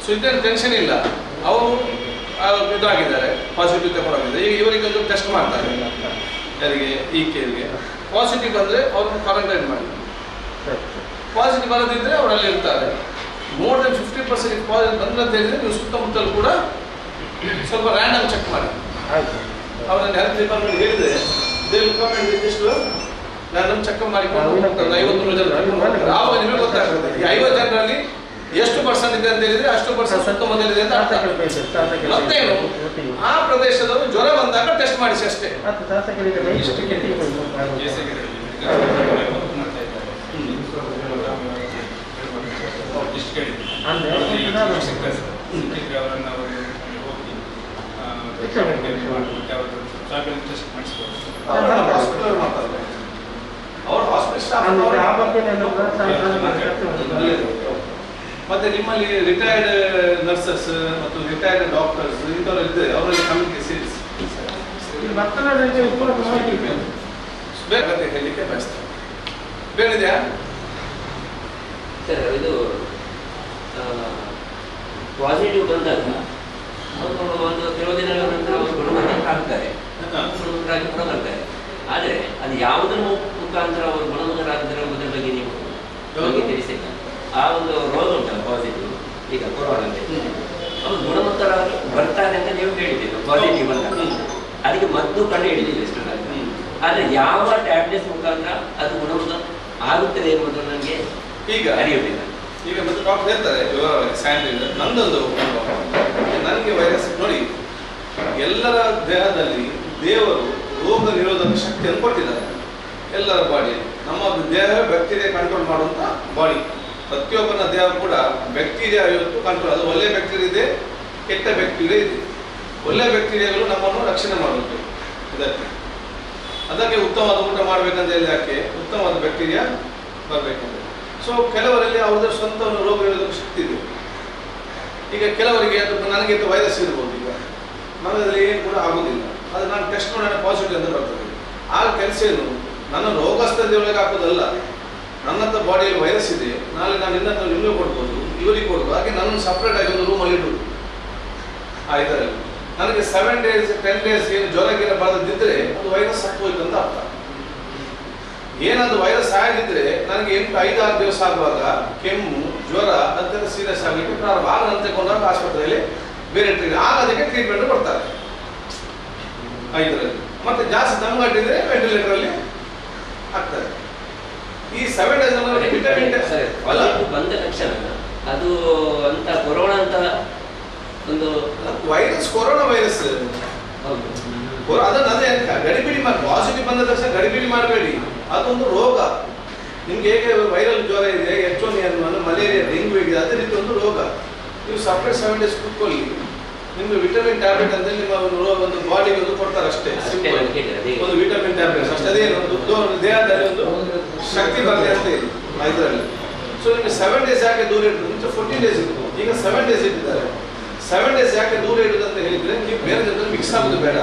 ಸೊ ಇದೇನು ಟೆನ್ಷನ್ ಇಲ್ಲ. ಅವರು ಇದಾಗಿದ್ದಾರೆ, ಪಾಸಿಟಿವ್ ತಗೊಂಡಾಗಿದ್ದಾರೆ. ಈಗ ಇವರಿಗೆ ಒಂದು ಟೆಸ್ಟ್ ಮಾಡ್ತಾರೆ, ಯಾರಿಗೆ ಈ ಕೇರ್ಗೆ ಪಾಸಿಟಿವ್ ಬಂದರೆ ಅವ್ರನ್ನ ಕ್ವಾರಂಟೈನ್ ಮಾಡಿ. ಪಾಸಿಟಿವ್ ಬರೋದಿದ್ರೆ ಅವರಲ್ಲಿ ಇರ್ತಾರೆ. ಮೋರ್ ದೆನ್ 50% ಪಾಸಿಟಿವ್ ಬಂದ್ರೆ ಅಂತ ಹೇಳಿದ್ರೆ ನೀವು ಸುತ್ತಮುತ್ತಲು ಕೂಡ ಸ್ವಲ್ಪ ರ್ಯಾಂಡಮ್ ಚೆಕ್ ಮಾಡಿ. ಅವರನ್ನು ಹೆಲ್ತ್ ಡಿಪಾರ್ಟ್ಮೆಂಟ್ ಹೇಳಿದ್ರೆ ರ್ಯಾಂಡಮ್ ಚೆಕ್ ಮಾಡಿಕೊಂಡು 50 ಜನ ಆವಾಗ ನಿಮಗೆ ಗೊತ್ತಾಗ್ತದೆ ಈ 50 ಜನರಲ್ಲಿ ಎಷ್ಟು ಪರ್ಸೆಂಟ್ ಇದೆ ಅಂತ ಹೇಳಿದ್ರೆ ಅಷ್ಟು ಪರ್ಸೆಂಟ್ ಸುತ್ತಮುತ್ತಲಿದೆ ಅಂತ ಅರ್ಥ. ಮತ್ತೇನು, ಆ ಪ್ರದೇಶದವರು ಜ್ವರ ಬಂದಾಗ ಟೆಸ್ಟ್ ಮಾಡಿಸಿ ಅಷ್ಟೇ. ಅವರು ಮತ್ತೆ ನಿಮ್ಮಲ್ಲಿ ರಿಟೈರ್ಡ್ ನರ್ಸಸ್ ಮತ್ತು ರಿಟೈರ್ಡ್ ಡಾಕ್ಟರ್ಸ್ ಇಂಥವ್ರು ಇದ್ದಾರೆ, ಅವರಲ್ಲಿ ಕಮ್ಯುನಿಕೇಶನ್ ಬೇರೆ ಹೇಳಲಿಕ್ಕೆ ಬಯಸ್ತಾರೆ. ಬೇಡಿದೆಯಾ ಸರ್? ಇದು ಪಾಸಿಟಿವ್ ಬಂದಾಗ ಅವರು ಒಂದು ಕೆಲವು ದಿನಗಳ ನಂತರ ಅವರು ಗುಣಮುಖ ಆಗ್ತಾರೆ, ಗುಣಮುಖರಾಗಿ ಕೂಡ ಬರ್ತಾರೆ. ಆದರೆ ಅದು ಯಾವುದರ ಮುಖಾಂತರ ಅವರು ಗುಣಮುಖರಾಗಿದ್ದಾರೆ ಎಂಬುದರ ಬಗ್ಗೆ ನೀವು ನಮಗೆ ತಿಳಿಸಿಲ್ಲ. ಆ ಒಂದು ರೋಗ ಉಂಟಲ್ಲ ಪಾಸಿಟಿವ್, ಈಗ ಕೊರೋನಾ ಅವರು ಗುಣಮುಖರಾಗಿ ಬರ್ತಾರೆ ಅಂತ ನೀವು ಹೇಳಿದ್ದೀರಿ. ಪಾಸಿಟಿವ್ ಬಂದಾಗ ಅದಕ್ಕೆ ಮದ್ದು ಕಂಡು ಹಿಡಿದಿಲ್ಲ ಎಷ್ಟು. ಆದರೆ ಯಾವ ಟ್ಯಾಬ್ಲೆಟ್ಸ್ ಮುಖಾಂತರ ಅದು ಗುಣಮುಖ ಆಗುತ್ತದೆ ಎಂಬುದು ನನಗೆ ಈಗ ಅರಿಯುವುದಿಲ್ಲ. ಈಗ ಮತ್ತೆ ಡಾಕ್ಟರ್ ಹೇಳ್ತಾರೆ ಸ್ಯಾನಿಟೈಸರ್. ನಂದೊಂದು ನನಗೆ ವೈರಸ್ ನೋಡಿ, ಎಲ್ಲರ ದೇಹದಲ್ಲಿ ದೇವರು ರೋಗ ನಿರೋಧಕ ಶಕ್ತಿಯನ್ನು ಕೊಟ್ಟಿದ್ದಾರೆ. ಎಲ್ಲರ ಬಾಡಿ, ನಮ್ಮ ದೇಹ ಬ್ಯಾಕ್ಟೀರಿಯಾ ಕಂಟ್ರೋಲ್ ಮಾಡುವಂಥ ಬಾಡಿ. ಪ್ರತಿಯೊಬ್ಬನ ದೇಹ ಕೂಡ ಬ್ಯಾಕ್ಟೀರಿಯಾ ಇವತ್ತು ಕಂಟ್ರೋಲ್. ಅದು ಒಳ್ಳೆ ಬ್ಯಾಕ್ಟೀರಿಯಾ ಇದೆ, ಕೆಟ್ಟ ಬ್ಯಾಕ್ಟೀರಿಯಾ ಇದೆ. ಒಳ್ಳೆ ಬ್ಯಾಕ್ಟೀರಿಯಾಗಳು ನಮ್ಮನ್ನು ರಕ್ಷಣೆ ಮಾಡಬೇಕು. ಅದಕ್ಕೆ ಉತ್ತಮವಾದ ಊಟ ಮಾಡಬೇಕಂತ ಹೇಳಿ, ಯಾಕೆ ಉತ್ತಮವಾದ ಬ್ಯಾಕ್ಟೀರಿಯಾ ಬರಬೇಕಂತ. ಸೊ ಕೆಲವರಲ್ಲಿ ಅವ್ರದ್ದು ಸ್ವಂತ ರೋಗ ನಿರೋಧಕ ಶಕ್ತಿ ಇದೆ. ಈಗ ಕೆಲವರಿಗೆ ಅದು ನನಗೆ ವೈರಸ್ ಇರ್ಬೋದು, ಈಗ ನನ್ನಲ್ಲಿ ಏನು ಕೂಡ ಆಗೋದಿಲ್ಲ, ಅದು ನಾನು ಟೆಸ್ಟ್ ಮಾಡೋಣ ಪಾಸಿಟಿವ್ ಅಂತ ಬರ್ತದೆ. ಆ ಕೆಲಸ ಏನು, ನನ್ನ ರೋಗಸ್ಥಳದ ಒಳಗೆ ಹಾಕೋದಲ್ಲ. ನನ್ನಂಥ ಬಾಡಿಯಲ್ಲಿ ವೈರಸ್ ಇದೆ, ನಾಳೆ ನಾನು ಇನ್ನಂತ ನಿಮಗೆ ಕೊಡ್ಬೋದು, ಇವರಿಗೆ ಕೊಡ್ಬೋದು. ಹಾಗೆ ನನ್ನನ್ನು ಸಪ್ರೇಟ್ ಆಗಿ ಒಂದು ರೂಮಲ್ಲಿ ಇಡ್ಬೋದು. ಆ ಇದರಲ್ಲಿ ನನಗೆ 7 days 10 days ಏನು ಜ್ವರಕ್ಕೆ ಬರದಿದ್ದರೆ ಅದು ವೈರಸ್ ಹೋಯ್ತು ಅಂತ ಅರ್ಥ. ಏನಾದ್ರು ವೈರಸ್ ಆಗಿದ್ರೆ ನನಗೆ 5-6 ದಿವಸ ಆಗುವಾಗ ಕೆಮ್ಮು ಜ್ವರ ಅದೆಲ್ಲ ಸೀರಿಯಸ್ ಆಗಲಿಕ್ಕೆ ಪ್ರಾರಂಭ ಆಗ ನಾನು ತಗೊಂಡಾಗ ಆಸ್ಪತ್ರೆಯಲ್ಲಿ ಬೇರೆ ಆಗ ಅದಕ್ಕೆ ಟ್ರೀಟ್ಮೆಂಟ್ ಕೊಡ್ತಾರೆ 5ರಲ್ಲಿ. ಮತ್ತೆ ಜಾಸ್ತಿ ದಮ್ಗಟ್ಟಿದ್ರೆ ವೆಂಟಿಲೇಟರಲ್ಲಿ ಆಗ್ತದೆ. ಈ 7 days ವಿಟಮಿನ್ ಅಲ್ಲ ಬಂದ ತಕ್ಷಣ ಅದು ಅಂತ ಕೊರೋನಾ ಅಂತ ಒಂದು ವೈರಸ್, ಕೊರೋನಾ ವೈರಸ್ ಅದನ್ನ ಅದೇ ಗಡಿಬಿಡಿ ಮಾಡಿ, ಪಾಸಿಟಿವ್ ಬಂದ ತಕ್ಷಣ ಗಡಿಬಿಡಿ ಮಾಡಬೇಡಿ. ಅದೊಂದು ರೋಗ. ನಿಮ್ಗೆ ಹೇಗೆ ವೈರಲ್ ಜ್ವರ ಇದೆ, H1N1, ಮಲೇರಿಯಾ, ಡೆಂಗ್ಯೂ ಇದೆ, ಅದೇ ರೀತಿ ಒಂದು ರೋಗ. ನೀವು ಸಪ್ರೇಟ್ 7 days ಕೂತ್ಕೊಳ್ಳಿ, ನಿಮ್ಗೆ ವಿಟಮಿನ್ ಟ್ಯಾಬ್ಲೆಟ್ ಅಂತ ನಿಮ್ಮ ಒಂದು ಬಾಡಿಗೆ ಒಂದು ಕೊಡ್ತಾರೆ ಅಷ್ಟೇ. ಒಂದು ವಿಟಮಿನ್ ಟ್ಯಾಬ್ಲೆಟ್ ಅಷ್ಟೇ, ಅದೇನು ಒಂದು ದೇಹದಲ್ಲಿ ಒಂದು ಶಕ್ತಿ ಬರಲಿ ಅಂತ ಇದೆ ಇದರಲ್ಲಿ. ಸೊ ನಿಮಗೆ 7 days ಯಾಕೆ ದೂರ ಇಡುದು? ಮುಂಚೆ 14 days ಇತ್ತು, ಈಗ 7 days ಇಟ್ಟಿದ್ದಾರೆ. 7 days ಯಾಕೆ ದೂರ ಇಡುದು ಅಂತ ಹೇಳಿದ್ರೆ, ನೀವು ಬೇರೆ ಜೊತೆ ಮಿಕ್ಸ್ ಆಗೋದು ಬೇಡ.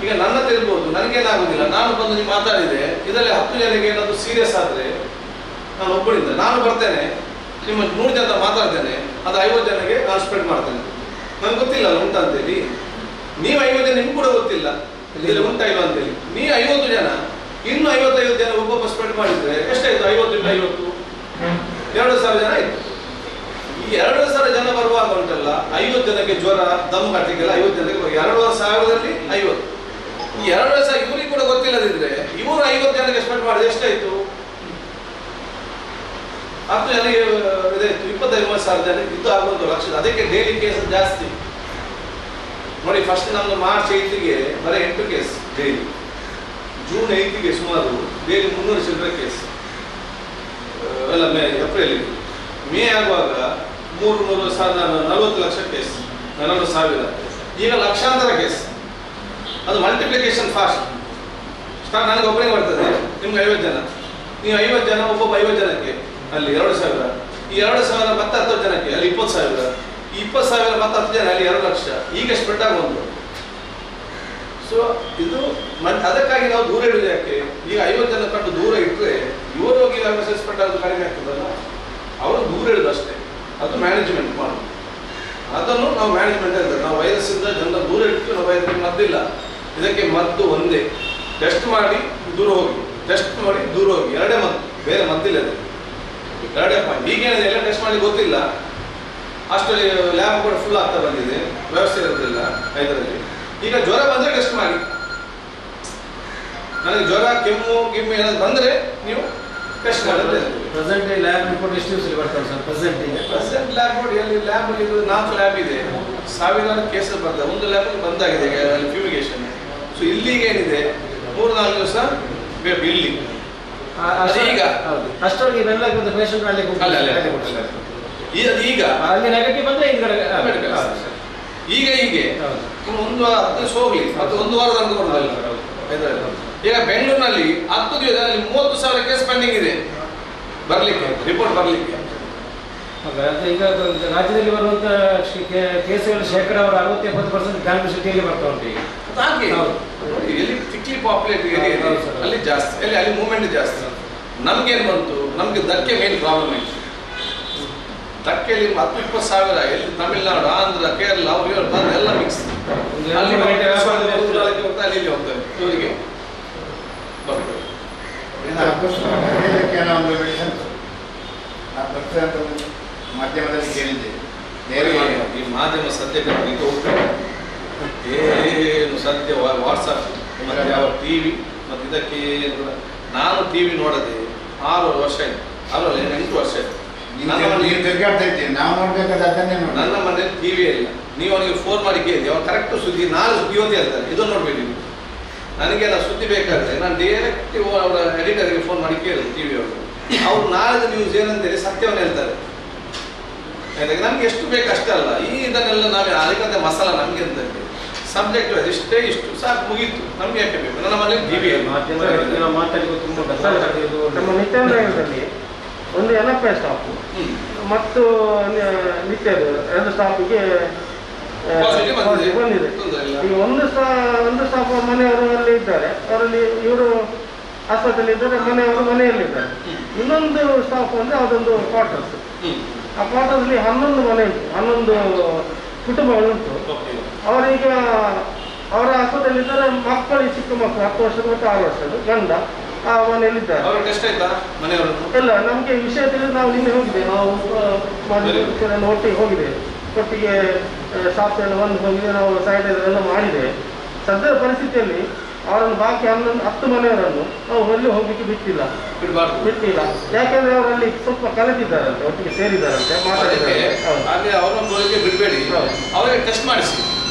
ಈಗ ನನ್ನ ತಿಳ್ಬೋದು, ನನಗೇನಾಗುದಿಲ್ಲ, ನಾನು ಬಂದು ನೀವು ಮಾತಾಡಿದೆ, ಇದರಲ್ಲಿ 10 ಜನರಿಗೆ ಏನಾದ್ರು ಸೀರಿಯಸ್ ಆದ್ರೆ ನಾನು ಒಬ್ಬಳಿಂದ ನಾನು ಬರ್ತೇನೆ, ನಿಮ್ಮ 100 ಜನ ಮಾತಾಡ್ತೇನೆ, ಅದು 50 ಜನಕ್ಕೆ ನಾನು ಸ್ಪ್ರೆಡ್ ಮಾಡ್ತೇನೆ. ನನ್ಗೆ ಗೊತ್ತಿಲ್ಲ ಉಂಟಾ ಅಂತೇಳಿ. ನೀವು 50 ಜನ, ನಿಮ್ಗೆ ಕೂಡ ಗೊತ್ತಿಲ್ಲ ಇದರಲ್ಲಿ ಉಂಟಾ ಇಲ್ಲ ಅಂತೇಳಿ. ನೀವು 50 ಜನ, ಇನ್ನು 55 ಜನ ಒಬ್ಬೊಬ್ಬ ಸ್ಪ್ರೆಡ್ ಮಾಡಿದ್ರೆ ಎಷ್ಟಾಯ್ತು? 50 × 50 2,000 ಜನ ಆಯ್ತು. ಈ 2,000 ಜನ ಬರುವಾಗ ಉಂಟಲ್ಲ, 50 ಜನಕ್ಕೆ ಜ್ವರ, ದಮ್ ಕಟ್ಟಿಗೆಲ್ಲ 50 ಜನಕ್ಕೆ 2,000ರಲ್ಲಿ 50. ಈ 2,000 ಇವರಿಗೆ ಕೂಡ ಗೊತ್ತಿಲ್ಲದಿದ್ರೆ ಇವರು 50 ಜನಕ್ಕೆ ಸ್ಪ್ರೆಡ್ ಮಾಡಿದ್ರೆ ಎಷ್ಟಾಯ್ತು? 10 ಜನಕ್ಕೆ ಇದಾಯ್ತು, 25,000 ಜನಕ್ಕೆ ಇದು ಆಗುವಂತ ಲಕ್ಷ. ಅದಕ್ಕೆ ಡೈಲಿ ಕೇಸ್ ಜಾಸ್ತಿ ನೋಡಿ. ಫಸ್ಟ್ ನಮ್ದು ಮಾರ್ಚ್ 8ಗೆ ಬರೀ 8 ಕೇಸ್ ಡೈಲಿ, ಜೂನ್ 8ಗೆ ಸುಮಾರು ಡೈಲಿ 300 ಚಿಲ್ಲರೆ ಕೇಸ್ ಎಲ್ಲ, ಏಪ್ರಿಲ್ ಮೇ ಆಗುವಾಗ 40 ಲಕ್ಷ ಕೇಸ್, 40,000. ಈಗ ಲಕ್ಷಾಂತರ ಕೇಸ್. ಅದು ಮಲ್ಟಿಪ್ಲಿಕೇಶನ್ ಫಾಸ್ಟ್. ನನಗೆ ಒಬ್ಬರಿಗೆ ಬರ್ತದೆ, ನಿಮ್ಗೆ 50 ಜನ, ನೀವು 50 ಜನ, ಒಬ್ಬೊಬ್ಬ 50 ಜನಕ್ಕೆ ಅಲ್ಲಿ 2,000. ಈ 2,000 ಮತ್ತೆ 10 ಜನಕ್ಕೆ ಅಲ್ಲಿ 20,000. ಈ 20,000 ಮತ್ತೆ 10 ಜನ ಅಲ್ಲಿ 2 ಲಕ್ಷ. ಈಗ ಸ್ಪ್ರೆಡ್ ಆಗುವುದು. ಸೊ ಇದು ಅದಕ್ಕಾಗಿ ನಾವು ದೂರ ಇಡುವುದು ಯಾಕೆ? ಈಗ 50 ಜನ ಕಂಡು ದೂರ ಇಟ್ಟರೆ ಇವರು ಹೋಗಿ ವ್ಯವಸ್ಥೆ ಸ್ಪ್ರೆಡ್ ಆಗೋದು ಕಡಿಮೆ ಆಗ್ತದಲ್ಲ, ಅವರು ದೂರ ಇಡುದು ಅಷ್ಟೇ. ಅದು ಮ್ಯಾನೇಜ್ಮೆಂಟ್ ಮಾಡೋದು. ಅದನ್ನು ನಾವು ಮ್ಯಾನೇಜ್ಮೆಂಟ್ ಹೇಳ್ತೇವೆ. ನಾವು ವೈರಸ್ಸಿಂದ ಜನರ ದೂರ ಇಟ್ಟು ನಾವು ಇದಕ್ಕೆ ಮದ್ದಿಲ್ಲ. ಇದಕ್ಕೆ ಮದ್ದು ಒಂದೇ, ಟೆಸ್ಟ್ ಮಾಡಿ ದೂರ ಹೋಗಿ, ಟೆಸ್ಟ್ ಮಾಡಿ ದೂರ ಹೋಗಿ, ಎರಡೇ ಮದ್ದು, ಬೇರೆ ಮದ್ದಿಲ್ಲ. ಅದು ಎರಡೇ ಪಾಯಿಂಟ್. ಈಗೇನಿದೆ ಎಲ್ಲ ಟೆಸ್ಟ್ ಮಾಡಿ ಗೊತ್ತಿಲ್ಲ, ಅಷ್ಟರಲ್ಲಿ ಲ್ಯಾಬ್ ಕೂಡ ಫುಲ್ ಆಗ್ತಾ ಬಂದಿದೆ, ವ್ಯವಸ್ಥೆ ಇರೋದಿಲ್ಲ ಇದರಲ್ಲಿ. ಈಗ ಜ್ವರ ಬಂದರೆ ಟೆಸ್ಟ್ ಮಾಡಿ. ನನಗೆ ಜ್ವರ, ಕೆಮ್ಮು ಏನಾದ್ರು ಬಂದರೆ ನೀವು ಟೆಸ್ಟ್ ಮಾಡಿದ್ರೆ ಪ್ರೆಸೆಂಟ್ ಲ್ಯಾಬ್ ರಿಪೋರ್ಟ್ ಎಷ್ಟು ದಿವಸದಲ್ಲಿ ಬರ್ತಾರೆ ಸರ್? ಪ್ರೆಸೆಂಟ್ ಲ್ಯಾಬ್ ನೋಡಿ, ಅಲ್ಲಿ ಲ್ಯಾಬ್ ಇದು 4 ಲ್ಯಾಬ್ ಇದೆ, ಸಾವಿರಾರು ಕೇಸಸ್ ಬರ್ತದೆ. ಒಂದು ಲ್ಯಾಬ್ ಬಂದಾಗಿದೆ ಅಲ್ಲಿ ಫ್ಯೂಮಿಗೇಷನ್. ಸೊ ಇಲ್ಲಿಗೆ ಏನಿದೆ 3-4 ದಿವಸ ಬೇಕು ಇಲ್ಲಿ. ಈಗ ಅಷ್ಟೊಳಗೆ ಇವೆಲ್ಲ ಪೇಷಂಟ್ ಅಲ್ಲಿ ಈಗ ಅಲ್ಲಿ ನೆಗೆಟಿವ್ ಬಂದ್ರೆ ಈಗ ಹೀಗೆ ಒಂದು 10 ದಿವಸ ಹೋಗ್ಲಿ, ಮತ್ತು 1 ವಾರ ತನಕ ಬರೋದಲ್ಲ. ಈಗ ಬೆಂಗಳೂರಿನಲ್ಲಿ 10 ದಿವಸದಲ್ಲಿ 30,000 ಕೇಸ್ ಪೆಂಡಿಂಗ್ ಇದೆ ಬರ್ಲಿಕ್ಕೆ, ರಿಪೋರ್ಟ್ ಬರ್ಲಿಕ್ಕೆ. ಈಗ ರಾಜ್ಯದಲ್ಲಿ ಬರುವಂತ ಕೇಸುಗಳ ಶೇಕಡ 60-70% ಬ್ಯಾಂಗ್ಳೂರು ಸಿಟಿಯಲ್ಲಿ ಬರ್ತಾ ಉಂಟು. ಈಗ ಹಾಗೆ ಎಲ್ಲಿ ಥಿಕ್ಲಿ ಪಾಪ್ಯುಲೇಟ್ ಏರಿಯಾ ಇದೆ ಅಲ್ಲಿ ಜಾಸ್ತಿ, ಅಲ್ಲಿ ಮೂವ್ಮೆಂಟ್ ಜಾಸ್ತಿ. ನಮ್ಗೇನು ಬಂತು? ನಮ್ಗೆ ಧಕ್ಕೆ ಮೇನ್ ಪ್ರಾಬ್ಲಮ್ ಇತ್ತು. ಧಕ್ಕೆಯಲ್ಲಿ 10-20 ಸಾವಿರ ಎಲ್ಲಿ ತಮಿಳ್ನಾಡು, ಆಂಧ್ರ, ಕೇರಳ ಅವ್ರು ಬಂದು ಎಲ್ಲ ಮಿಕ್ಸ್. ಅಲ್ಲಿ ಹೋಗ್ತಾರೆ, ಇಲ್ಲಿ ಹೋಗ್ತಾರೆ, ಇವರಿಗೆ ಮಾಧ್ಯಮದಲ್ಲಿ ಕೇಳಿದ್ದೆ. ಈ ಮಾಧ್ಯಮ ಸದ್ಯಕ್ಕೆ ಹೋಗ್ತಾರೆ ಏನು ಸದ್ಯ ವಾಟ್ಸಪ್ ಮತ್ತೆ ಯಾವ ಟಿವಿ ಮತ್ತೆ ಇದಕ್ಕೆ. ನಾನು ಟಿವಿ ನೋಡದೆ 6 ವರ್ಷ ಆಯ್ತು, 8 ವರ್ಷ ಆಯ್ತು. ನನ್ನ ಮನೇಲಿ ಟಿವಿ ಇಲ್ಲ. ನೀವು ಅವನಿಗೆ ಫೋನ್ ಮಾಡಿ ಕೇಳಿ, ಅವ್ರು ಕರೆಕ್ಟ್ ಸುದ್ದಿ 4 ಸುದ್ದಿ ಇವತ್ತೇ ಹೇಳ್ತಾರೆ, ಇದನ್ನು ನೋಡ್ಬೇಡಿ ನೀವು. ನನಗೆಲ್ಲ ಸುದ್ದಿ ಬೇಕಾದ್ರೆ ನಾನು ಡೈರೆಕ್ಟ್ ಅವರ ಎಡಿಟರ್ಗೆ ಫೋನ್ ಮಾಡಿ ಕೇಳಿದೆ ಟಿವಿ ಅವರು. ಅವ್ರು ನಾಳೆ ನ್ಯೂಸ್ ಏನಂತೇಳಿ ಸತ್ಯವನ್ನು ಹೇಳ್ತಾರೆ. ನಮ್ಗೆ ಎಷ್ಟು ಬೇಕು ಅಷ್ಟೇ ಅಲ್ಲ. ಇದನ್ನೆಲ್ಲ ನಾವು ಅದಕ್ಕಂತ ಮಸಾಲ ನಮ್ಗೆ ಅಂತ ಸಬ್ಜೆಕ್ಟ್ ಇಷ್ಟೇ, ಇಷ್ಟು ಸಾಕು, ಮುಗೀತು. ನಮ್ಗೆ ಯಾಕೆ ಬೇಕು? ನನ್ನ ಮನೇಲಿ ಟಿವಿ ನಮ್ಮ ನಿತ್ಯಾನಂದದಲ್ಲಿ ಒಂದು NFI ಸ್ಟಾಫ್ ಮತ್ತು ನಿತ್ಯದು 2 ಸ್ಟಾಫಿಗೆ ಬಂದಿದೆ. ಈಗ ಒಂದು ಸ್ಟಾಫ್ ಮನೆಯವರು ಅಲ್ಲಿ ಇದ್ದಾರೆ, ಅವರಲ್ಲಿ ಇವರು ಆಸ್ಪತ್ರೆಯಲ್ಲಿ ಇದ್ದಾರೆ, ಮನೆಯವರು ಮನೆಯಲ್ಲಿದ್ದಾರೆ. ಇನ್ನೊಂದು ಸ್ಟಾಫ್ ಅಂದರೆ ಅದೊಂದು ಕ್ವಾರ್ಟರ್ಸ್. ಆ ಕ್ವಾರ್ಟರ್ಸ್ಲಿ 11 ಮನೆ ಉಂಟು, 11 ಕುಟುಂಬಗಳುಂಟು. ಅವರೀಗ ಅವರ ಆಸ್ಪತ್ರೆಯಲ್ಲಿದ್ದಾರೆ. ಮಕ್ಕಳು ಚಿಕ್ಕ ಮಕ್ಕಳು 10 ವರ್ಷದ ಮತ್ತು 6 ವರ್ಷದ ಗಂಡ ಆ ಮನೆಯಲ್ಲಿದ್ದಾರೆ. ಇಲ್ಲ, ನಮಗೆ ವಿಷಯ ತಿಳಿದು ನಾವು ನಿನ್ನೆ ಹೋಗಿದ್ದೇವೆ. ನಾವು ಮಾಧ್ಯಮ ಒಟ್ಟಿಗೆ ಹೋಗಿದ್ದೇವೆ, ಒಟ್ಟಿಗೆ ಸ್ಟಾಫ್ ಎಲ್ಲ ಬಂದು ಹೋಗಿದೆ. ನಾವು ಸ್ಯಾನಿಟೈಸರ್ ಎಲ್ಲ ಮಾಡಿದ್ದೇವೆ. ಸದ್ಯದ ಪರಿಸ್ಥಿತಿಯಲ್ಲಿ ಅವರನ್ನು ಬಾಕಿ 10 ಮನೆಯವರನ್ನು ನಾವು ಎಲ್ಲಿ ಹೋಗ್ಲಿಕ್ಕೆ ಬಿಟ್ಟಿಲ್ಲ. ಯಾಕೆಂದ್ರೆ ಅವರಲ್ಲಿ ಸ್ವಲ್ಪ ಕಲಿತಿದ್ದಾರಂತೆ, ಒಟ್ಟಿಗೆ ಸೇರಿದ್ದಾರಂತೆ, ಮಾತಾಡಿದ್ದಾರೆ. ಹಾಗೆ ಅವರೊಬ್ಬರಿಗೆ ಬಿಡಬೇಡಿ, ಅವರಿಗೆ ಟೆಸ್ಟ್ ಮಾಡಿಸಿ.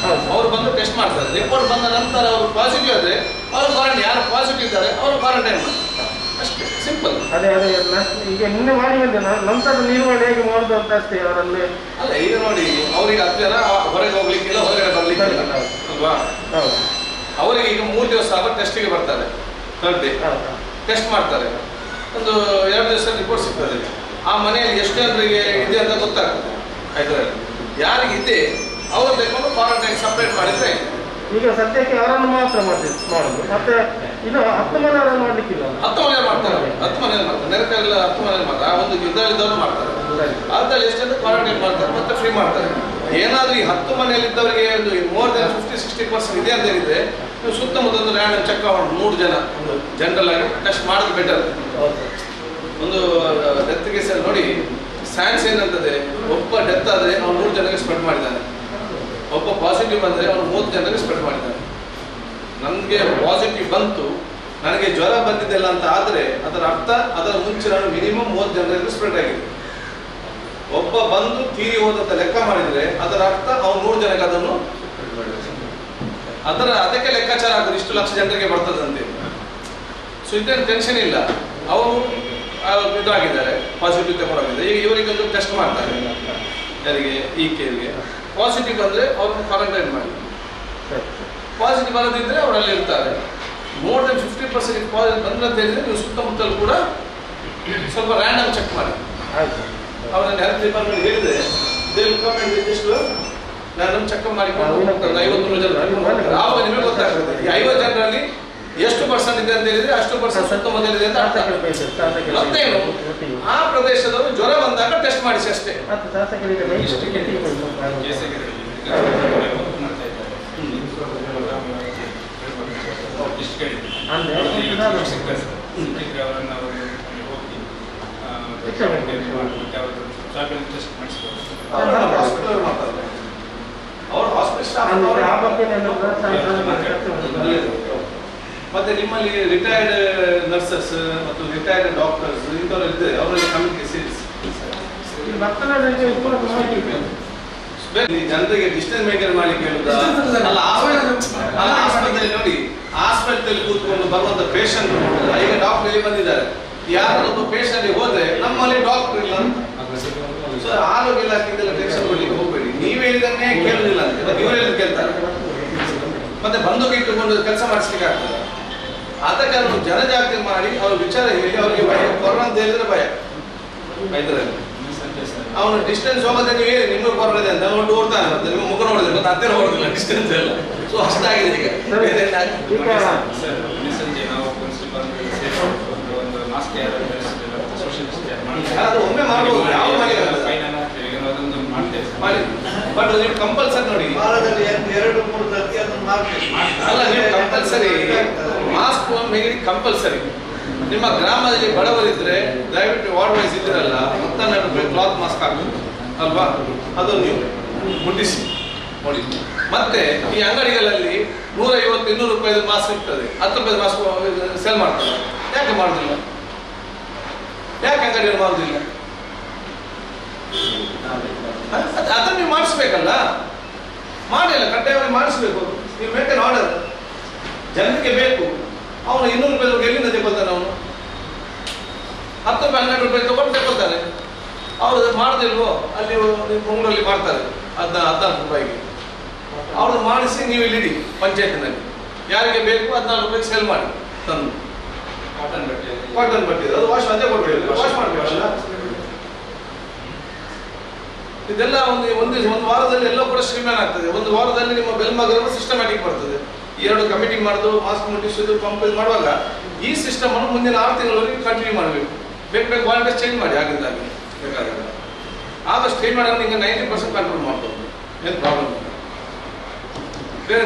ಅವರು ಬಂದು ಟೆಸ್ಟ್ ಮಾಡ್ತಾರೆ. ರಿಪೋರ್ಟ್ ಬಂದ ನಂತರ ಅವರು ಪಾಸಿಟಿವ್ ಆದರೆ ಅವರು ಕ್ವಾರಂಟೈನ್, ಯಾರು ಪಾಸಿಟಿವ್ ಇದ್ದಾರೆ ಅವರು ಕ್ವಾರಂಟೈನ್ ಮಾಡಿ, ಅಷ್ಟೇ, ಸಿಂಪಲ್. ಅದೇ ಈಗ ನಿನ್ನೆ ಮಾಡಿ ಬಂದೆ, ನಂತರ ನಿರ್ವಹಣೆ ಹೇಗೆ ಮಾಡುದು ಅಂತ ಅಷ್ಟೇ ಅವರಲ್ಲಿ. ಅಲ್ಲ, ಈಗ ನೋಡಿ ಅವರಿಗೆ 10 ಜನ ಹೊರಗೆ ಹೋಗ್ಲಿಕ್ಕಿಲ್ಲ, ಹೊರಗಡೆ ಬರ್ಲಿಕ್ಕೆ ಅಲ್ವಾ? ಅವರಿಗೆ ಈಗ 3 ದಿವಸ ಆಗ ಟೆಸ್ಟಿಗೆ ಬರ್ತಾರೆ, ಥರ್ಡ್ ಡೇ ಟೆಸ್ಟ್ ಮಾಡ್ತಾರೆ. ಒಂದು 2 ದಿವಸ ರಿಪೋರ್ಟ್ ಸಿಗ್ತದೆ. ಆ ಮನೆಯಲ್ಲಿ ಎಷ್ಟು ಜನರಿಗೆ ಇದೆ ಅಂತ ಗೊತ್ತಾಗ್ತದೆ. ಆಯ್ತು, ಯಾರಿಗೆ ಇದೆ ಅವರು ತೆಗೆದು ಕ್ವಾರಂಟೈನ್ ಸಪ್ರೇಟ್ ಮಾಡಿದ್ರೆ ಈಗ ಸದ್ಯಕ್ಕೆ ಅವರನ್ನು ಮಾತ್ರ ಮಾಡುದು. ಮತ್ತೆ ಇನ್ನು 10 ಮನೆಯವರನ್ನು ಮಾಡ್ಲಿಕ್ಕಿಲ್ಲ. 10 ಮನೆಯಲ್ಲಿ ಮಾಡ್ತಾರೆ, 10 ಮನೆಯಲ್ಲಿ ಮಾಡ್ತಾರೆ, ನೆರೆಕೆಲ್ಲ 10 ಮನೆಯಲ್ಲಿ ಮಾಡ್ತಾರೆ. ಆ ಒಂದು ಯುದ್ಧದಲ್ಲಿದ್ದವರು ಮಾಡ್ತಾರೆ, ಅದ್ರಲ್ಲಿ ಎಷ್ಟು ಕ್ವಾರಂಟೈನ್ ಮಾಡ್ತಾರೆ ಮತ್ತೆ ಫ್ರೀ ಮಾಡ್ತಾರೆ. ಏನಾದ್ರೂ ಈ 10 ಮನೆಯಲ್ಲಿದ್ದವರಿಗೆ ಒಂದು ಮೋರ್ ದೆನ್ 50-60% ಇದೆ ಅಂತ ಹೇಳಿದ್ರೆ ನೀವು ಸುತ್ತಮುತ್ತ ಒಂದು ರ್ಯಾಂಡಮ್ ಚೆಕ್ ಮಾಡಿ 3 ಜನ ಒಂದು ಜನರಲ್ ಆಗಿ ಟೆಸ್ಟ್ ಮಾಡೋದು ಬೆಟರ್. ಒಂದು ಡೆತ್ ಕೇಸಲ್ಲಿ ನೋಡಿ ಸೈನ್ಸ್ ಏನಂತದೆ, ಒಬ್ಬ ಡೆತ್ ಆದರೆ ಅವ್ನು 100 ಜನರಿಗೆ ಸ್ಪ್ರೆಡ್ ಮಾಡಿದ್ದಾನೆ, ಒಬ್ಬ ಪಾಸಿಟಿವ್ ಬಂದರೆ ಅವನು 30 ಜನರಿಗೆ ಸ್ಪ್ರೆಡ್ ಮಾಡಿದ್ದಾನೆ. ನನಗೆ ಪಾಸಿಟಿವ್ ಬಂತು, ನನಗೆ ಜ್ವರ ಬಂದಿದ್ದೆಲ್ಲ ಅಂತ ಆದರೆ ಅದರ ಅರ್ಥ ಅದರ ಮುಂಚೆ ನಾನು ಮಿನಿಮಮ್ 30 ಜನರಿಗೆ ಸ್ಪ್ರೆಡ್ ಆಗಿದೆ. ಒಬ್ಬ ಬಂದು ತೀರಿ ಹೋದಂತ ಲೆಕ್ಕ ಮಾಡಿದರೆ ಅದರ ಅರ್ಥ ಅವ್ನು 100 ಜನಕ್ಕೆ ಅದನ್ನು ಅದಕ್ಕೆ ಲೆಕ್ಕಾಚಾರ ಆಗೋದು, ಇಷ್ಟು ಲಕ್ಷ ಜನರಿಗೆ ಬರ್ತದಂತೆ. ಸೊ ಇದೇನು ಟೆನ್ಷನ್ ಇಲ್ಲ. ಅವರು ಇದಾಗಿದ್ದಾರೆ, ಪಾಸಿಟಿವ್ ತಗೊಂಡೋಗಿದ್ದಾರೆ. ಈಗ ಇವರಿಗೆ ಒಂದು ಟೆಸ್ಟ್ ಮಾಡ್ತಾರೆ, ಯಾರಿಗೆ ಈ ಕೇರಿಗೆ ಪಾಸಿಟಿವ್ ಬಂದರೆ ಅವ್ರನ್ನ ಕ್ವಾರಂಟೈನ್ ಮಾಡಿ, ಪಾಸಿಟಿವ್ ಬರೋದಿದ್ರೆ ಅವರಲ್ಲಿ ಇರ್ತಾರೆ. ಮೋರ್ ದೆನ್ 50% ಪಾಸಿಟಿವ್ ಬಂದ್ರೆ ಅಂತ ಹೇಳಿದ್ರೆ ನೀವು ಸುತ್ತಮುತ್ತಲು ಕೂಡ ಸ್ವಲ್ಪ ರ್ಯಾಂಡಮ್ ಚೆಕ್ ಮಾಡಿ. ಅವರನ್ನು ಹೆಲ್ತ್ ಡಿಪಾರ್ಟ್ಮೆಂಟ್ ಹೇಳಿದ್ರೆ ರ್ಯಾಂಡಮ್ ಚೆಕ್ ಮಾಡಿಕೊಂಡು 50 ಜನ ಆವಾಗ ನಿಮಗೆ ಗೊತ್ತಾಗ್ತದೆ ಈ 50 ಜನರಲ್ಲಿ ಎಷ್ಟು ಪರ್ಸೆಂಟ್ ಇದೆ ಅಂತ ಹೇಳಿದ್ರೆ ಅಷ್ಟು ಪರ್ಸೆಂಟ್ ಸುತ್ತಮುತ್ತ ಇದೆ ಅಂತ ಅರ್ಥ. ಮತ್ತೇನು, ಆ ಪ್ರದೇಶದವರು ಜ್ವರ ಬಂದಾಗ ಟೆಸ್ಟ್ ಮಾಡಿಸಿ ಅಷ್ಟೇ. ಮತ್ತೆ ನಿಮ್ಮಲ್ಲಿ ರಿಟೈರ್ಡ್ ನರ್ಸಸ್ ಮತ್ತು ರಿಟೈರ್ಡ್ ಡಾಕ್ಟರ್ಸ್ ಇಂಥವ್ರು ಇದ್ದಾರೆ, ಅವರಲ್ಲಿ ಕಮ್ಯುನಿಟಿ ಸೇರಿಸಿ ಜನರಿಗೆ ಡಿಸ್ಟೆನ್ಸ್ ಮೇಂಟೈನ್ ಮಾಡ್ಲಿಕ್ಕೆ ಹೇಳುದಾ? ಅಲ್ಲ, ಆಸ್ಪತ್ರೆ ನೋಡಿ, ಆಸ್ಪತ್ರೆಯಲ್ಲಿ ಕೂತ್ಕೊಂಡು ಬರುವಂತ ಪೇಷಂಟ್ ಈಗ ಡಾಕ್ಟರ್ ಇಲ್ಲಿ ಬಂದಿದ್ದಾರೆ, ಯಾರೊಬ್ಬ ಪೇಷಂಟ್ ಹೋದ್ರೆ ನಮ್ಮಲ್ಲಿ ಡಾಕ್ಟರ್ ಇಲ್ಲ ಅಂತ. ಸೊ ಆರೋಗ್ಯ ಇಲಾಖೆಯಿಂದ ಟೆನ್ಷನ್ ಕೊಡ್ಲಿಕ್ಕೆ ಹೋಗ್ಬೇಡಿ, ನೀವು ಹೇಳಿದನ್ನೇ ಕೇಳುದಿಲ್ಲ ಅಂತ ಇವರು ಹೇಳಿದ್ ಕೇಳ್ತಾರೆ, ಮತ್ತೆ ಬಂದೂಕು ಇಟ್ಟುಕೊಂಡು ಕೆಲಸ ಮಾಡಿಸ್ಲಿಕ್ಕೆ ಆಗ್ತದೆ. ಅದಕ್ಕೆ ಅವರು ಜನಜಾಗೃತಿ ಮಾಡಿ ಅವ್ರ ವಿಚಾರ ಹೇಳಿ ಅವ್ರಿಗೆ ಭಯ, ಕೊರೋನಾ ಅಂತ ಹೇಳಿದ್ರೆ ಭಯ ಆಯ್ತದೆ. ಅವನು ಡಿಸ್ಟೆನ್ಸ್ ಹೋಗೋದೇ ನೀವು ಹೇಳಿ ನಿಮ್ಗೆ ಕೊರೋನಾ ಇದೆ ಅಂತ ನೋಡಿ ಓಡ್ತಾನೆ, ಮತ್ತೆ ನಿಮ್ಮ ಮುಖ ನೋಡಿದ್ರೆ ಮತ್ತೆ ಹತ್ತಿರ ಹೋಗೋದಿಲ್ಲ ಡಿಸ್ಟೆನ್ಸ್ ಎಲ್ಲ. ಸೊ ಅಷ್ಟಾಗಿದೆ ಈಗ. ಅದು ಒಮ್ಮೆ ಮಾಡ್ಬೋದು, ಯಾವ ಮನೆ ಬಟ್ ನೀವು ಕಂಪಲ್ಸರಿ ನೋಡಿ, ವಾರದಲ್ಲಿ 2-3 ಸರ್ತಿ ಅದನ್ನು ಮಾಡ್ಬೇಕು. ಅಲ್ಲ ನೀವು ಕಂಪಲ್ಸರಿ ಮಾಸ್ಕ್ ಕಂಪಲ್ಸರಿ. ನಿಮ್ಮ ಗ್ರಾಮದಲ್ಲಿ ಬಡವರಿದ್ರೆ ದಯವಿಟ್ಟು ವಾರ್ಡ್ ವೈಸ್ ಇದ್ದಿರಲ್ಲ, 12 ರೂಪಾಯಿ ಕ್ಲಾತ್ ಮಾಸ್ಕ್ ಹಾಕಬೇಕು ಅಲ್ವಾ, ಅದು ನೀವು ಮುಟ್ಟಿಸಿ ನೋಡಿ. ಮತ್ತೆ ಈ ಅಂಗಡಿಗಳಲ್ಲಿ 150-200 ರೂಪಾಯಿದ ಮಾಸ್ಕ್ ಇರ್ತದೆ, 10 ರೂಪಾಯಿ ಮಾಸ್ಕ್ ಸೇಲ್ ಮಾಡ್ತಾರೆ. ಯಾಕೆ ಮಾಡುದಿಲ್ಲ? ಯಾಕೆ ಅಂಗಡಿಯಲ್ಲಿ ಮಾಡುದಿಲ್ಲ? ಅದನ್ನು ನೀವು ಮಾಡಿಸ್ಬೇಕಲ್ಲ, ಮಾಡಿಲ್ಲ, ಕಡ್ಡಾಯವಾಗಿ ಮಾಡಿಸ್ಬೇಕು. ನೀವು ಮೇಂಟೈನ್ ಆರ್ಡರ್ ಜನರಿಗೆ ಬೇಕು. ಅವನು 200 ರೂಪಾಯಿ ಎಲ್ಲಿಂದ ತೆಗೊಳ್ತಾನೆ? ಅವನು 10 ರೂಪಾಯಿ 12 ರೂಪಾಯಿ ತಗೊಂಡು ತೆಗೊಳ್ತಾನೆ. ಅವರು ಮಾಡೋದಿಲ್ವೋ? ಅಲ್ಲಿ ಮಂಗಳೂರಲ್ಲಿ ಮಾಡ್ತಾರೆ 14 ರೂಪಾಯಿಗೆ. ಅವ್ರು ಮಾಡಿಸಿ ನೀವು ಇಲ್ಲಿ ಇಡಿ ಪಂಚಾಯತಿನಲ್ಲಿ, ಯಾರಿಗೆ ಬೇಕು 14 ರೂಪಾಯಿಗೆ ಸೇಲ್ ಮಾಡಿ ತಂದು. ಕಾಟನ್ ಬಟ್ಟೆ ಅದು ವಾಶ್ ಅದೇ ಕೊಡ್ಬೇಕು, ವಾಶ್ ಮಾಡಬೇಕಲ್ಲ. ಇದೆಲ್ಲ ಒಂದು ವಾರದಲ್ಲಿ ಎಲ್ಲ ಕೂಡ ಸ್ಟ್ರೀಮ್ಲೈನ್ ಆಗ್ತದೆ. ಒಂದು ವಾರದಲ್ಲಿ ನಿಮ್ಮ ಬೆಲ್ಮಗರನ್ನು ಸಿಸ್ಟಮ್ಯಾಟಿಕ್ ಬರ್ತದೆ. 2 ಕಮಿಟಿ ಮಾಡೋದು, ಮಾಸ್ಕ್ ಮುಟ್ಟಿಸೋದು, ಕಂಪೇರ್ ಮಾಡುವಾಗ ಈ ಸಿಸ್ಟಮ್ ಅನ್ನು ಮುಂದಿನ 6 ತಿಂಗಳಲ್ಲಿ ಕಂಟಿನ್ಯೂ ಮಾಡಬೇಕು. ಬೇಕು ವಾಲಂಟಿಯರ್ಸ್ ಚೇಂಜ್ ಮಾಡಿ ಆಗಿದ್ದಾಗಿ ಬೇಕಾಗಿಲ್ಲ. ಆಗ ಸ್ಟೇಟ್ ಮಾಡೋದು ನಿಮಗೆ 90% ಕಂಟ್ರೋಲ್ ಮಾಡ್ಬೋದು, ಏನು ಪ್ರಾಬ್ಲಮ್ ಇಲ್ಲ. ಬೇರೆ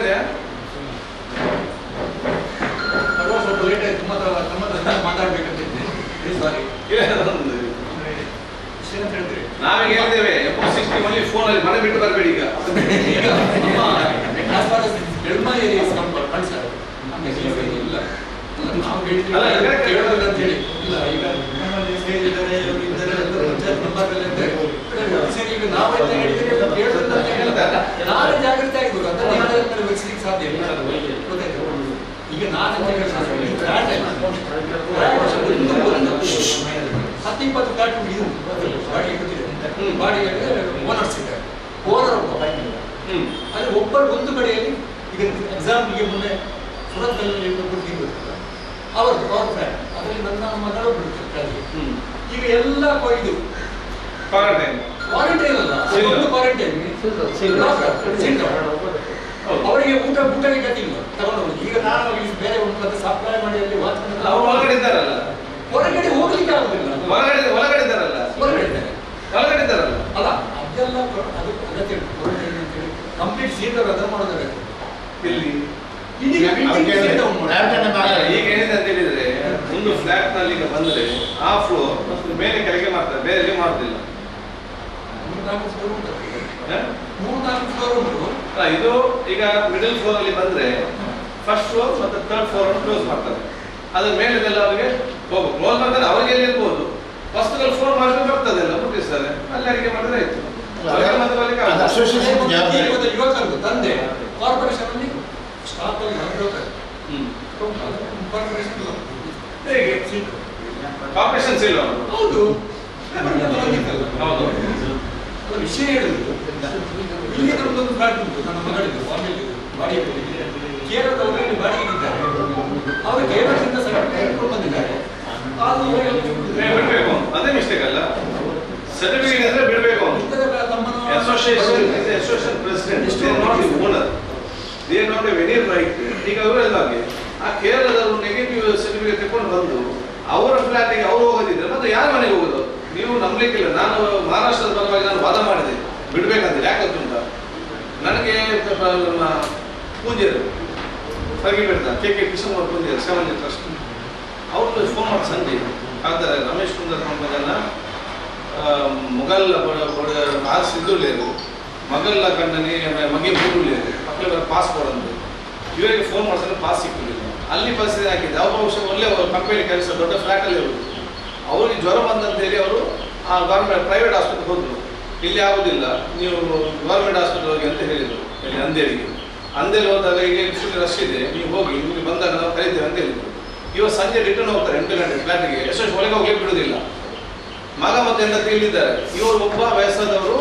ಸ್ವಲ್ಪ ಲೇಟ್ ಆಯ್ತು, ನಮ್ಮ ಮಾತಾಡ್ಬೇಕಂತಿದ್ದೆ, ಸಾರಿ. ನಾವೀಗ ಹೇಳಿದ್ದೇವೆ FO60 ಮನೆ ಫೋನಲ್ಲಿ ಮನೆ ಬಿಟ್ಟು ಬರಬೇಡಿ. ಈಗ ಇಲ್ಲ ನಾವು ಹೇಳಿದ್ವಿ ಅಲ್ಲ, ಈಗ ಕೇಳೋದಿಲ್ಲ ಅಂತ ಹೇಳಿ ಇಲ್ಲ ಈಗ ನಮ್ಮಲ್ಲಿ ಸೇರಿದ್ದಾರೆ ಇವರು ಇದ್ದಾರೆ ಎಲ್ಲರೂ ಪಂಚಾಯತ್ ಮೆಂಬರ್ಗಳು ಇದ್ದಾರೆ ಸರಿ ಈಗ ನಾವೆಲ್ಲ ಹೇಳಿದ್ರೆ ಕೇಳೋದಿಲ್ಲ ಅಂತ ಹೇಳ್ತಾರೆ ನಾಳೆ ಜಾಗೃತಿ ಆಗ್ಬೋದು ಅಂತ ನಾಳೆ ಬೆಳೆಸಲಿಕ್ಕೆ ಸಾಧ್ಯ ಇಲ್ಲ ಗೊತ್ತಾಯ್ತು ಈಗ ನಾನು 10-20 ಫ್ಲಾಟ್ ಇದು ಬಾಡಿಗೆ ಗೊತ್ತಿದೆ ಬಾಡಿಗೆ ಓನರ್ಸ್ ಇದ್ದಾರೆ ಓನರ್ ಅಲ್ಲಿ ಒಬ್ಬರು ಒಂದು ಕಡೆಯಲ್ಲಿ ಈಗ ಎಕ್ಸಾಂಪಲ್ಗೆ ಮೊನ್ನೆ ಸುರತ್ಕಲ್ನಲ್ಲಿ ಬಿಲ್ಡಿಂಗ್ ಅವ್ರ ಫ್ಲಾಟ್ ಅದರಲ್ಲಿ ನನ್ನ ಮಗಳು ಬಿಡ್ತಾರೆ ಈಗ ಎಲ್ಲ ಇದು ಕ್ವಾರಂಟೈನ್ ಅಲ್ಲ ಕ್ವಾರಂಟೈನ್ ಅವರಿಗೆ ಊಟಕ್ಕೆ ಗತಿಲ್ಲ ತಗೊಂಡು ಈಗ ನಾನು ಬೇರೆ ಒಂದು ಮತ್ತೆ ಸಪ್ಲೈ ಮಾಡಿ ಅಲ್ಲಿ ಅವ್ರು ಒಳಗಡೆ ಇದ್ದಾರಲ್ಲ, ಹೊರಗಡೆ ಹೋಗ್ಲಿಕ್ಕೆ ಆಗುದಿಲ್ಲ ಒಳಗಡೆ ಇದ್ದಾರಲ್ಲ, ಹೊರಗಡೆ ಇದ್ದಾರೆ ಒಳಗಡೆ ಇದ್ದಾರಲ್ಲ. ಅಲ್ಲ ಅದೆಲ್ಲ ಅದು ಅಗತ್ಯ ಕಂಪ್ಲೀಟ್ ಸೀಟ್ ಅದನ್ನು ಮಾಡೋದಾಗುತ್ತೆ ಇಲ್ಲಿ ಇದೀಗ building seal down ಮಾಡಿ. ಈಗ ಏನಿದೆ ಅಂತ ಹೇಳಿದ್ರೆ ಒಂದು ಫ್ಲಾಟ್ ನಲ್ಲಿ ಈಗ ಬಂದ್ರೆ ಆ ಫ್ಲೋರ್ ಮತ್ತು ಮೇಲೆ ಕೆಳಗೆ ಮಾಡ್ತಾರೆ, ಬೇರೆ ಎಲ್ಲಿ ಮಾಡುದಿಲ್ಲ. 3-4 ಫ್ಲೋರ್ ಉಂಟು ಹ? 3-4 ಫ್ಲೋರ್ ಉಂಟು ಇದು ಈಗ ಮಿಡಲ್ ಫ್ಲೋರ್ ಅಲ್ಲಿ ಬಂದ್ರೆ ಫಸ್ಟ್ ಫ್ಲೋರ್ ಮತ್ತು ಥರ್ಡ್ ಫ್ಲೋರ್ ಅನ್ನು ಕ್ಲೋಸ್ ಮಾಡ್ತಾರೆ. ಅದ್ರ ಮೇಲೆಲ್ಲ ಅವರಿಗೆ ಹೋಗು ಕ್ಲೋಸ್ ಮಾಡ್ತಾರೆ, ಅವರಿಗೆ ಎಲ್ಲಿ ಇರ್ಬೋದು ವಸ್ತುಗಳು ಫೋನ್ ಮಾಡಿದ್ರೆ ಬರ್ತದೆ ಎಲ್ಲ ಮುಟ್ಟಿಸ್ತಾರೆ, ಅಲ್ಲಿ ಅಡಿಗೆ ಮಾಡಿದ್ರೆ ಆಯ್ತು. ಯುವಕರು ತಂದೆ ಕಾರ್ಪೊರೇಷನ್ ಅಲ್ಲಿ ಸ್ಟಾಫ್ ಅಲ್ಲಿ ಹೋಗ್ತಾರೆ ಕಾರ್ಪೊರೇಷನ್ ಹೇಗೆ ಕಾರ್ಪೊರೇಷನ್ ಸೀಲ್ ಹೌದು ಹೌದು ಅದು ವಿಷಯ ಹೇಳುದು ಇಲ್ಲಿ ನಮ್ದೊಂದು ಫ್ಲಾಟ್ ಉಂಟು ನನ್ನ ಮಗಳಿದ್ದು ಫ್ಯಾಮಿಲಿ ಬಾಡಿಗೆ ಕೇರಳದವರಲ್ಲಿ ಬಾಡಿಗೆ ಇದ್ದಾರೆ ಅವರು ಕೇರಳದಿಂದ ಸರ್ಟಿಫಿಕೇಟ್ ಬಂದಿದ್ದಾರೆ ಅದು ಬಿಡ್ಬೇಕು, ಅದೇ ಮಿಸ್ಟೇಕ್ ಅಲ್ಲ. ಸರ್ಟಿಫಿಕೇಟ್ ಇದ್ರೆ ಬಿಡ್ಬೇಕು. Association president they are not the owner, they are not A very right. ಈಗ ಅವರೆಲ್ಲ ಆ ಕೇರಳದವರು ನೆಗೆಟಿವ್ ಸರ್ಟಿಫಿಕೇಟ್ ತಗೊಂಡು ಬಂದು ಅವರ ಫ್ಲಾಟಿಗೆ ಅವರು ಹೋಗೋದಿದ್ರೆ ಮತ್ತೆ ಯಾರ ಮನೆಗೆ ಹೋಗೋದು? ನೀವು ನಂಬಲಿಕ್ಕಿಲ್ಲ. ನಾನು ಮಹಾರಾಷ್ಟ್ರದ ಪರವಾಗಿ ನಾನು ವಾದ ಮಾಡಿದೆ ಬಿಡ್ಬೇಕಂತ. ಯಾಕೆ ಗೊತ್ತುಂಟ, ನನಗೆ ನಮ್ಮ ಪೂಜ್ಯರು ಫರ್ಗಿಬಿಡ್ತಾರೆ ಕೆ ಕೃಷ್ಣಮೂರ್ತಿ ಪೂಜ್ಯರು ಸೇವನ್ ಟ್ರಸ್ಟ್ ಅವರು ಫೋನ್ ಮಾಡಿ ಸಂಜೆ ಆಗ್ತಾರೆ ರಮೇಶ್ ಕುಂದರ್ ಮಗನ ಮೊಘಲ್ ಆರ್ಸ್ ಇದು లేదు ಮೊಘಲ್ ಕಂಡನಿ ಮಗೆ ಮೂರು లేదు ಮಕ್ಕಳ ಪಾಸ್ಪೋರ್ಟ್ ಅಂತ ಇವರಿಗೆ ಫೋನ್ ಮಾಡ್ತಾರೆ, ಪಾಸ್ ಸಿಕ್ಕಿಲ್ಲ. ಅಲ್ಲಿ ಪರಿಸ್ಥಿತಿ ಹಾಕಿದ್ದೆ ಅವ್ರ ಬಹುಶಃ ಒಳ್ಳೆ ಕಂಪನಿ ಕೆಲಸ ದೊಡ್ಡ ಫ್ಲಾಟಲ್ಲಿ ಇರೋದು. ಅವ್ರಿಗೆ ಜ್ವರ ಬಂದಂತ ಹೇಳಿ ಅವರು ಆ ಗೌರ್ಮೆಂಟ್ ಪ್ರೈವೇಟ್ ಹಾಸ್ಪಿಟಲ್ ಹೋದ್ರು. ಇಲ್ಲಿ ಆಗುದಿಲ್ಲ, ನೀವು ಗೌರ್ಮೆಂಟ್ ಹಾಸ್ಪಿಟಲ್ ಹೋಗಿ ಅಂತ ಹೇಳಿದರು. ಇಲ್ಲಿ ಅಂದೇರಿಗೆ ಹೋದಾಗ ಈಗ ಇಷ್ಟು ರಶ್ ಇದೆ, ನೀವು ಹೋಗಿ ನಿಮಗೆ ಬಂದಾಗ ನಾವು ಕರೀತೇವೆ ಅಂತ ಹೇಳಿದ್ರು. ಇವಾಗ ಸಂಜೆ ರಿಟರ್ನ್ ಹೋಗ್ತಾರೆ 8 ಗಂಟೆ ಫ್ಲಾಟಿಗೆ. ಎಷ್ಟು ಒಳಗೆ ಹೋಗ್ಲಿಕ್ಕೆ ಬಿಡುವುದಿಲ್ಲ. ಮಗ ಮತ್ತೆ ಹೆಂಡತಿ ಇಲ್ಲಿದ್ದಾರೆ. ಇವರು ಒಬ್ಬ ವಯಸ್ಸಾದವರು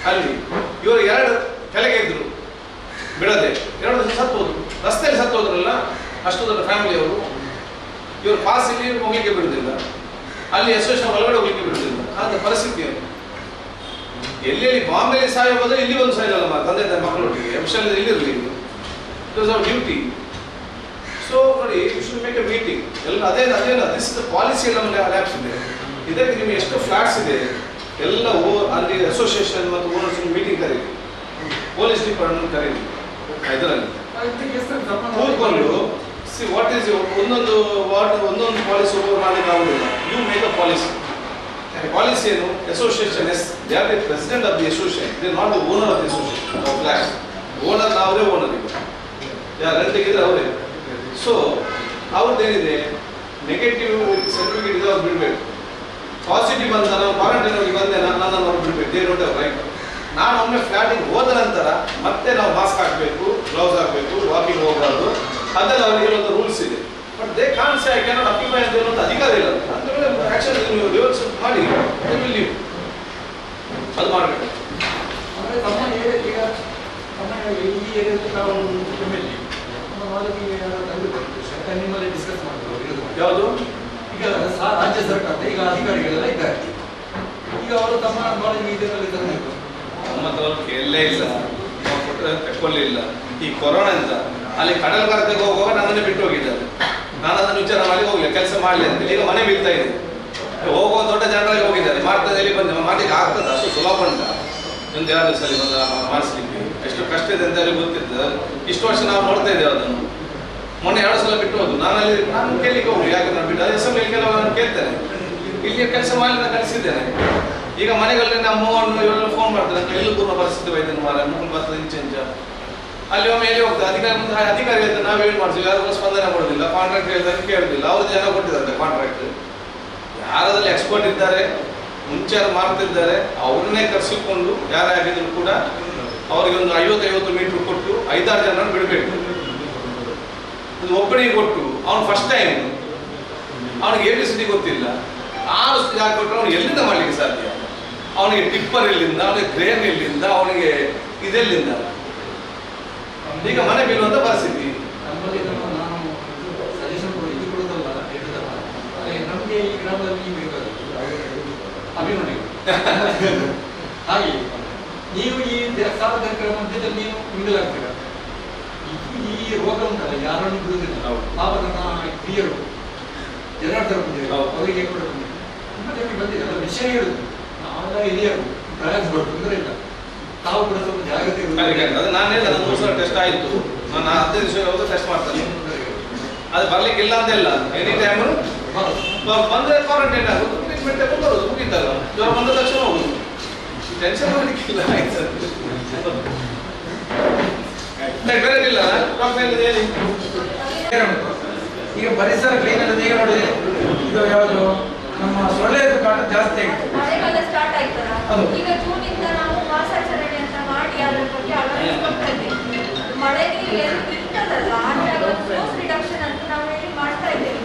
ಅಲ್ಲಿ, ಇವರು 2 ಕೆಳಗೆ ಇದ್ರು ಬಿಡದೆ 2 ದಿವಸ ಸತ್ತು ಹೋದ್ರು, ರಸ್ತೆಯಲ್ಲಿ ಸತ್ತು ಹೋದ್ರಲ್ಲ. ಅಷ್ಟು ದೊಡ್ಡ ಫ್ಯಾಮಿಲಿಯವರು. ಇವರು ಪಾಸ್ ಇಲ್ಲಿ ಹೋಗ್ಲಿಕ್ಕೆ ಬಿಡುವುದಿಲ್ಲ, ಅಲ್ಲಿ ಅಸೋಸಿಯೇಷನ್ ಒಳಗಡೆ ಹೋಗ್ಲಿಕ್ಕೆ ಬಿಡುವುದಿಲ್ಲ. ಅಂತ ಪರಿಸ್ಥಿತಿ ಅದು. ಎಲ್ಲೆಲ್ಲಿ ಬಾಂಬೆಯಲ್ಲಿ ಸಾಯೋದ್ರೆ ಇಲ್ಲಿ ಒಂದು ಸಾಯಲ್ಲ ತಂದೆ ತಾಯಿ ಮಕ್ಕಳೊಟ್ಟಿಗೆ ವಿಷಯ ಇಲ್ಲಿರಲಿ. It was our duty. So ನೋಡಿ, you should make a meeting ಎಲ್ಲ ಅದೇನು ದಿಸ್ ಇಸ್ ದ ಪಾಲಿಸಿ ಎಲ್ಲ ನಮ್ಮಲ್ಲಿ ಲ್ಯಾಬ್ಸ್ ಇದೆ. ಇದಕ್ಕೆ ನಿಮಗೆ ಎಷ್ಟು ಫ್ಲಾಟ್ಸ್ ಇದೆ ಎಲ್ಲ ಅಲ್ಲಿ ಅಸೋಸಿಯೇಷನ್ ಮತ್ತು ಓನರ್ಸ್ ಮೀಟಿಂಗ್ ಕರೀರಿ, ಪೊಲೀಸ್ ಡಿಪಾರ್ಟ್ಮೆಂಟ್ ಕರೀರಿ. ಇದರಲ್ಲಿ ಕೂತ್ಕೊಂಡು ಸಿ ವಾಟ್ ಈಸ್ ಒಂದೊಂದು ಪಾಲಿಸಿ ಮಾಡಲಿಕ್ಕೆ ಆಗುದಿಲ್ಲ. You make a policy. Policy ಏನು? Association as they are the president of the association, they not the owner of the association. Flat owner ಅವರೇ owner, ಈಗ ಯಾರು ರೆಂಟಿಗಿದ್ರೆ ಅವರೇ. ಸೊ ಅವ್ರದ್ದೇನಿದೆ ನೆಗೆಟಿವ್ ಸರ್ಟಿಫಿಕೇಟ್ ಇದೆ, ಅವ್ರು ಬಿಡಬೇಕು. ಪಾಸಿಟಿವ್ ಬಂದ ನಾವು ಕ್ವಾರಂಟೈನ್ ಹೋಗಿ ಬಂದೆ ನನ್ನನ್ನು ಅವ್ರು ಬಿಡಬೇಕು. They don't have right. ನಾನು ಒಮ್ಮೆ ಫ್ಲಾಟಿಗೆ ಹೋದ ನಂತರ ಮತ್ತೆ ನಾವು ಮಾಸ್ಕ್ ಹಾಕಬೇಕು, ಗ್ಲೌಸ್ ಹಾಕಬೇಕು, ವಾಕಿಂಗ್ ಹೋಗಬಾರ್ದು, ಅದೆಲ್ಲ ಅವರಿಗೆ ಒಂದು ರೂಲ್ಸ್ ಇದೆ. But they can say I cannot occupy ಅಂತ ಹೇಳುವಂಥ ಅಧಿಕಾರ ಇಲ್ಲ. ಅಂದರೆ ಆ್ಯಕ್ಷನ್ ನೀವು ರಿವರ್ಸ್ ಮಾಡಿ ನೀವು ಅದು ಮಾಡಬೇಕು. ಅಂದರೆ ತಮ್ಮ ಏರಿಯಾ ಈಗ ತಮ್ಮ ಈ ಏರಿಯಾದಲ್ಲಿ ನಾವು ಎಮ್.ಎಲ್.ಎ ನಮ್ಮ ಮಾಲಕಿಗೆ ನಿಮ್ಮಲ್ಲಿ ಡಿಸ್ಕಸ್ ಮಾಡ್ತಾರೆ. ಯಾವುದು? ಈಗ ರಾಜ್ಯ ಸರ್ಕಾರದ ಈಗ ಅಧಿಕಾರಿಗಳೆಲ್ಲ ಇದ್ದಾರೆ. ಈಗ ಅವರು ತಮ್ಮ ಕಾಲೇಜಿಗೆ ಇದರಲ್ಲಿ ಇದ್ದಾರೆ. ನಮ್ಮದವರು ಎಲ್ಲೇ ಇಲ್ಲ, ತಕ್ಕೊಳ್ಳಿಲ್ಲ. ಈ ಕೊರೋನಾ ಅಂತ ಅಲ್ಲಿ ಕಡಲ್ಗಾರತೆಗೆ ಹೋಗುವಾಗ ನನ್ನನ್ನೇ ಬಿಟ್ಟು ಹೋಗಿದ್ದಾರೆ. ನಾನು ಅದನ್ನು ವಿಚಾರ ಮಾಡಿ ಹೋಗ್ಲಿಲ್ಲ, ಕೆಲಸ ಮಾಡಲಿ ಅಂತ. ಈಗ ಮನೆ ಬೀಳ್ತಾ ಇದೆ. ಹೋಗುವ ದೊಡ್ಡ ಜನರಲ್ಲಿ ಹೋಗಿದ್ದಾರೆ, ಮಾಡ್ತಾರೆ. ಎಲ್ಲಿ ಬಂದು ಮಾಡ್ಲಿಕ್ಕೆ ಆಗ್ತದೆ? ಅಷ್ಟು ಸುಲಭ ಉಂಟ ಒಂದು 2 ದಿವಸದಲ್ಲಿ ಬಂದು ಮಾಡಿಸ್ಲಿಕ್ಕೆ? ಎಷ್ಟು ಕಷ್ಟ ಇದೆ ಅಂತ ಹೇಳಿ ಗೊತ್ತಿರ್ತದೆ. ಇಷ್ಟು ವರ್ಷ ನಾವು ನೋಡ್ತಾ ಇದ್ದೇವೆ ಅದನ್ನು. ಮೊನ್ನೆ 2 ಸಲ ಬಿಟ್ಟು ಹೋದ್ರು. ನಾನು ಕೇಳಲಿಕ್ಕೆ ಹೋಗ್ಲಿ, ಯಾಕೆ ನಾನು ಬಿಟ್ಟು ಅಸೆಂಬ್ಲಿ ಕೆಲವು ನಾನು ಕೇಳ್ತೇನೆ. ಇಲ್ಲಿ ಕೆಲಸ ಮಾಡಿ ನಾನು ಕಳಿಸಿದ್ದೇನೆ. ಈಗ ಮನೆಗಳಲ್ಲಿ ನಮ್ಮ ಅಮ್ಮವನ್ನು ಇವರೆಲ್ಲ ಫೋನ್ ಮಾಡ್ತಾರೆ, ಅಂತ ಎಲ್ಲಿ ಪೂರ್ಣ ಪರಿಸ್ಥಿತಿ ಬೈದೇನು ಮಾರ ಮುಖ ಬರ್ತದೆ ಇಂಚ ಅಲ್ಲಿ ಒಮ್ಮೆ ಎಲ್ಲಿ ಹೋಗ್ತದೆ ಅಧಿಕಾರಿ ಹೇಳ್ತಾರೆ ನಾವು ಏನು ಮಾಡ್ತೀವಿ, ಯಾರು ಸ್ಪಂದನೆ ಕೊಡೋದಿಲ್ಲ, ಕಾಂಟ್ರಾಕ್ಟ್ ಹೇಳಿದಾಗ ಕೇಳೋದಿಲ್ಲ, ಅವ್ರು ಜನ ಕೊಟ್ಟಿದ್ದಾರೆ ಕಾಂಟ್ರಾಕ್ಟ್. ಯಾರಾದ್ರಲ್ಲಿ ಎಕ್ಸ್ಪರ್ಟ್ ಇದ್ದಾರೆ, ಮುಂಚೆ ಯಾರು ಮಾಡ್ತಿದ್ದಾರೆ ಅವ್ರನ್ನೇ ಕರೆಸಿಕೊಂಡು ಯಾರಾಗಿದ್ರು ಕೂಡ ಅವರಿಗೆ ಒಂದು 50-50 ಮೀಟರ್ ಕೊಟ್ಟು 5-6 ಜನರನ್ನು ಬಿಡಬೇಕು. ಇದು ಒಬ್ಬನಿಗೆ ಕೊಟ್ಟು ಅವನು ಫಸ್ಟ್ ಟೈಮ್ ಅವನಿಗೆ ABCD ಗೊತ್ತಿಲ್ಲ, 6 ಜಾಗ ಕೊಟ್ಟರೆ ಅವನು ಎಲ್ಲಿಂದ ಮಾಡ್ಲಿಕ್ಕೆ ಸಾಧ್ಯ? ಅವನಿಗೆ ಟಿಪ್ಪರ್ ಎಲ್ಲಿಂದ, ಅವನಿಗೆ ಕ್ರೇನ್ ಎಲ್ಲಿಂದ, ಅವನಿಗೆ ಇದೆಲ್ಲಿಂದ? ಈಗ ಮನೆ ಬೀಳುವಂತ ಪರಿಸ್ಥಿತಿ. ನಮ್ಮಲ್ಲಿ ನಾನು ಸಜೆಷನ್ ಇದು ಕೊಡೋದಲ್ಲ, ಹೇಳೋದಲ್ಲ, ನಮಗೆ ಈ ಗ್ರಾಮದಲ್ಲಿ ಬೇಕಾದ ಅಭಿಮಾನಿಗಳು ಹಾಗೆ ನೀವು ಈ ಸಾರ್ವಜನಿಕರ ಮಧ್ಯದಲ್ಲಿ ನೀವು ಮಿಂಗಲ್ ಆಗ್ತೀರ. ಈ ರೋಗ ಉಂಟಲ್ಲ, ಯಾರನ್ನು ಬಿಡುವುದಿಲ್ಲ. ಪಾಪ ನನ್ನ ಹಿರಿಯರು ಜನಾರ್ದನ ಅವರಿಗೆ ಕೂಡ ಬಂದಿದೆ, ಅದರ ವಿಷಯ ಹೇಳುದು. ನಾವೆಲ್ಲ ಹಿರಿಯರು ಪ್ರಯಾಸಗಳು ತೊಂದರೆ ಇಲ್ಲ, ತಾವು ಕೂಡ ಸ್ವಲ್ಪ ಜಾಗ್ರತೆ ನಾನೇ ನನ್ನ ಟೆಸ್ಟ್ ಆಯ್ತು, ನಾನು 15 ದಿವಸ ಟೆಸ್ಟ್ ಮಾಡ್ತೇನೆ. ಅದು ಬರ್ಲಿಕ್ಕೆ ಇಲ್ಲ ಅಂತ ಇಲ್ಲ, ಎನಿ ಟೈಮ್ ಬಂದ್ರೆ ಕ್ವಾರಂಟೈನ್ ಆಗೋದು, ಟ್ರೀಟ್ಮೆಂಟ್ ತಗೊಂಡು ಬರೋದು, ಮುಗಿತಲ್ಲ. ಜ್ವರ ಬಂದ ತಕ್ಷಣ ಹೋಗುದು, ಟೆನ್ಷನ್ ಮಾಡಲಿಕ್ಕಿಲ್ಲ. ಆಯ್ತು ಬೇರೆ ಇಲ್ಲ ಡಾಕ್ಟರ್ ಹೇಳಿ. ಈಗ ಪರಿಸರ ಕ್ಲೀನ್ ಅಲ್ಲದೆ ಈಗ ನೋಡಿ, ಇದು ಯಾವುದು ನಮ್ಮ ಸೊಳ್ಳೆದು ಕಾಟ ಜಾಸ್ತಿ ಆಗಿದೆ. ಮಳೆಗಾಲ ಸ್ಟಾರ್ಟ್ ಆಯ್ತಲ್ಲ, ಅದು. ಈಗ ಜೂನಿಂದ ನಾವು ಮಾಸಾಚರಣೆ ಅಂತ ಮಾಡಿ ಅದರ ಬಗ್ಗೆ ಅವೇರ್ನೆಸ್ ಕೊಡ್ತಾ ಇದ್ದೇವೆ. ಮಳೆ ನೀರು ಎಲ್ಲಿ ನಿಲ್ತದಲ್ಲ ಆಗ ಫ್ಲೋಸ್ ರಿಡಕ್ಷನ್ ಅಂತ ನಾವು ಹೇಳಿ ಮಾಡ್ತಾ ಇದ್ದೇವೆ.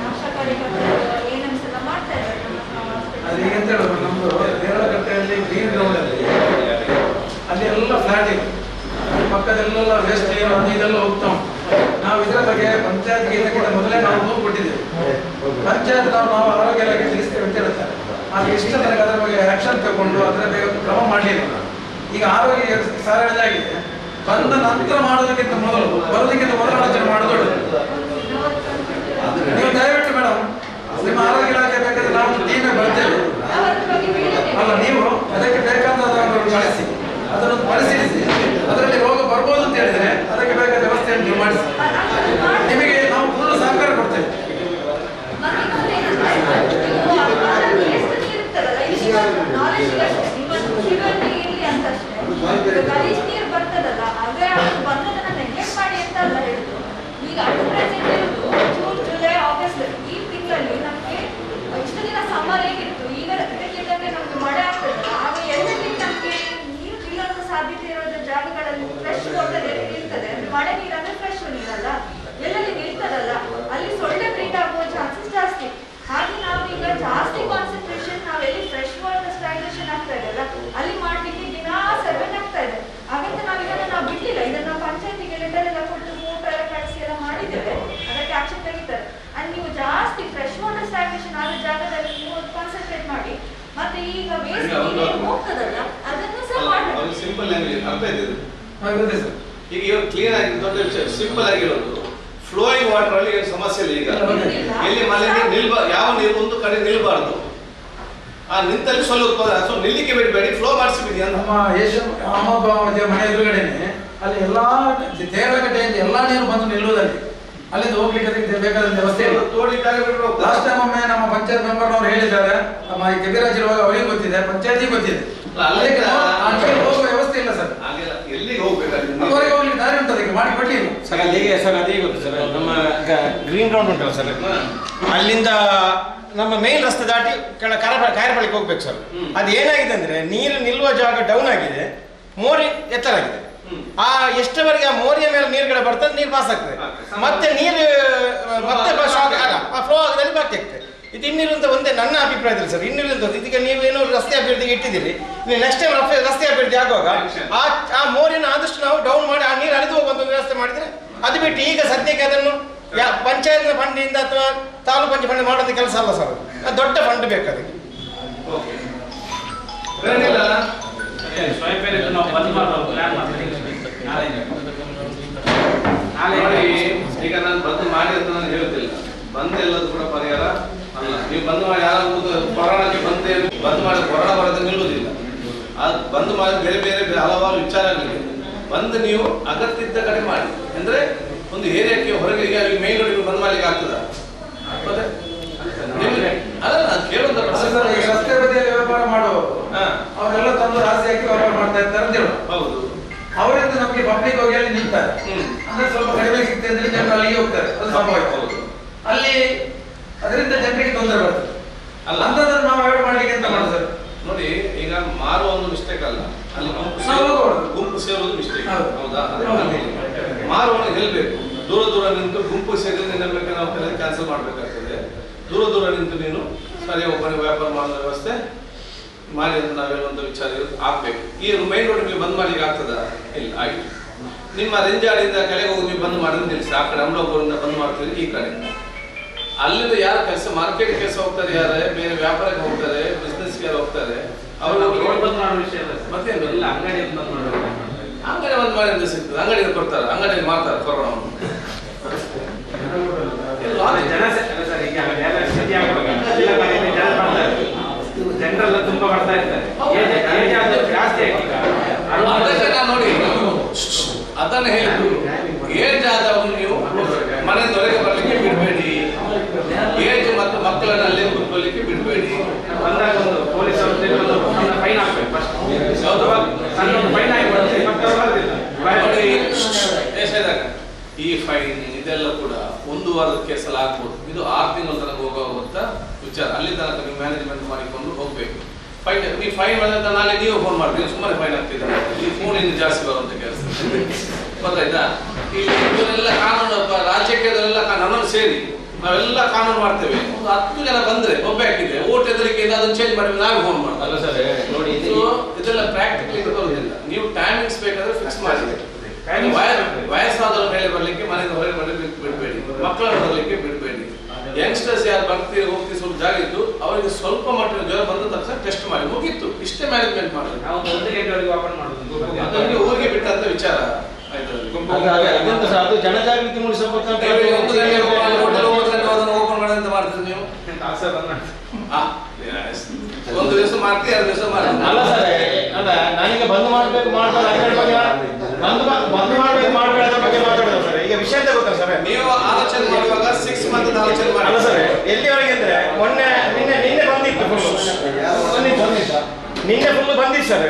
ಆಶಾ ಕಾರ್ಯಕರ್ತರು ANMs ಎಲ್ಲ ಮಾಡ್ತಾ ಇದ್ದಾರೆ ನಮ್ಮ ಅದು ಈಗ ಅಂತ ಹೇಳಿದ್ರು, ನಮ್ದು ದೇವರಕಟ್ಟೆಯಲ್ಲಿ ಗ್ರೀನ್ ಗ್ರೌಂಡ್ ಅಲ್ಲಿ ಎಲ್ಲ ಫ್ಲಾಟ್ ಇದೆ, ಪಕ್ಕದಲ್ಲೆಲ್ಲ ವೇಸ್ಟ್ ಅದು ಇದೆಲ್ಲ ಹೋಗ್ತಾ ಉಂಟು. ನಾವು ಇದರ ಬಗ್ಗೆ ಪಂಚಾಯತ್ಗೆ ಇದಕ್ಕಿಂತ ಮೊದಲೇ ನಾವು ದೂರು ಕೊಟ್ಟಿದ್ದೇವೆ. ಪಂಚಾಯತ್ ನಾವು ಆರೋಗ್ಯ ಇಲಾಖೆ ತಿಳಿಸ್ತೇವೆ ಅಂತ ಹೇಳ್ತಾರೆ. ಆದ್ರೆ ಇಷ್ಟ ತನಕ ಅದರ ಬಗ್ಗೆ ಆಕ್ಷನ್ ತಗೊಂಡು ಅದರ ಬಗ್ಗೆ ಕ್ರಮ ಮಾಡಲಿಲ್ಲ. ಈಗ ಆರೋಗ್ಯ ಸಾರಾಗಿದೆ, ಬಂದ ನಂತರ ಮಾಡೋದಕ್ಕಿಂತ ಮೊದಲು ಬರೋದಕ್ಕಿಂತ ಮೊದಲು ಆಲೋಚನೆ ಮಾಡೋದು. ನೀವು ದಯವಿಟ್ಟು ಮೇಡಮ್ ನಿಮ್ಮ ಆರೋಗ್ಯ ಇಲಾಖೆ ಬೇಕಾದ್ರೆ ನಾವು ಟೀಮೇ ಬರ್ತೇವೆ. ಅಲ್ಲ, ನೀವು ಅದಕ್ಕೆ ಬೇಕಾದದನ್ನು ಕಳಿಸಿ, ಅದನ್ನು ಪರಿಶೀಲಿಸಿ, ಅದರಲ್ಲಿ ರೋಗ ಬರ್ಬೋದು ಅಂತ ಹೇಳಿದ್ರೆ ಅದಕ್ಕೆ ಬೇಕಾದ ವ್ಯವಸ್ಥೆಯನ್ನು ನೀವು ಮಾಡಿಸಿ. ನಿಮಗೆ ನಾವು ಪೂರ್ಣ ಸಹಕಾರ ಕೊಡ್ತೇವೆ. ಗಲೀಜ್ ನೀರು ಬರ್ತದಲ್ಲ, ಅದೇ ಬಂದದನ್ನ ನೆಗ್ಲೆಕ್ಟ್ ಮಾಡಿ ಅಂತ ಅಲ್ಲ ಹೇಳುದು. ಈಗ ಅಟ್ ಪ್ರೆಸೆಂಟ್ ಇರುವುದು ಜೂನ್, ಜುಲೈ, ಆಗಸ್ಟ್ ಈ ತಿಂಗಳಲ್ಲಿ ನಮ್ಗೆ ಇಷ್ಟು ದಿನ ಸಮ್ಮರ್ ಹೇಗಿತ್ತು, ಈಗ ಇದಕ್ಕಿದ್ದಂಗೆ ನಮ್ಗೆ ಮಳೆ ಆಗ್ತದಲ್ಲ, ಆಗ ಎಲ್ಲೆಲ್ಲಿ ನಮ್ಗೆ ನೀರು ನಿಲ್ಲುವ ಸಾಧ್ಯತೆ ಇರೋದ ಜಾಗಗಳಲ್ಲಿ ಫ್ರೆಶ್ ವಾಟರ್ ಎಲ್ಲಿ ನಿಲ್ತದೆ, ಅಂದ್ರೆ ಮಳೆ ನೀರಂದ್ರೆ ಫ್ರೆಶ್ ನೀರಲ್ಲ, ಎಲ್ಲೆಲ್ಲಿ ನಿಲ್ತದಲ್ಲ ಅಲ್ಲಿ ಸೊಳ್ಳೆ ಬ್ರೀಡ್ ಆಗುವ ಚಾನ್ಸಸ್ ಜಾಸ್ತಿ. ಹಾಗೆ ನಾವೀಗ ಜಾಸ್ತಿ ಕಾನ್ಸಂಟ್ರೇಷನ್ ನಾವೆಲ್ಲಿ ಫ್ರೆಶ್ ವಾಟರ್ ಸ್ಟ್ಯಾಗ್ನೇಷನ್ ಆಗ್ತಾ ಇದೆಯಲ್ಲ ಅಲ್ಲಿ ಮಾಡ್ಲಿಕ್ಕೆ ದಿನಾ ಸರ್ವೆ ಆಗ್ತಾ ಇದೆ. ಹಾಗಂತ ನಾವು ಬಿಡ್ಲಿಲ್ಲ, ಇದನ್ನ ಪಂಚಾಯತಿಗೆ ಲೆಟರ್ ಎಲ್ಲ ಕೊಟ್ಟು ಫೋಟೋ ಎಲ್ಲ ಕಳಿಸಿ ಎಲ್ಲ ಮಾಡಿದ್ದೇವೆ, ಅದಕ್ಕೆ ಆಕ್ಷನ್ ತೆಗಿತಾರೆ. ಅಂಡ್ ನೀವು ಜಾಸ್ತಿ ಫ್ರೆಶ್ ವಾಟರ್ ಸ್ಟ್ಯಾಗ್ನೇಷನ್ ಆದ ಜಾಗದಲ್ಲಿ ನೀವು ಕಾನ್ಸಂಟ್ರೇಟ್ ಮಾಡಿ. ಮತ್ತೆ ಈಗ ವೇಸ್ಟ್ ಹೋಗ್ತದಲ್ಲ ಅದನ್ನು ಸಹ ಮಾಡಿ. ಸಿಂಪಲ್ ಲ್ಯಾಂಗ್ವೇಜ್ ಅರ್ಥ ಇದೆ ಸರ್. ಈಗ ಇವಾಗ ಕ್ಲೀನ್ ಆಗಿ ದೊಡ್ಡ ವಿಷಯ ಸಿಂಪಲ್ ಆಗಿರೋದು, ಫ್ಲೋಯಿಂಗ್ ವಾಟರ್ ಅಲ್ಲಿ ಏನು ಸಮಸ್ಯೆ ಇಲ್ಲ. ಈಗ ಎಲ್ಲಿ ಮಳೆ ಯಾವ ನೀರು ಒಂದು ಕಡೆ ನಿಲ್ಬಾರ್ದು, ಆ ನಿಂತಲ್ಲಿ ಸೊಳ್ಳೆ ಉತ್ಪಾದನೆ, ಸೊ ನಿಲ್ಲಿಕ್ಕೆ ಬಿಡಬೇಡಿ, ಫ್ಲೋ ಮಾಡಿಸಿಬಿಡಿ ಅಂತ. ನಮ್ಮ ಏಷ್ಯನ್ ಅಹಮದಾಬಾದ್ ಮನೆ ಎದುರುಗಡೆನೆ ಅಲ್ಲಿ ಎಲ್ಲಾ ದೇವರಕಟ್ಟೆಯಿಂದ ಎಲ್ಲಾ ನೀರು ಬಂದು ನಿಲ್ಲುವುದಲ್ಲಿ ಅಲ್ಲಿಂದ ಹೋಗ್ಲಿಕ್ಕೆ ಅದಕ್ಕೆ ಬೇಕಾದ ವ್ಯವಸ್ಥೆ ಇಲ್ಲ. ಲಾಸ್ಟ್ ಟೈಮ್ ಒಮ್ಮೆ ನಮ್ಮ ಪಂಚಾಯತ್ ಮೆಂಬರ್ನವರು ಹೇಳಿದ್ದಾರೆ, ನಮ್ಮ ಕೆಬಿರಾಜ್ ಇರುವಾಗ ಅವರಿಗೆ ಗೊತ್ತಿದೆ, ಪಂಚಾಯತಿಗೆ ಗೊತ್ತಿದೆ, ಹೋಗುವ ವ್ಯವಸ್ಥೆ ಇಲ್ಲ ಸರ್. ಎಲ್ಲಿಗೆ ಹೋಗ್ಬೇಕಾದ್ರೆ ಹೋಗ್ಲಿಕ್ಕೆ ದಾರಿ ಉಂಟು, ಅದಕ್ಕೆ ಮಾಡಿ ಕೊಟ್ಟಿಲ್ಲ ಸರ್. ಅಲ್ಲಿಗೆ ಸರ್ ಅದೇ ಗೊತ್ತು ಸರ್, ನಮ್ಮ ಗ್ರೀನ್ ಗ್ರೌಂಡ್ ಉಂಟಲ್ಲ ಸರ್, ಅಲ್ಲಿಂದ ನಮ್ಮ ಮೇನ್ ರಸ್ತೆ ದಾಟಿ ಕಾಯರಪಳ್ಳಿಗೆ ಹೋಗ್ಬೇಕು ಸರ್. ಅದು ಏನಾಗಿದೆ ಅಂದ್ರೆ ನೀರು ನಿಲ್ಲುವ ಜಾಗ ಡೌನ್ ಆಗಿದೆ, ಮೋರಿ ಎತ್ತರ ಆಗಿದೆ. ಆ ಎಷ್ಟವರೆಗೆ ಆ ಮೋರಿಯ ಮೇಲೆ ನೀರುಗಳ ಬರ್ತದೆ, ನೀರು ಪಾಸ್ ಆಗ್ತದೆ, ಮತ್ತೆ ನೀರು ಮತ್ತೆ ಫ್ಲೋ ಆಗದಲ್ಲಿ ಬಾಕಿ ಆಗ್ತದೆ. ಇದು ಇನ್ನಿರುವಂತ ಒಂದೇ ನನ್ನ ಅಭಿಪ್ರಾಯದಲ್ಲಿ ಸರ್. ಇನ್ನಿರುವಂತ ಇದೀಗ ನೀವೇನೋ ರಸ್ತೆ ಅಭಿವೃದ್ಧಿಗೆ ಇಟ್ಟಿದ್ದೀರಿ, ನೀವು ನೆಕ್ಸ್ಟ್ ಟೈಮ್ ರಸ್ತೆ ಅಭಿವೃದ್ಧಿ ಆಗುವಾಗ ಆ ಮೋರಿಯನ್ನು ಆದಷ್ಟು ನಾವು ಡೌನ್ ಮಾಡಿ ಆ ನೀರು ಹರಿದು ಹೋಗುವಂತ ವ್ಯವಸ್ಥೆ ಮಾಡಿದ್ರೆ ಅದು ಬಿಟ್ಟು ಈಗ ಸದ್ಯಕ್ಕೆ ಅದನ್ನು ಪಂಚಾಯತ್ ಫಂಡಿಂದ ಅಥವಾ ತಾಲೂಕು ಪಂಚಾಯತ್ ಫಂಡ್ ಮಾಡೋದು ಕೆಲಸ ಅಲ್ಲ ಸರ್. ಅದು ದೊಡ್ಡ ಫಂಡ್ ಬೇಕು ಅದಕ್ಕೆ. ಈಗ ನಾನು ಬಂದ್ ಮಾಡಿ ಅಂತ ನಾನು ಹೇಳುತ್ತಿಲ್ಲ, ಬಂದ್ ಎಲ್ಲದೂ ಕೂಡ ಪರಿಹಾರ ಅಲ್ಲ. ನೀವು ಬಂದ್ ಮಾಡಿ ಯಾರಾದ್ರೂ ಕೊರೋನಾಕ್ಕೆ ಬಂದ್ ಮಾಡಿ ಕೊರೋನಾ ಬರೋದು ನಿಲ್ಲುವುದಿಲ್ಲ. ಅದು ಬಂದ್ ಮಾಡಿ ಬೇರೆ ಬೇರೆ ಹಲವಾರು ವಿಚಾರಗಳಿವೆ. ಬಂದು ನೀವು ಅಗತ್ಯ ಇದ್ದ ಕಡೆ ಮಾಡಿ, ಅಂದ್ರೆ ಒಂದು ಏರಿಯಾಕ್ಕೆ ಹೊರಗೆ ಮೇನ್ ರೋಡ್ ಬಂದ್ ಮಾಡ್ಲಿಕ್ಕೆ ಆಗ್ತದ? ಅದಲ್ಲ ನಾನು ಕೇಳುವಂತ ರಸ್ತೆ ಬದಿಯಲ್ಲಿ ವ್ಯಾಪಾರ ಮಾಡುವವರು ಅವರೆಲ್ಲ ತಂದು ರಾಶಿ ಹಾಕಿ ವ್ಯಾಪಾರ ಮಾಡ್ತಾ ಇರ್ತಾರೆ ಅಂತ ಹೇಳುವ. ಹೌದು, ಅವರಿಂದ ನಮಗೆ ಪಬ್ಲಿಕ್ ಹೋಗಿ ಅಲ್ಲಿ ನಿಲ್ತಾರೆ. ಅಂದ್ರೆ ಸ್ವಲ್ಪ ಕಡಿಮೆ ಸಿಗ್ತದೆ ಅಂದ್ರೆ ಜನರು ಅಲ್ಲಿಗೆ ಹೋಗ್ತಾರೆ. ಅದು ಸಂಭವ ಅಲ್ಲಿ ಅದರಿಂದ ಜನರಿಗೆ ತೊಂದರೆ ಬರ್ತದೆ. ಅಲ್ಲ ಅಂತದನ್ನು ನಾವು ಅವಾಯ್ಡ್ ಮಾಡ್ಲಿಕ್ಕೆ ಎಂತ ಮಾಡೋದು ಸರ್? ನೋಡಿ, ಈಗ ಮಾರುವ ಒಂದು ಮಿಸ್ಟೇಕ್ ಅಲ್ಲ, ಅಲ್ಲಿ ಗುಂಪು ಸೇರುವುದು ಮಿಸ್ಟೇಕ್. ಹೌದಾ? ಮಾರುವವನು ಹೇಳ್ಬೇಕು, ದೂರ ದೂರ ನಿಂತು ಗುಂಪು ಸೇರಿ ನಿಲ್ಲಬೇಕು, ನಾವು ಕ್ಯಾನ್ಸಲ್ ಮಾಡ್ಬೇಕಾಗ್ತದೆ. ದೂರ ದೂರ ನಿಂತು ನೀನು ಸರಿ ಒಬ್ಬನಿಗೆ ವ್ಯಾಪಾರ ಮಾಡೋ ವ್ಯವಸ್ಥೆ ಮಾಡಿ ಅಂತ ನಾವು ಹೇಳುವಂತ ವಿಚಾರ ಆಗ್ಬೇಕು. ಈ ಮೈನ್ ರೋಡ್ ನೀವು ಬಂದ್ ಮಾಡ್ಲಿಕ್ಕೆ ಆಗ್ತದ? ಇಲ್ಲ, ಆಯ್ತು. ನಿಮ್ಮ ರೆಂಜಾಡಿಯಿಂದ ಕೆಳಗೆ ಹೋಗಿ ನೀವು ಬಂದ್ ಮಾಡಿದ್ರೆ ನಿಲ್ಲಿಸಿ, ಆ ಕಡೆ ಅಮಲೋಪುರದಿಂದ ಬಂದ್ ಮಾಡ್ತೀರಿ, ಈ ಕಡೆ ಅಲ್ಲಿಂದ ಯಾರು ಕೆಲಸ ಮಾರ್ಕೆಟ್ ಕೆಲಸ ಹೋಗ್ತಾರೆ, ಯಾರೇ ಬೇರೆ ವ್ಯಾಪಾರಕ್ಕೆ ಹೋಗ್ತಾರೆ, ಬಿಸ್ನೆಸ್ ಯಾರು ಹೋಗ್ತಾರೆ, ಅವರು ಬಂದ್ ಮಾಡೋ ವಿಷಯ ಮತ್ತೆ ಅಂಗಡಿ ಬಂದ್ ಮಾಡಬೇಕು. ಅಂಗಡಿ ಬಂದ್ ಮಾಡಿ ಅಂತ ಸಿಗ್ತದೆ, ಅಂಗಡಿಗೆ ಕೊಡ್ತಾರೆ, ಅಂಗಡಿಯಲ್ಲಿ ಮಾಡ್ತಾರೆ ಕೊರೋನಾ. ಜನರೆಲ್ಲ ತುಂಬಾ ಬರ್ತಾ ಇರ್ತಾರೆ. ನೋಡಿ, ಅದನ್ನ ಹೇಳಿದ್ರು, ಏಜ್ ಆದವನು ನೀವು ಮನೆಯಿಂದ ಹೊರಗೆ ಬರ್ಲಿಕ್ಕೆ ಬಿಡಬೇಡಿ, ಏಜ್ ಮತ್ತು ಮಕ್ಕಳನ್ನ ಅಲ್ಲೇ ಕೂತ್ಕೊಳ್ಳಿಕ್ಕೆ ಬಿಡಬೇಡಿ. ಬಂದಾಗ ಒಂದು ಪೊಲೀಸ್ ಫೈನ್ ಹಾಕ್ಬೇಕು ಫಸ್ಟ್. ಫೈನ್ ಈ ಫೈನ್ ಇದೆಲ್ಲ ಕೂಡ 1 ವಾರದ ಕೇಸಲ್ಲಿ ಆಗ್ಬೋದು, ಇದು 6 ತಿಂಗಳ ತನಕ ಹೋಗುವಂತ ವಿಚಾರ. ಅಲ್ಲಿ ತನಕ ನೀವು ಮ್ಯಾನೇಜ್ಮೆಂಟ್ ಮಾಡಿಕೊಂಡು ಹೋಗ್ಬೇಕು. ಫೈನ್ ನೀವು ಫೈನ್ ಮಾಡಿದ ನಾಳೆ ನೀವು ಫೋನ್ ಮಾಡ್ತೀವಿ, ಸುಮ್ಮನೆ ಫೈನ್ ಆಗ್ತಿದ್ದಾರೆ, ಈ ಫೋನ್ ಇನ್ನು ಜಾಸ್ತಿ ಬರುವಂತ ಕೆಲಸ ಗೊತ್ತಾಯ್ತಾ? ಇಲ್ಲಿ ಇವರೆಲ್ಲ ಕಾನೂನು ರಾಜ್ಯಕ್ಕೆ ನನ್ನನ್ನು ಸೇರಿ ನಾವೆಲ್ಲ ಕಾನೂನು ಮಾಡ್ತೇವೆ. ಒಂದು 10 ಜನ ಬಂದ್ರೆ ಒಬ್ಬ ಹಾಕಿದೆ ಓಟ್ ಎದುರಿಕೆಯಿಂದ ಅದನ್ನು ಚೇಂಜ್ ಮಾಡಿ ನಾವೇ ಫೋನ್ ಮಾಡ್ತೀವಿ. ಅಲ್ಲ ಸರ್, ನೋಡಿ ಇದೆಲ್ಲ ಪ್ರಾಕ್ಟಿಕಲಿ ಬರೋದಿಲ್ಲ. ನೀವು ಟೈಮಿಂಗ್ಸ್ ಬೇಕಾದ್ರೆ ಫಿಕ್ಸ್ ಮಾಡಿ. ವಯಸ್ಸಾದವ್ರ ಮೇಲೆ ಬರ್ಲಿಕ್ಕೆ ಮನೆಯಿಂದ ಹೊರಗೆ ಬರ್ಲಿಕ್ಕೆ ಬಿಡಬೇಡಿ, ಮಕ್ಕಳನ್ನು ಬರಲಿಕ್ಕೆ ಬಿಡಬೇಡಿ. ಯಂಗ್ಸ್ಟರ್ಸ್ ಯಾರು ಬರ್ತೀವಿ ಹೋಗ್ತೀವಿ ಸ್ವಲ್ಪ ಜಾಗ ಇದ್ದು ಅವರಿಗೆ ಸ್ವಲ್ಪ ಮಟ್ಟಿನ ಜ್ವರ ಬಂದ ತಕ್ಷಣ ಟೆಸ್ಟ್ ಮಾಡಿ ಮುಗೀತು, ಇಷ್ಟೇ ಮ್ಯಾನೇಜ್ಮೆಂಟ್ ಮಾಡಿ. ನಾವು 1 ಗಂಟೆವರೆಗೆ ಓಪನ್ ಮಾಡೋದು ಅದನ್ನು ಊರಿಗೆ ಬಿಟ್ಟಂತ ವಿಚಾರ ಆಯ್ತು. ಅದು ಜನಜಾಗೃತಿ ಮೂಡಿಸಬೇಕು. 1 ಗಂಟೆ ಓಪನ್ ಮಾಡೋದಂತ ಮಾಡ್ತೀರಿ ನೀವು. ಒಂದು ದಿವಸ ಮಾಡ್ತೀವಿ, 2 ದಿವಸ ಮಾಡ್ತೀವಿ. ಅಲ್ಲ ಸರ್, ಅಲ್ಲ ನಾನೀಗ ಬಂದ್ ಮಾಡ್ಬೇಕು ಮಾಡ್ತಾರೆ ಬಂದ್ ಮಾಡ್ಬೇಕು ಮಾಡ್ಬೇಡ ಬಗ್ಗೆ ಮಾತಾಡೋದು ಸರ್. ಈಗ ವಿಷಯ ಅಂತ ಗೊತ್ತಾ ಸರ್, ನೀವು ಆಲೋಚನೆ ಮಾಡುವಾಗ 6 ಮಂತ್ ಆಲೋಚನೆ ಮಾಡಿ. ಅಲ್ಲ ಸರ್, ಎಲ್ಲಿವರೆಗೆ ಅಂದ್ರೆ ನಿನ್ನೆ ಬಂದಿತ್ತು ನಿನ್ನೆ ಫುಲ್ ಬಂದಿತ್ತು ಸರ್.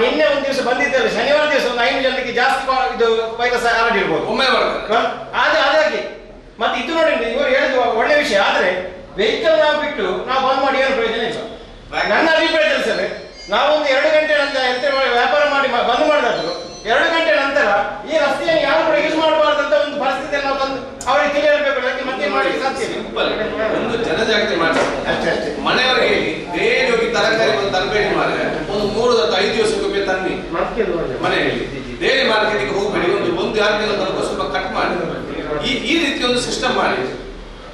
ನಿನ್ನೆ ಒಂದು ದಿವಸ ಬಂದಿದ್ದಲ್ಲ, ಶನಿವಾರ ದಿವಸ ಒಂದು 5 ಜನಕ್ಕೆ ಜಾಸ್ತಿ ಇದು ವೈರಸ್ ಹರಡಿರ್ಬೋದು ಒಮ್ಮೆ ಬರ್ತದೆ. ಹಾಗಾಗಿ ಮತ್ತೆ ಇದು ನೋಡಿ, ಇವರು ಹೇಳಿದ ಒಳ್ಳೆ ವಿಷಯ. ಆದ್ರೆ ವೆಹಿಕಲ್ ನಾವು ಬಿಟ್ಟು ನಾವು ಬಂದ್ ಮಾಡಿ ಏನು ಪ್ರಯೋಜನ ಇಲ್ಲ. ನನ್ನ ಅಭಿಪ್ರಾಯದಲ್ಲಿ ಸರ್, ನಾವೊಂದು 2 ಗಂಟೆ ನಂತರ ಎಂತ ವ್ಯಾಪಾರ ಮಾಡಿ ಬಂದ್ ಮಾಡಿದ್ರು 2 ಗಂಟೆ ನಂತರ ಈ ರಸ್ತೆಯನ್ನು ಯಾರು ಕೂಡ ಯೂಸ್ ಮಾಡಬಾರ್ದಂತ ಒಂದು ಪರಿಸ್ಥಿತಿಯನ್ನು ನಾವು ತಂದು ಅವರಿಗೆ ತಿಳಿಯಬೇಕು. ಮತ್ತೆ ಮಾಡಿ ಸಾಧ್ಯ ಸಿಂಪಲ್ ಒಂದು ಜನಜಾಗೃತಿ ಮಾಡಿ ಅಷ್ಟೇ. ಮನೆಯವರಿಗೆ ಡೈಲಿ ಹೋಗಿ ತರಕಾರಿ ಒಂದು ತರಬೇತಿ ಮಾಡಿದ್ರೆ ಒಂದು 3-5 ದಿವಸಕ್ಕೊಮ್ಮೆ ತನ್ನಿ ಮನೆಯಲ್ಲಿ. ಡೈಲಿ ಮಾರ್ಕೆಟಿಗೆ ಹೋಗಬೇಡಿ, ಒಂದು 2 ತಿಂಗಳ ತನಕ ಸ್ವಲ್ಪ ಕಟ್ ಮಾಡಿ ಈ ರೀತಿ ಒಂದು ಸಿಸ್ಟಮ್ ಮಾಡಿ.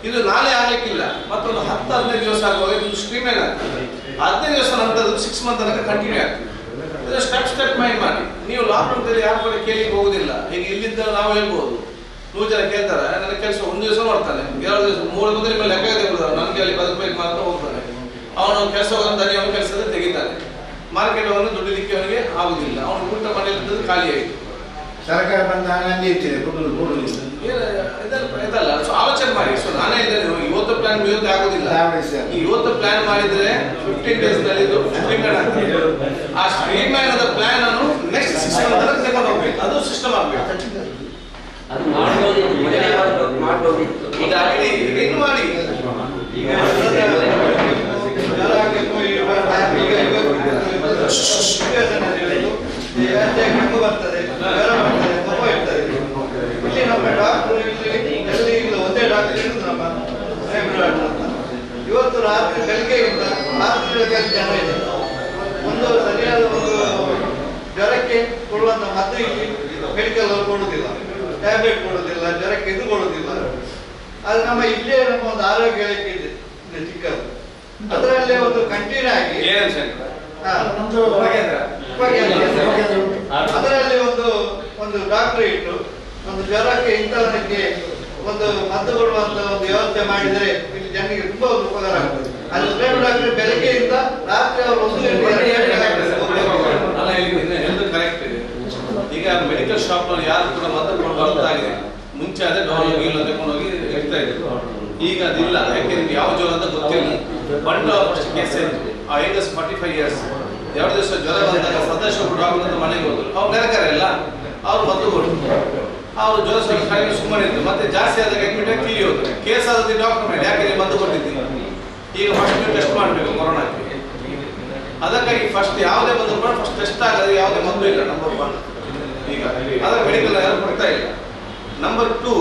ಇದು ನಾಳೆ ಆಗ್ಲಿಕ್ಕಿಲ್ಲ, ಮತ್ತೊಂದು 10-15 ದಿವಸ ಆಗುವಾಗ ಇದು ಸ್ಟ್ರೀಮ್ ಲೈನ್ ಆಗ್ತದೆ. 15 ದಿವಸ ನಂತರ 6 ಮಂತ್ ತನಕ ಕಂಟಿನ್ಯೂ ಆಗ್ತದೆ. ಇದು ಸ್ಟೆಪ್ ಮೈಂಡ್ ಮಾಡಿ. ನೀವು ಲಾಕ್ಡೌನ್ ಯಾರು ಕೂಡ ಕೇಳಿಕ್ಕೆ ಹೋಗುದಿಲ್ಲ. ಈಗ ಇಲ್ಲಿದ್ದ ನಾವು ಹೇಳ್ಬೋದು, 100 ಜನ ಕೇಳ್ತಾರೆ, ನನ್ನ ಕೆಲಸ 1 ದಿವಸ ಮಾಡ್ತಾನೆ, 2 ದಿವಸ 3 ಬಂದ್ರೆ ಮೇಲೆ ಲೆಕ್ಕ ತೆಗೆದುಬಿಡ್ತಾರೆ. ನನಗೆ ಅಲ್ಲಿ ಬದುಕಬೇಕು ಮಾತ್ರ ಹೋಗ್ತಾನೆ, ಅವನು ಕೆಲಸ ಹೋಗಿ ಅವನ ಕೆಲಸದ ತೆಗಿತಾನೆ. ಮಾರ್ಕೆಟ್ ಅವನು ದುಡಿಲಿಕ್ಕೆ ಅವನಿಗೆ ಆಗುದಿಲ್ಲ, ಅವನು ಊಟ ಮನೆಯಲ್ಲಿ ಖಾಲಿ ಆಯಿತು. ಸರ್ಕಾರ ಬಂದ ಹಂಗೆ ಇರ್ತಿದೆ ಇದಲ್ಲ. ಸೊ ಆಲೋಚನೆ ಮಾಡಿ. ಸೊ ನಾನೇ ಇದ್ದೇನೆ, ಇವತ್ತು ಪ್ಲಾನ್ ಇವತ್ತು ಆಗುದಿಲ್ಲ. ಇವತ್ತು ಪ್ಲಾನ್ ಮಾಡಿದ್ರೆ 15 ಡೇಸ್ ನಲ್ಲಿ ಇದು ಸ್ಟ್ರೀಮ್ಲೈನ್ ಆಗ್ತದೆ. ಆ ಸ್ಟ್ರೀಮ್ಲೈನ್ ಆದ ಪ್ಲಾನ್ ಅನ್ನು ನೆಕ್ಸ್ಟ್ 6 ಮಂತ್ ತಗೊಂಡು ಹೋಗ್ಬೇಕು. ಅದು ಸಿಸ್ಟಮ್ ಆಗ್ಬೇಕು. ಅದು ಮಾಡ್ಬೋದಿತ್ತು. ಈಗ ಇನ್ನು ಮಾಡಿ. ಬರ್ತದೆ, ಇಲ್ಲಿ ನಮ್ಮ ಡಾಕ್ಟರ್ ಇಲ್ಲಿ ಒಂದೇ ಡಾಕ್ಟರ್ ಇರುದು ನಮ್ಮ ಇವತ್ತು ರಾತ್ರಿ ಬೆಳಿಗ್ಗೆಯಿಂದ ರಾತ್ರಿ ಜನ ಇದೆ. ಒಂದು ಸರಿಯಾದ ಒಂದು ಜ್ವರಕ್ಕೆ ಕೊಡುವಂತ ಮದ್ದು ಇಲ್ಲಿ ಮೆಡಿಕಲ್ ಅವರು ಕೊಡುದಿಲ್ಲ, ಟ್ಯಾಬ್ಲೆಟ್ ಕೊಡುದಿಲ್ಲ, ಜ್ವರಕ್ಕೆ ಇದು ಕೊಡುದಿಲ್ಲ. ಅದು ನಮ್ಮ ಇಲ್ಲೇ ನಮ್ಮ ಒಂದು ಆರೋಗ್ಯ ಇಲಾಖೆ ಇದೆ ಚಿಕ್ಕದು, ಅದರಲ್ಲೇ ಒಂದು ಕಂಟಿನ್ಯೂ ಆಗಿ ಅದರಲ್ಲಿ ಒಂದು ಡಾಕ್ಟರ್ ಇಟ್ಟು ಒಂದು ಜ್ವರಕ್ಕೆ ಇಂಥವನಿಗೆ ಒಂದು ಮದ್ದು ಕೊಡುವಂತ ಒಂದು ವ್ಯವಸ್ಥೆ ಮಾಡಿದರೆ ಇಲ್ಲಿ ಜನರಿಗೆ ತುಂಬಾ ಒಂದು ಉಪಕಾರ ಆಗ್ತದೆ. ಅಲ್ಲಿ ಒಬ್ಬ ಡಾಕ್ಟರ್ ಬೆಳಗ್ಗೆಯಿಂದ ರಾತ್ರಿ ಅವರು 1 ಗಂಟೆ ಕರೆಕ್ಟ್. ಈಗ ಮೆಡಿಕಲ್ ಶಾಪ್ ನಲ್ಲಿ ಯಾರು ಕೂಡ ಮದ್ದು ಕೊಡಬಾರ್ದಾಗಿದೆ. ಮುಂಚೆ ಅದೇ ಡೋಲ್ ಗೀಲ್ ತಗೊಂಡೋಗಿ ಇರ್ತಾ ಇದ್ರು, ಈಗ ಅದಿಲ್ಲ. ಯಾಕೆ ನಿಮ್ಗೆ ಯಾವ ಜ್ವರ ಅಂತ ಗೊತ್ತಿಲ್ಲ. ಬಂಡ ಫಸ್ಟ್ ಕೇಸ್ ಇತ್ತು, ಆ ಏಜ್ 45 years. ಎರಡು ದಿವಸ ಜ್ವರ ಬಂದಾಗ ಸದಸ್ಯರು ಡಾಕ್ಟರ್ ಹತ್ರ ಮನೆಗೆ ಹೋದ್ರು, ಅವ್ರು ನೆರಕರೆ ಇಲ್ಲ, ಅವ್ರು ಮದ್ದು ಕೊಟ್ಟರು, ಅವ್ರು ಜ್ವರ ಸ್ವಲ್ಪ ಕಡಿಮೆ ಸುಮ್ಮನೆ ಇದ್ರು, ಮತ್ತೆ ಜಾಸ್ತಿ ಆದಾಗ ಅಡ್ಮಿಟ್ ಆಗಿ ತೀರಿ ಹೋದ್ರು. ಕೇಸ್ ಆದದ್ದು ಡಾಕ್ಟರ್ ಮೇಲೆ, ಯಾಕೆ ನೀವು ಮದ್ದು ಕೊಟ್ಟಿದ್ದೀನಿ, ಈಗ ಫಸ್ಟ್ ನೀವು ಟೆಸ್ಟ್ ಮಾಡಬೇಕು ಕೊರೋನಾಕ್ಕೆ. ಅದಕ್ಕಾಗಿ ಫಸ್ಟ್ ಯಾವುದೇ ಬಂದು ಕೂಡ ಫಸ್ಟ್ ಟೆಸ್ಟ್ ಆಗದೆ ಯಾವುದೇ ಮದ್ದು ಇಲ್ಲ. ನಂಬರ್ 1 ಈಗ ಅದರ ಮೆಡಿಕಲ್ ಯಾರು ಕೊಡ್ತಾ ಇಲ್ಲ. ನಂಬರ್ 2,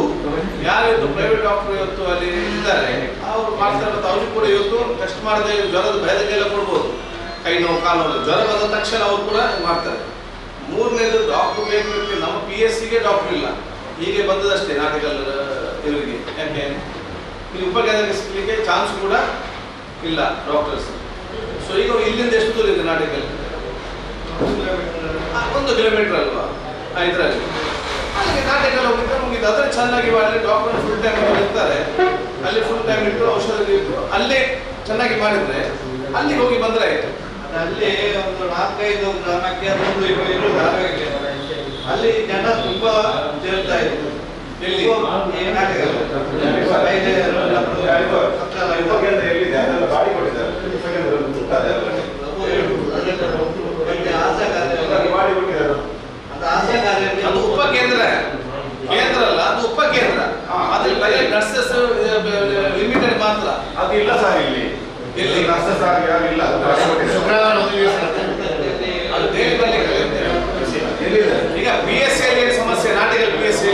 ಯಾರು ಇವತ್ತು ಪ್ರೈವೇಟ್ ಡಾಕ್ಟರ್ ಇವತ್ತು ಅಲ್ಲಿ ಇದ್ದಾರೆ ಅವರು ಮಾಡ್ತಾರೆ, ಮತ್ತು ಅವ್ರಿಗೆ ಕೂಡ ಇವತ್ತು ಟೆಸ್ಟ್ ಮಾಡದೆ ಜ್ವರದ ಭಯದಕ್ಕೆಲ್ಲ ಕೊಡ್ಬೋದು, ಕೈ ನೋವು ಕಾಲು ನೋವು, ಜ್ವರ ಬಂದ ತಕ್ಷಣ ಅವರು ಕೂಡ ಮಾಡ್ತಾರೆ. 3ನೇದು ಡಾಕ್ಟರ್ ಬೇಕು, ನಮ್ಮ PSCಗೆ ಡಾಕ್ಟರ್ ಇಲ್ಲ, ಹೀಗೆ ಬಂದದಷ್ಟೇ ನಾಟಿಕಲ್ ಇವರಿಗೆ. ಯಾಕೆ ಇಲ್ಲಿ ಉಪಕೇಂದ್ರಕ್ಕೆ ಸಿಗಲಿಕ್ಕೆ ಚಾನ್ಸ್ ಕೂಡ ಇಲ್ಲ ಡಾಕ್ಟರ್ಸ್. ಸೊ ಈಗ ಇಲ್ಲಿಂದ ಎಷ್ಟು ದೂರ ಇದೆ ನಾಟಿಕಲ್? 1 ಕಿಲೋಮೀಟರ್ ಅಲ್ವಾ ಇದರಲ್ಲಿ. ಅಲ್ಲಿಗೆ ನಾಟಿಕಲ್ ಹೋಗಿದ್ರೆ ಮುಗಿದು, ಅದರ ಚೆನ್ನಾಗಿ ಮಾಡಿ ಡಾಕ್ಟರ್ ಫುಲ್ ಟೈಮ್ ಇರ್ತಾರೆ, ಅಲ್ಲಿ ಫುಲ್ ಟೈಮ್ ಇಟ್ಟು ಔಷಧಿ ಇಟ್ಟು ಅಲ್ಲೇ ಚೆನ್ನಾಗಿ ಮಾಡಿದ್ರೆ ಅಲ್ಲಿಗೆ ಹೋಗಿ ಬಂದ್ರೆ ಆಯ್ತು. ಅಲ್ಲಿ ಒಂದು 4-5 ಗ್ರಾಮಕ್ಕೆ ಅದೊಂದು ಇರುವುದು ಆರೋಗ್ಯ. ಅಲ್ಲಿ ಜನ ತುಂಬಾ ಸೇರ್ತಾ ಇದ್ರು. ಎಲ್ಲಿ? ಈ ನಾಟಕ ಅದು ಉಪಕೇಂದ್ರ, ಕೇಂದ್ರ ಅಲ್ಲ, ಅದು ಉಪಕೇಂದ್ರ. ಅದ್ರಲ್ಲಿ ಬರೀ ನರ್ಸಸ್ ಲಿಮಿಟೆಡ್ ಮಾತ್ರ. ಅದು ಇಲ್ಲ ಸರ್ ಇಲ್ಲಿ. ಎಲ್ಲಿ? ನರ್ಸಸ್ ಆಗಿ ಯಾರಿಲ್ಲ. ಶುಕ್ರವಾರ ಒಂದು ದಿವಸ ಅದು ದೇವಿ ಬರ್ಲಿಕ್ಕೆ ಎಲ್ಲಿದೆ? ಈಗ PSC ಅಲ್ಲಿ ಏನು ಸಮಸ್ಯೆ? ನಾಟಿಕಲ್ PSC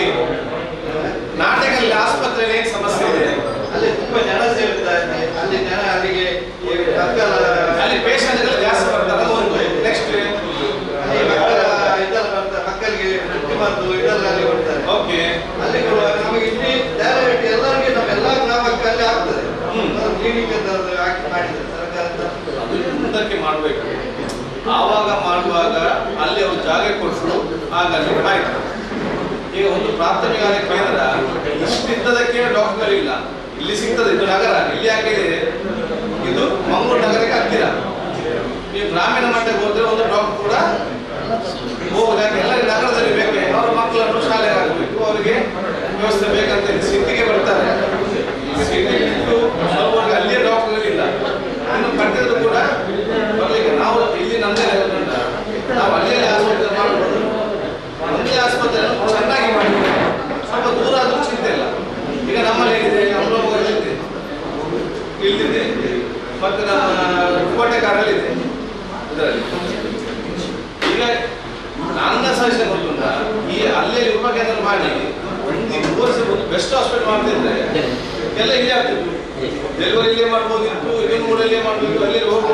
ನಾಟಿಕಲ್ ಆಸ್ಪತ್ರೆಯಲ್ಲಿ ಏನು ಸಮಸ್ಯೆ ಇದೆ? ಅಲ್ಲಿ ತುಂಬಾ ಜನ ಸೇರ್ತಾ ಇದ್ದಾರೆ. ಅಲ್ಲಿ ಜನ ಅಲ್ಲಿಗೆ ಅಲ್ಲಿ ಪೇಷಂಟ್ಗಳು ಜಾಸ್ತಿ ಬರ್ತಾರೆ. ಒಂದು ನೆಕ್ಸ್ಟ್ ಮಕ್ಕಳಿಗೆ ಮದ್ದು ಇದೆಲ್ಲ ಅಲ್ಲಿ ಕೊಡ್ತಾರೆ. ಓಕೆ, ಅಲ್ಲಿ ನಮಗೆ ಇಲ್ಲಿ ಡೈರೆಕ್ಟ್ ಎಲ್ಲರಿಗೆ ನಮ್ಮೆಲ್ಲ ಗ್ರಾಮಕ್ಕೆ ಅಲ್ಲಿ ಆಗ್ತದೆ. ಕ್ಲಿನಿಕ್ ಅಂತ ಹಾಕಿ ಮಾಡಿದ್ದಾರೆ ಸರ್ಕಾರ. ಮುಂದಕ್ಕೆ ಮಾಡಬೇಕು. ಆವಾಗ ಮಾಡುವಾಗ ಅಲ್ಲಿ ಅವ್ರು ಜಾಗ ಕೊಟ್ಟರು, ಆಗ ಅಲ್ಲಿ ಆಯ್ತು. ಈಗ ಒಂದು ಪ್ರಾಥಮಿಕ ಆರೋಗ್ಯ ಕೇಂದ್ರ ಇಷ್ಟಿದ್ದದಕ್ಕೆ ಡಾಕ್ಟರ್ ಇಲ್ಲ, ಇಲ್ಲಿ ಸಿಗ್ತದೆ. ಇದು ನಗರ, ಇಲ್ಲಿ ಯಾಕಿದೆ? ಇದು ಮಂಗಳೂರು ನಗರಕ್ಕೆ ಹತ್ತಿರ. ನೀವು ಗ್ರಾಮೀಣ ಮಟ್ಟಕ್ಕೆ ಹೋದ್ರೆ ಒಂದು ಡಾಕ್ಟರ್ ಕೂಡ ಹೋಗುದು. ಯಾಕೆ? ಎಲ್ಲ ನಗರದಲ್ಲಿ ಬೇಕೆ, ಅವರ ಮಕ್ಕಳನ್ನು ಶಾಲೆಗೆ ಹಾಕಬೇಕು, ಅವರಿಗೆ ವ್ಯವಸ್ಥೆ ಬೇಕಂತ ಸಿಟಿಗೆ ಬರ್ತಾರೆ. ಸಿಟಿ ಬಿಟ್ಟು ಸ್ವಲ್ಪ ಅಲ್ಲಿಯೇ ಡಾಕ್ಟರ್ ಇಲ್ಲ, ಇನ್ನು ಕಟ್ಟಿದ್ರು ಕೂಡ ಬರ್ಲಿಕ್ಕೆ. ನಾವು ಇಲ್ಲಿ ನಮ್ಮದೇ ನಾವು ಅಲ್ಲಿಯೇ ಆಸ್ಪತ್ರೆ ಮಾಡಬಹುದು. ನಮ್ಮದೇ ಆಸ್ಪತ್ರೆಯನ್ನು ಚೆನ್ನಾಗಿ ಮಾಡಬೇಕು. ಸ್ವಲ್ಪ ದೂರ ಆದ್ರೂ ಚಿಂತೆ ಇಲ್ಲ. ಈಗ ನಮ್ಮಲ್ಲಿ ಏನಿದೆ, ಅಮೃತಸರಲ್ಲಿದೆ, ಇಲ್ಲಿದೆ, ಮತ್ತೆ ನಮ್ಮ ಕೋಟೆಕಾರಲ್ಲಿದೆ. ಇದರಲ್ಲಿ ಈಗ ನನ್ನ ಸಜೆಷನ್ ಗೊತ್ತುಂಟ, ಈ ಅಲ್ಲೇ ಉಪಕೇಂದ್ರ ಮಾಡಿ ಒಂದು ಬೆಸ್ಟ್ ಹಾಸ್ಪಿಟಲ್ ಮಾಡ್ತಿದ್ರೆ ಎಲ್ಲ ಇಲ್ಲೇ ಆಗ್ತಿತ್ತು. ಡೆಲಿವರಿ ಇಲ್ಲೇ ಮಾಡ್ಬೋದಿತ್ತು, ಇದನ್ನು ಕೂಡ ಇಲ್ಲೇ ಮಾಡ್ಬೋದು, ಅಲ್ಲಿ ಹೋಗಿ